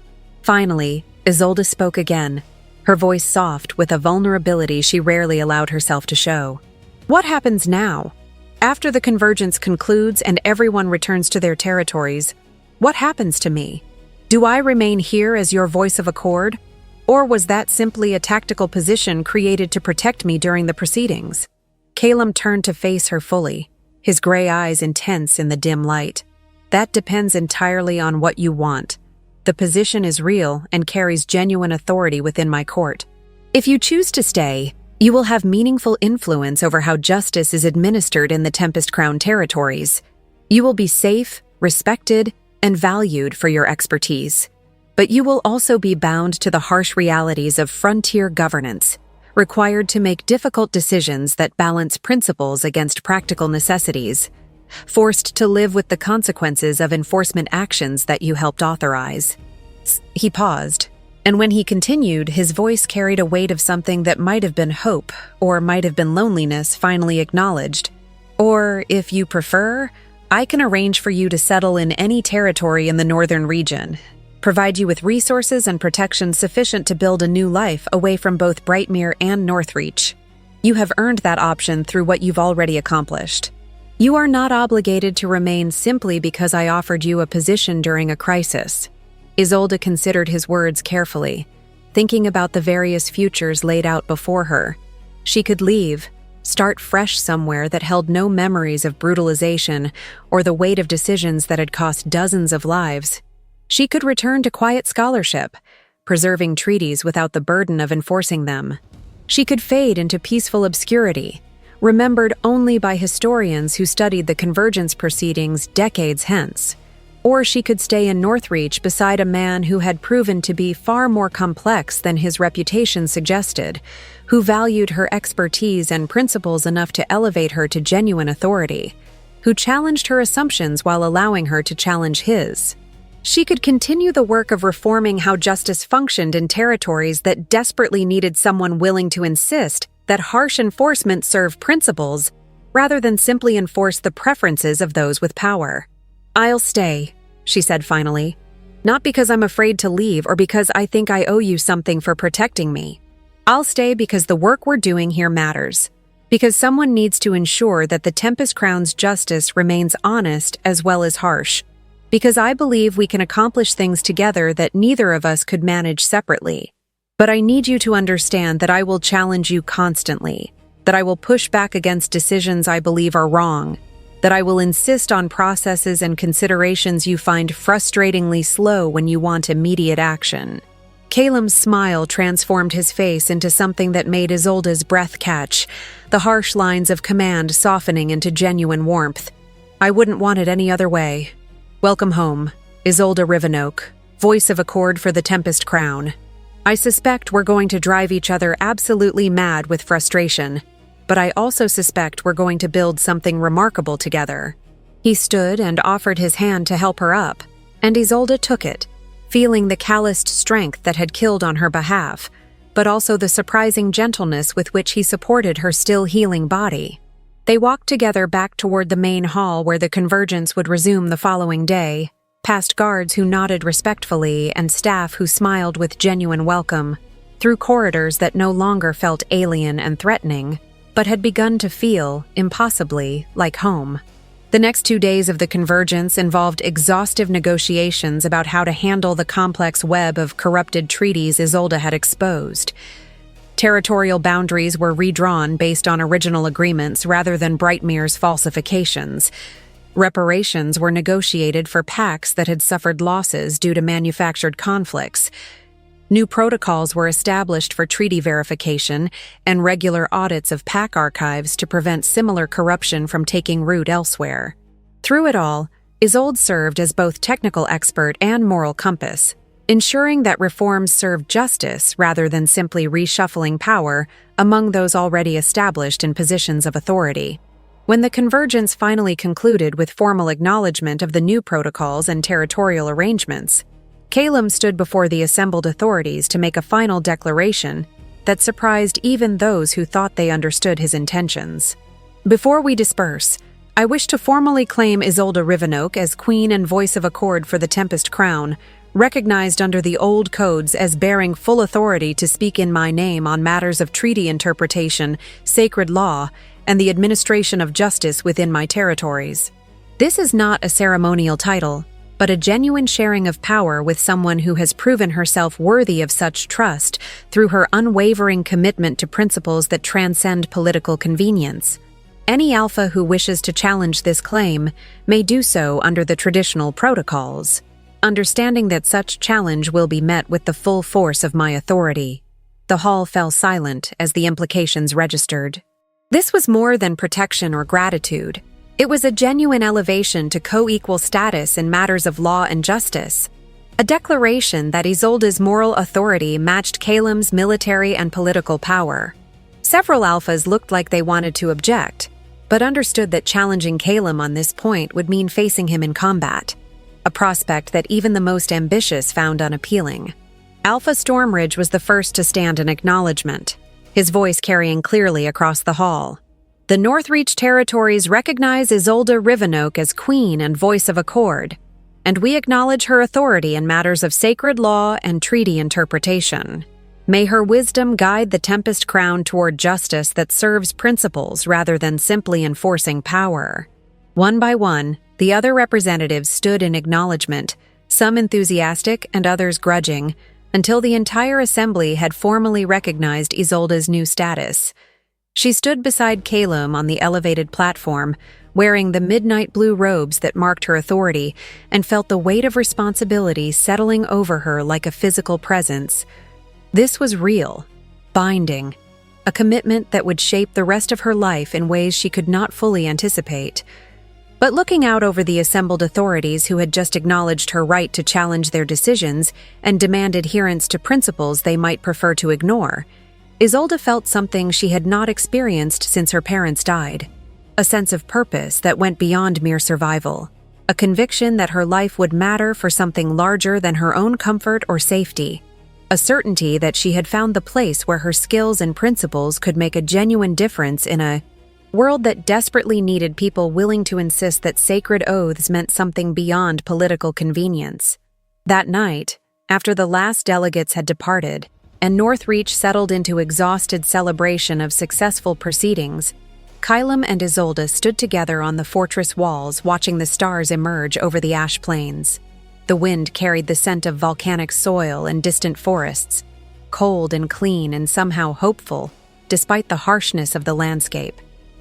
Finally, Isolde spoke again, her voice soft with a vulnerability she rarely allowed herself to show. What happens now? After the convergence concludes and everyone returns to their territories, what happens to me? Do I remain here as your voice of accord? Or was that simply a tactical position created to protect me during the proceedings? Calum turned to face her fully, his gray eyes intense in the dim light. That depends entirely on what you want. The position is real and carries genuine authority within my court. If you choose to stay, you will have meaningful influence over how justice is administered in the Tempest Crown territories. You will be safe, respected, and valued for your expertise. But you will also be bound to the harsh realities of frontier governance, required to make difficult decisions that balance principles against practical necessities, forced to live with the consequences of enforcement actions that you helped authorize. He paused, and when he continued, his voice carried a weight of something that might have been hope, or might have been loneliness finally acknowledged. Or, if you prefer, I can arrange for you to settle in any territory in the northern region, provide you with resources and protection sufficient to build a new life away from both Brightmere and Northreach. You have earned that option through what you've already accomplished. You are not obligated to remain simply because I offered you a position during a crisis. Isolde considered his words carefully, thinking about the various futures laid out before her. She could leave, start fresh somewhere that held no memories of brutalization or the weight of decisions that had cost dozens of lives. She could return to quiet scholarship, preserving treaties without the burden of enforcing them. She could fade into peaceful obscurity, remembered only by historians who studied the convergence proceedings decades hence. Or she could stay in Northreach beside a man who had proven to be far more complex than his reputation suggested, who valued her expertise and principles enough to elevate her to genuine authority, who challenged her assumptions while allowing her to challenge his. She could continue the work of reforming how justice functioned in territories that desperately needed someone willing to insist that harsh enforcement serve principles rather than simply enforce the preferences of those with power. I'll stay, she said finally, not because I'm afraid to leave or because I think I owe you something for protecting me. I'll stay because the work we're doing here matters, because someone needs to ensure that the Tempest Crown's justice remains honest as well as harsh, because I believe we can accomplish things together that neither of us could manage separately. But I need you to understand that I will challenge you constantly, that I will push back against decisions I believe are wrong, that I will insist on processes and considerations you find frustratingly slow when you want immediate action. Calum's smile transformed his face into something that made Isolde's breath catch, the harsh lines of command softening into genuine warmth. I wouldn't want it any other way. Welcome home, Isolde Rivenoak, voice of accord for the Tempest Crown. I suspect we're going to drive each other absolutely mad with frustration, but I also suspect we're going to build something remarkable together. He stood and offered his hand to help her up, and Isolde took it, feeling the calloused strength that had killed on her behalf, but also the surprising gentleness with which he supported her still healing body. They walked together back toward the main hall where the convergence would resume the following day, past guards who nodded respectfully and staff who smiled with genuine welcome, through corridors that no longer felt alien and threatening, but had begun to feel, impossibly, like home. The next 2 days of the convergence involved exhaustive negotiations about how to handle the complex web of corrupted treaties Isolde had exposed. Territorial boundaries were redrawn based on original agreements rather than Brightmere's falsifications. Reparations were negotiated for pacts that had suffered losses due to manufactured conflicts. New protocols were established for treaty verification and regular audits of pack archives to prevent similar corruption from taking root elsewhere. Through it all, Isolde served as both technical expert and moral compass, ensuring that reforms served justice rather than simply reshuffling power among those already established in positions of authority. When the convergence finally concluded with formal acknowledgement of the new protocols and territorial arrangements, Calum stood before the assembled authorities to make a final declaration that surprised even those who thought they understood his intentions. Before we disperse, I wish to formally claim Isolde Rivenoak as Queen and Voice of Accord for the Tempest Crown, recognized under the old codes as bearing full authority to speak in my name on matters of treaty interpretation, sacred law, and the administration of justice within my territories. This is not a ceremonial title, but a genuine sharing of power with someone who has proven herself worthy of such trust through her unwavering commitment to principles that transcend political convenience. Any alpha who wishes to challenge this claim may do so under the traditional protocols, understanding that such challenge will be met with the full force of my authority. The hall fell silent as the implications registered. This was more than protection or gratitude. It was a genuine elevation to co-equal status in matters of law and justice. A declaration that Isolde's moral authority matched Calum's military and political power. Several alphas looked like they wanted to object, but understood that challenging Calum on this point would mean facing him in combat, a prospect that even the most ambitious found unappealing. Alpha Stormridge was the first to stand in acknowledgement, his voice carrying clearly across the hall. The Northreach territories recognize Isolde Rivenoak as Queen and Voice of Accord, and we acknowledge her authority in matters of sacred law and treaty interpretation. May her wisdom guide the Tempest Crown toward justice that serves principles rather than simply enforcing power. One by one, the other representatives stood in acknowledgement, some enthusiastic and others grudging, until the entire assembly had formally recognized Isolde's new status. She stood beside Calum on the elevated platform, wearing the midnight blue robes that marked her authority, and felt the weight of responsibility settling over her like a physical presence. This was real, binding, a commitment that would shape the rest of her life in ways she could not fully anticipate. But looking out over the assembled authorities who had just acknowledged her right to challenge their decisions and demand adherence to principles they might prefer to ignore, Isolde felt something she had not experienced since her parents died. A sense of purpose that went beyond mere survival. A conviction that her life would matter for something larger than her own comfort or safety. A certainty that she had found the place where her skills and principles could make a genuine difference in a world that desperately needed people willing to insist that sacred oaths meant something beyond political convenience. That night, after the last delegates had departed, and Northreach settled into exhausted celebration of successful proceedings, Calum and Isolde stood together on the fortress walls watching the stars emerge over the ash plains. The wind carried the scent of volcanic soil and distant forests, cold and clean and somehow hopeful, despite the harshness of the landscape.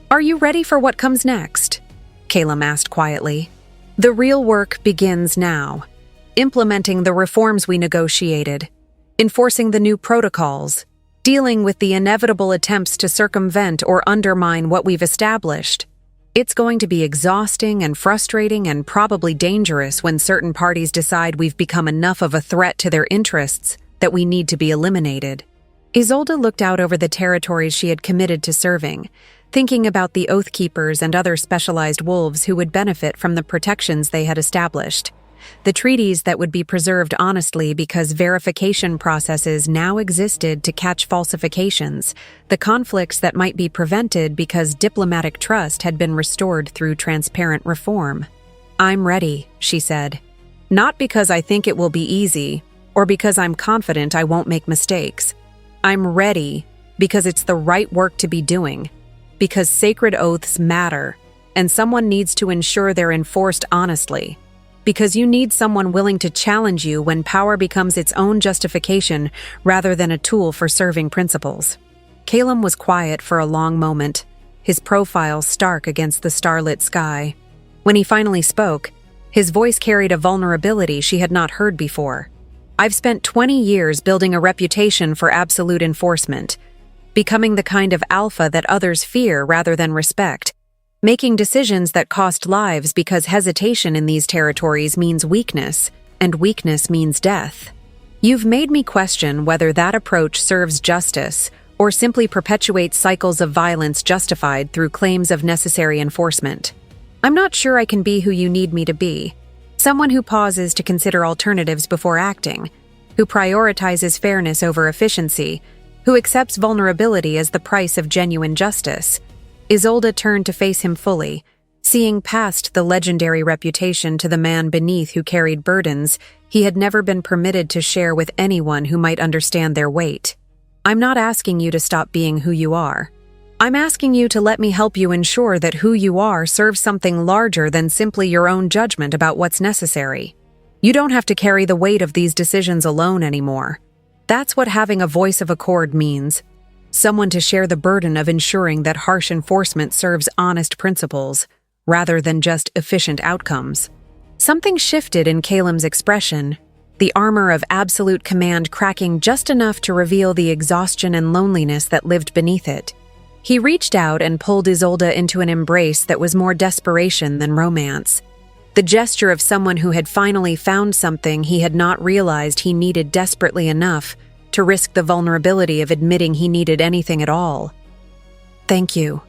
"Are you ready for what comes next?" Calum asked quietly. "The real work begins now. Implementing the reforms we negotiated, enforcing the new protocols, dealing with the inevitable attempts to circumvent or undermine what we've established. It's going to be exhausting and frustrating and probably dangerous when certain parties decide we've become enough of a threat to their interests that we need to be eliminated." Isolde looked out over the territories she had committed to serving, thinking about the Oathkeepers and other specialized wolves who would benefit from the protections they had established. The treaties that would be preserved honestly because verification processes now existed to catch falsifications, the conflicts that might be prevented because diplomatic trust had been restored through transparent reform. "I'm ready," she said. "Not because I think it will be easy, or because I'm confident I won't make mistakes. I'm ready because it's the right work to be doing, because sacred oaths matter, and someone needs to ensure they're enforced honestly. Because you need someone willing to challenge you when power becomes its own justification rather than a tool for serving principles. Calum was quiet for a long moment, his profile stark against the starlit sky. When he finally spoke, his voice carried a vulnerability she had not heard before. I've spent 20 years building a reputation for absolute enforcement, becoming the kind of alpha that others fear rather than respect, making decisions that cost lives because hesitation in these territories means weakness, and weakness means death. You've made me question whether that approach serves justice or simply perpetuates cycles of violence justified through claims of necessary enforcement. I'm not sure I can be who you need me to be. Someone who pauses to consider alternatives before acting, who prioritizes fairness over efficiency, who accepts vulnerability as the price of genuine justice. Isolde turned to face him fully, seeing past the legendary reputation to the man beneath who carried burdens he had never been permitted to share with anyone who might understand their weight. I'm not asking you to stop being who you are. I'm asking you to let me help you ensure that who you are serves something larger than simply your own judgment about what's necessary. You don't have to carry the weight of these decisions alone anymore. That's what having a voice of accord means. Someone to share the burden of ensuring that harsh enforcement serves honest principles, rather than just efficient outcomes. Something shifted in Calum's expression, the armor of absolute command cracking just enough to reveal the exhaustion and loneliness that lived beneath it. He reached out and pulled Isolde into an embrace that was more desperation than romance. The gesture of someone who had finally found something he had not realized he needed desperately enough to risk the vulnerability of admitting he needed anything at all. "Thank you,"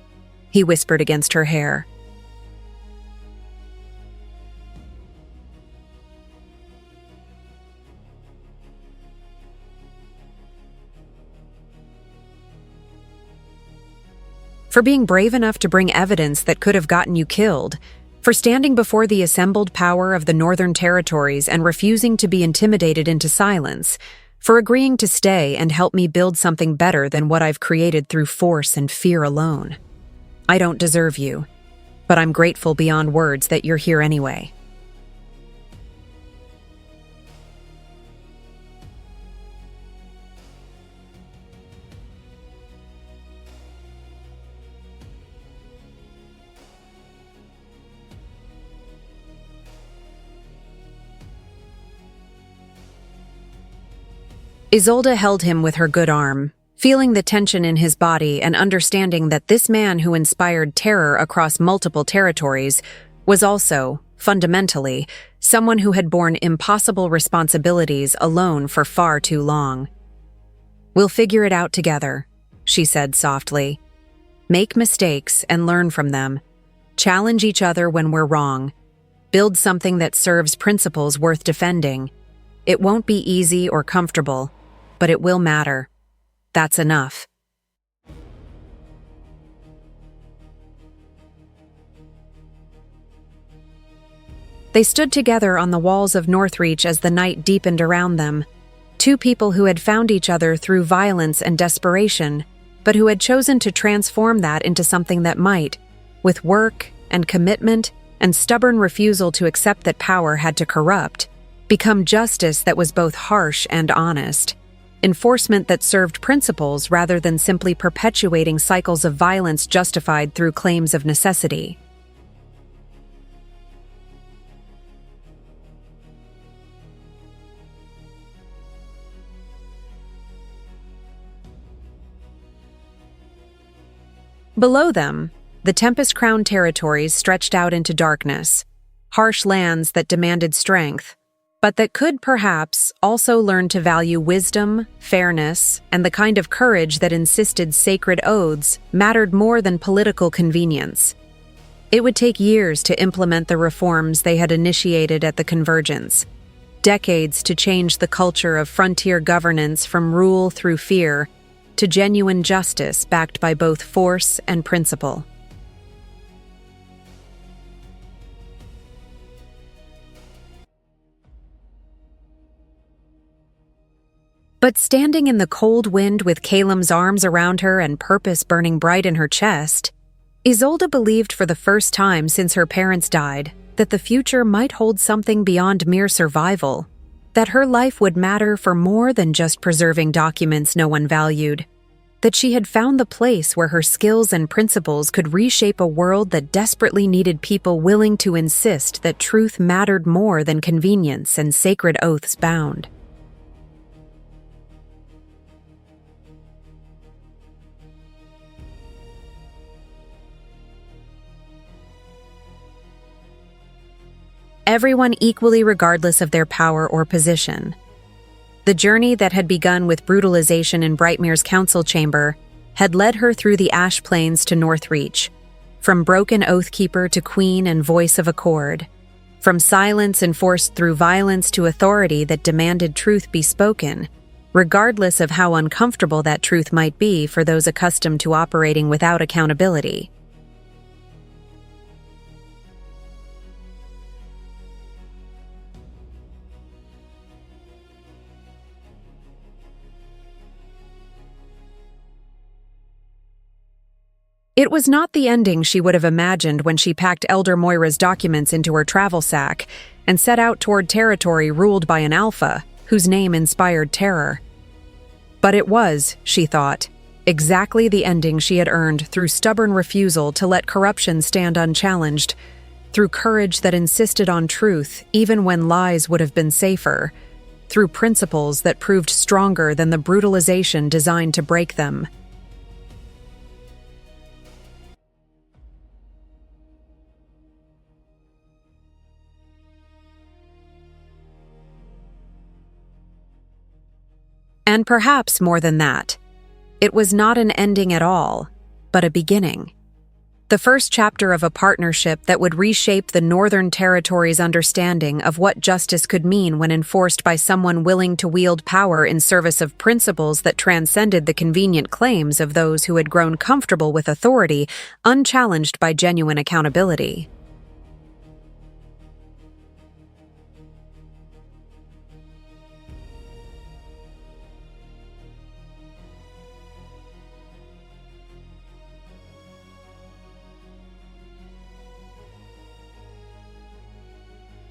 he whispered against her hair. For being brave enough to bring evidence that could have gotten you killed, for standing before the assembled power of the Northern Territories and refusing to be intimidated into silence, for agreeing to stay and help me build something better than what I've created through force and fear alone. I don't deserve you, but I'm grateful beyond words that you're here anyway. Isolde held him with her good arm, feeling the tension in his body and understanding that this man who inspired terror across multiple territories was also, fundamentally, someone who had borne impossible responsibilities alone for far too long. "We'll figure it out together," she said softly. "Make mistakes and learn from them. Challenge each other when we're wrong. Build something that serves principles worth defending. It won't be easy or comfortable, but it will matter. That's enough." They stood together on the walls of Northreach as the night deepened around them. Two people who had found each other through violence and desperation, but who had chosen to transform that into something that might, with work and commitment and stubborn refusal to accept that power had to corrupt, become justice that was both harsh and honest. Enforcement that served principles rather than simply perpetuating cycles of violence justified through claims of necessity. Below them, the Tempest-Crown territories stretched out into darkness, harsh lands that demanded strength, but that could perhaps also learn to value wisdom, fairness, and the kind of courage that insisted sacred oaths mattered more than political convenience. It would take years to implement the reforms they had initiated at the Convergence, decades to change the culture of frontier governance from rule through fear to genuine justice backed by both force and principle. But standing in the cold wind with Calum's arms around her and purpose burning bright in her chest, Isolde believed for the first time since her parents died that the future might hold something beyond mere survival, that her life would matter for more than just preserving documents no one valued, that she had found the place where her skills and principles could reshape a world that desperately needed people willing to insist that truth mattered more than convenience and sacred oaths bound. Everyone equally regardless of their power or position. The journey that had begun with brutalization in Brightmere's council chamber had led her through the Ash Plains to Northreach, from broken Oathkeeper to Queen and Voice of Accord, from silence enforced through violence to authority that demanded truth be spoken, regardless of how uncomfortable that truth might be for those accustomed to operating without accountability. It was not the ending she would have imagined when she packed Elder Moira's documents into her travel sack and set out toward territory ruled by an alpha whose name inspired terror. But it was, she thought, exactly the ending she had earned through stubborn refusal to let corruption stand unchallenged, through courage that insisted on truth even when lies would have been safer, through principles that proved stronger than the brutalization designed to break them. And perhaps more than that, it was not an ending at all, but a beginning. The first chapter of a partnership that would reshape the Northern Territory's understanding of what justice could mean when enforced by someone willing to wield power in service of principles that transcended the convenient claims of those who had grown comfortable with authority, unchallenged by genuine accountability.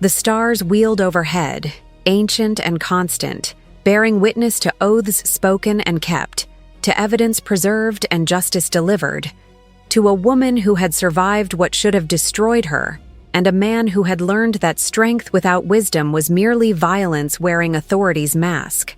The stars wheeled overhead, ancient and constant, bearing witness to oaths spoken and kept, to evidence preserved and justice delivered, to a woman who had survived what should have destroyed her, and a man who had learned that strength without wisdom was merely violence wearing authority's mask.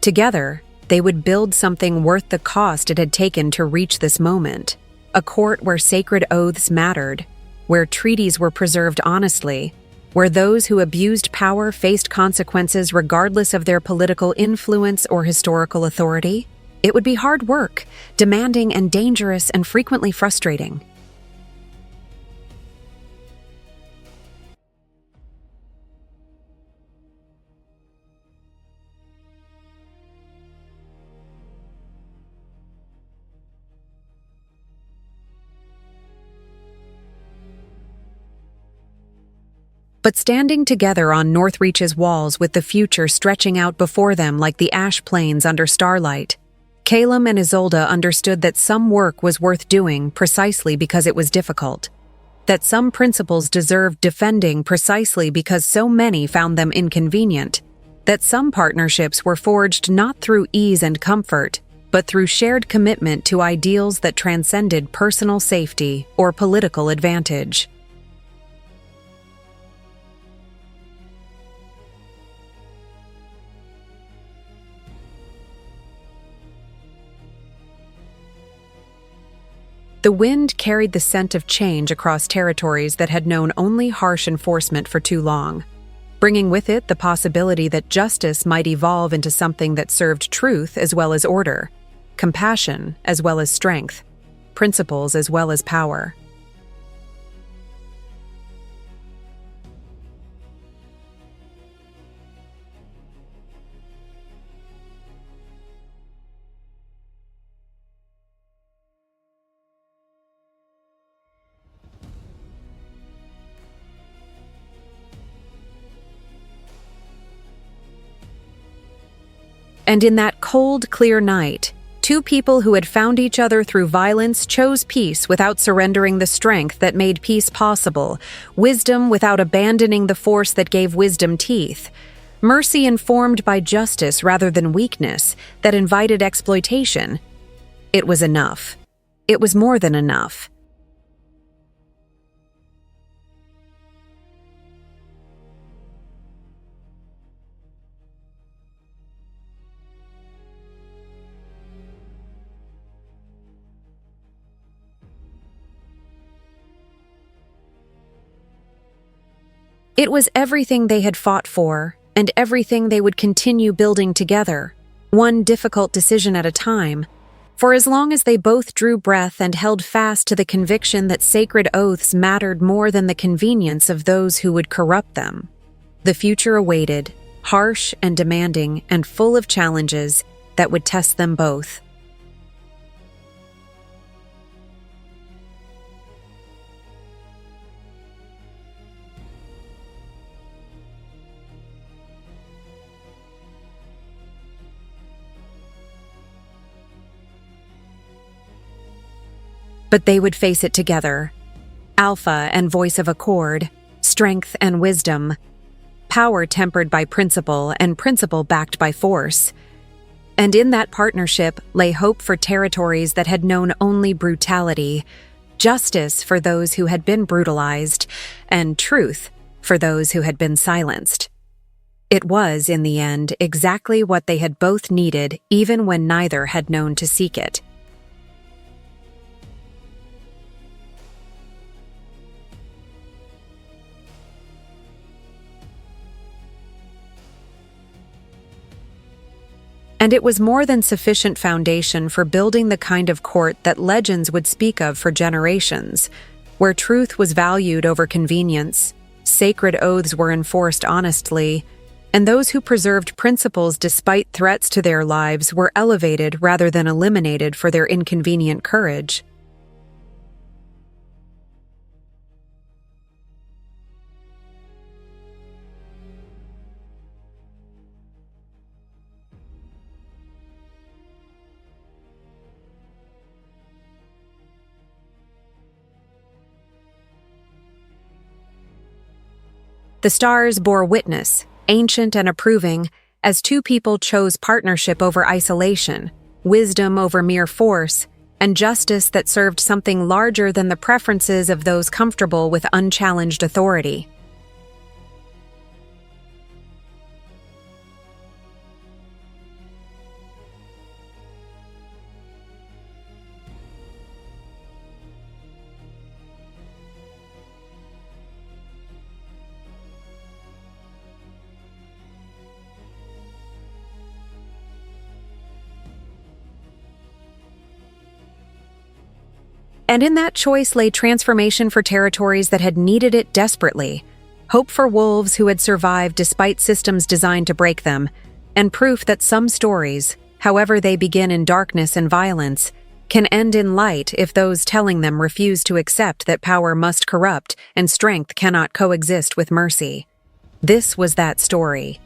Together, they would build something worth the cost it had taken to reach this moment, a court where sacred oaths mattered, where treaties were preserved honestly, where those who abused power faced consequences regardless of their political influence or historical authority. It would be hard work, demanding and dangerous and frequently frustrating. But standing together on Northreach's walls with the future stretching out before them like the Ash Plains under starlight, Calum and Isolde understood that some work was worth doing precisely because it was difficult, that some principles deserved defending precisely because so many found them inconvenient, that some partnerships were forged not through ease and comfort, but through shared commitment to ideals that transcended personal safety or political advantage. The wind carried the scent of change across territories that had known only harsh enforcement for too long, bringing with it the possibility that justice might evolve into something that served truth as well as order, compassion as well as strength, principles as well as power. And in that cold, clear night, two people who had found each other through violence chose peace without surrendering the strength that made peace possible, wisdom without abandoning the force that gave wisdom teeth, mercy informed by justice rather than weakness that invited exploitation. It was enough. It was more than enough. It was everything they had fought for, and everything they would continue building together, one difficult decision at a time. For as long as they both drew breath and held fast to the conviction that sacred oaths mattered more than the convenience of those who would corrupt them, the future awaited, harsh and demanding and full of challenges that would test them both. But they would face it together. Alpha and voice of accord, strength and wisdom, power tempered by principle and principle backed by force. And in that partnership lay hope for territories that had known only brutality, justice for those who had been brutalized, and truth for those who had been silenced. It was, in the end, exactly what they had both needed, even when neither had known to seek it. And it was more than sufficient foundation for building the kind of court that legends would speak of for generations, where truth was valued over convenience, sacred oaths were enforced honestly, and those who preserved principles despite threats to their lives were elevated rather than eliminated for their inconvenient courage. The stars bore witness, ancient and approving, as two people chose partnership over isolation, wisdom over mere force, and justice that served something larger than the preferences of those comfortable with unchallenged authority. And in that choice lay transformation for territories that had needed it desperately, hope for wolves who had survived despite systems designed to break them, and proof that some stories, however they begin in darkness and violence, can end in light if those telling them refuse to accept that power must corrupt and strength cannot coexist with mercy. This was that story.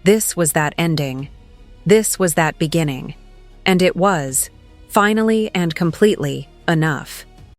This was that ending. This was that beginning. And it was, finally and completely, enough.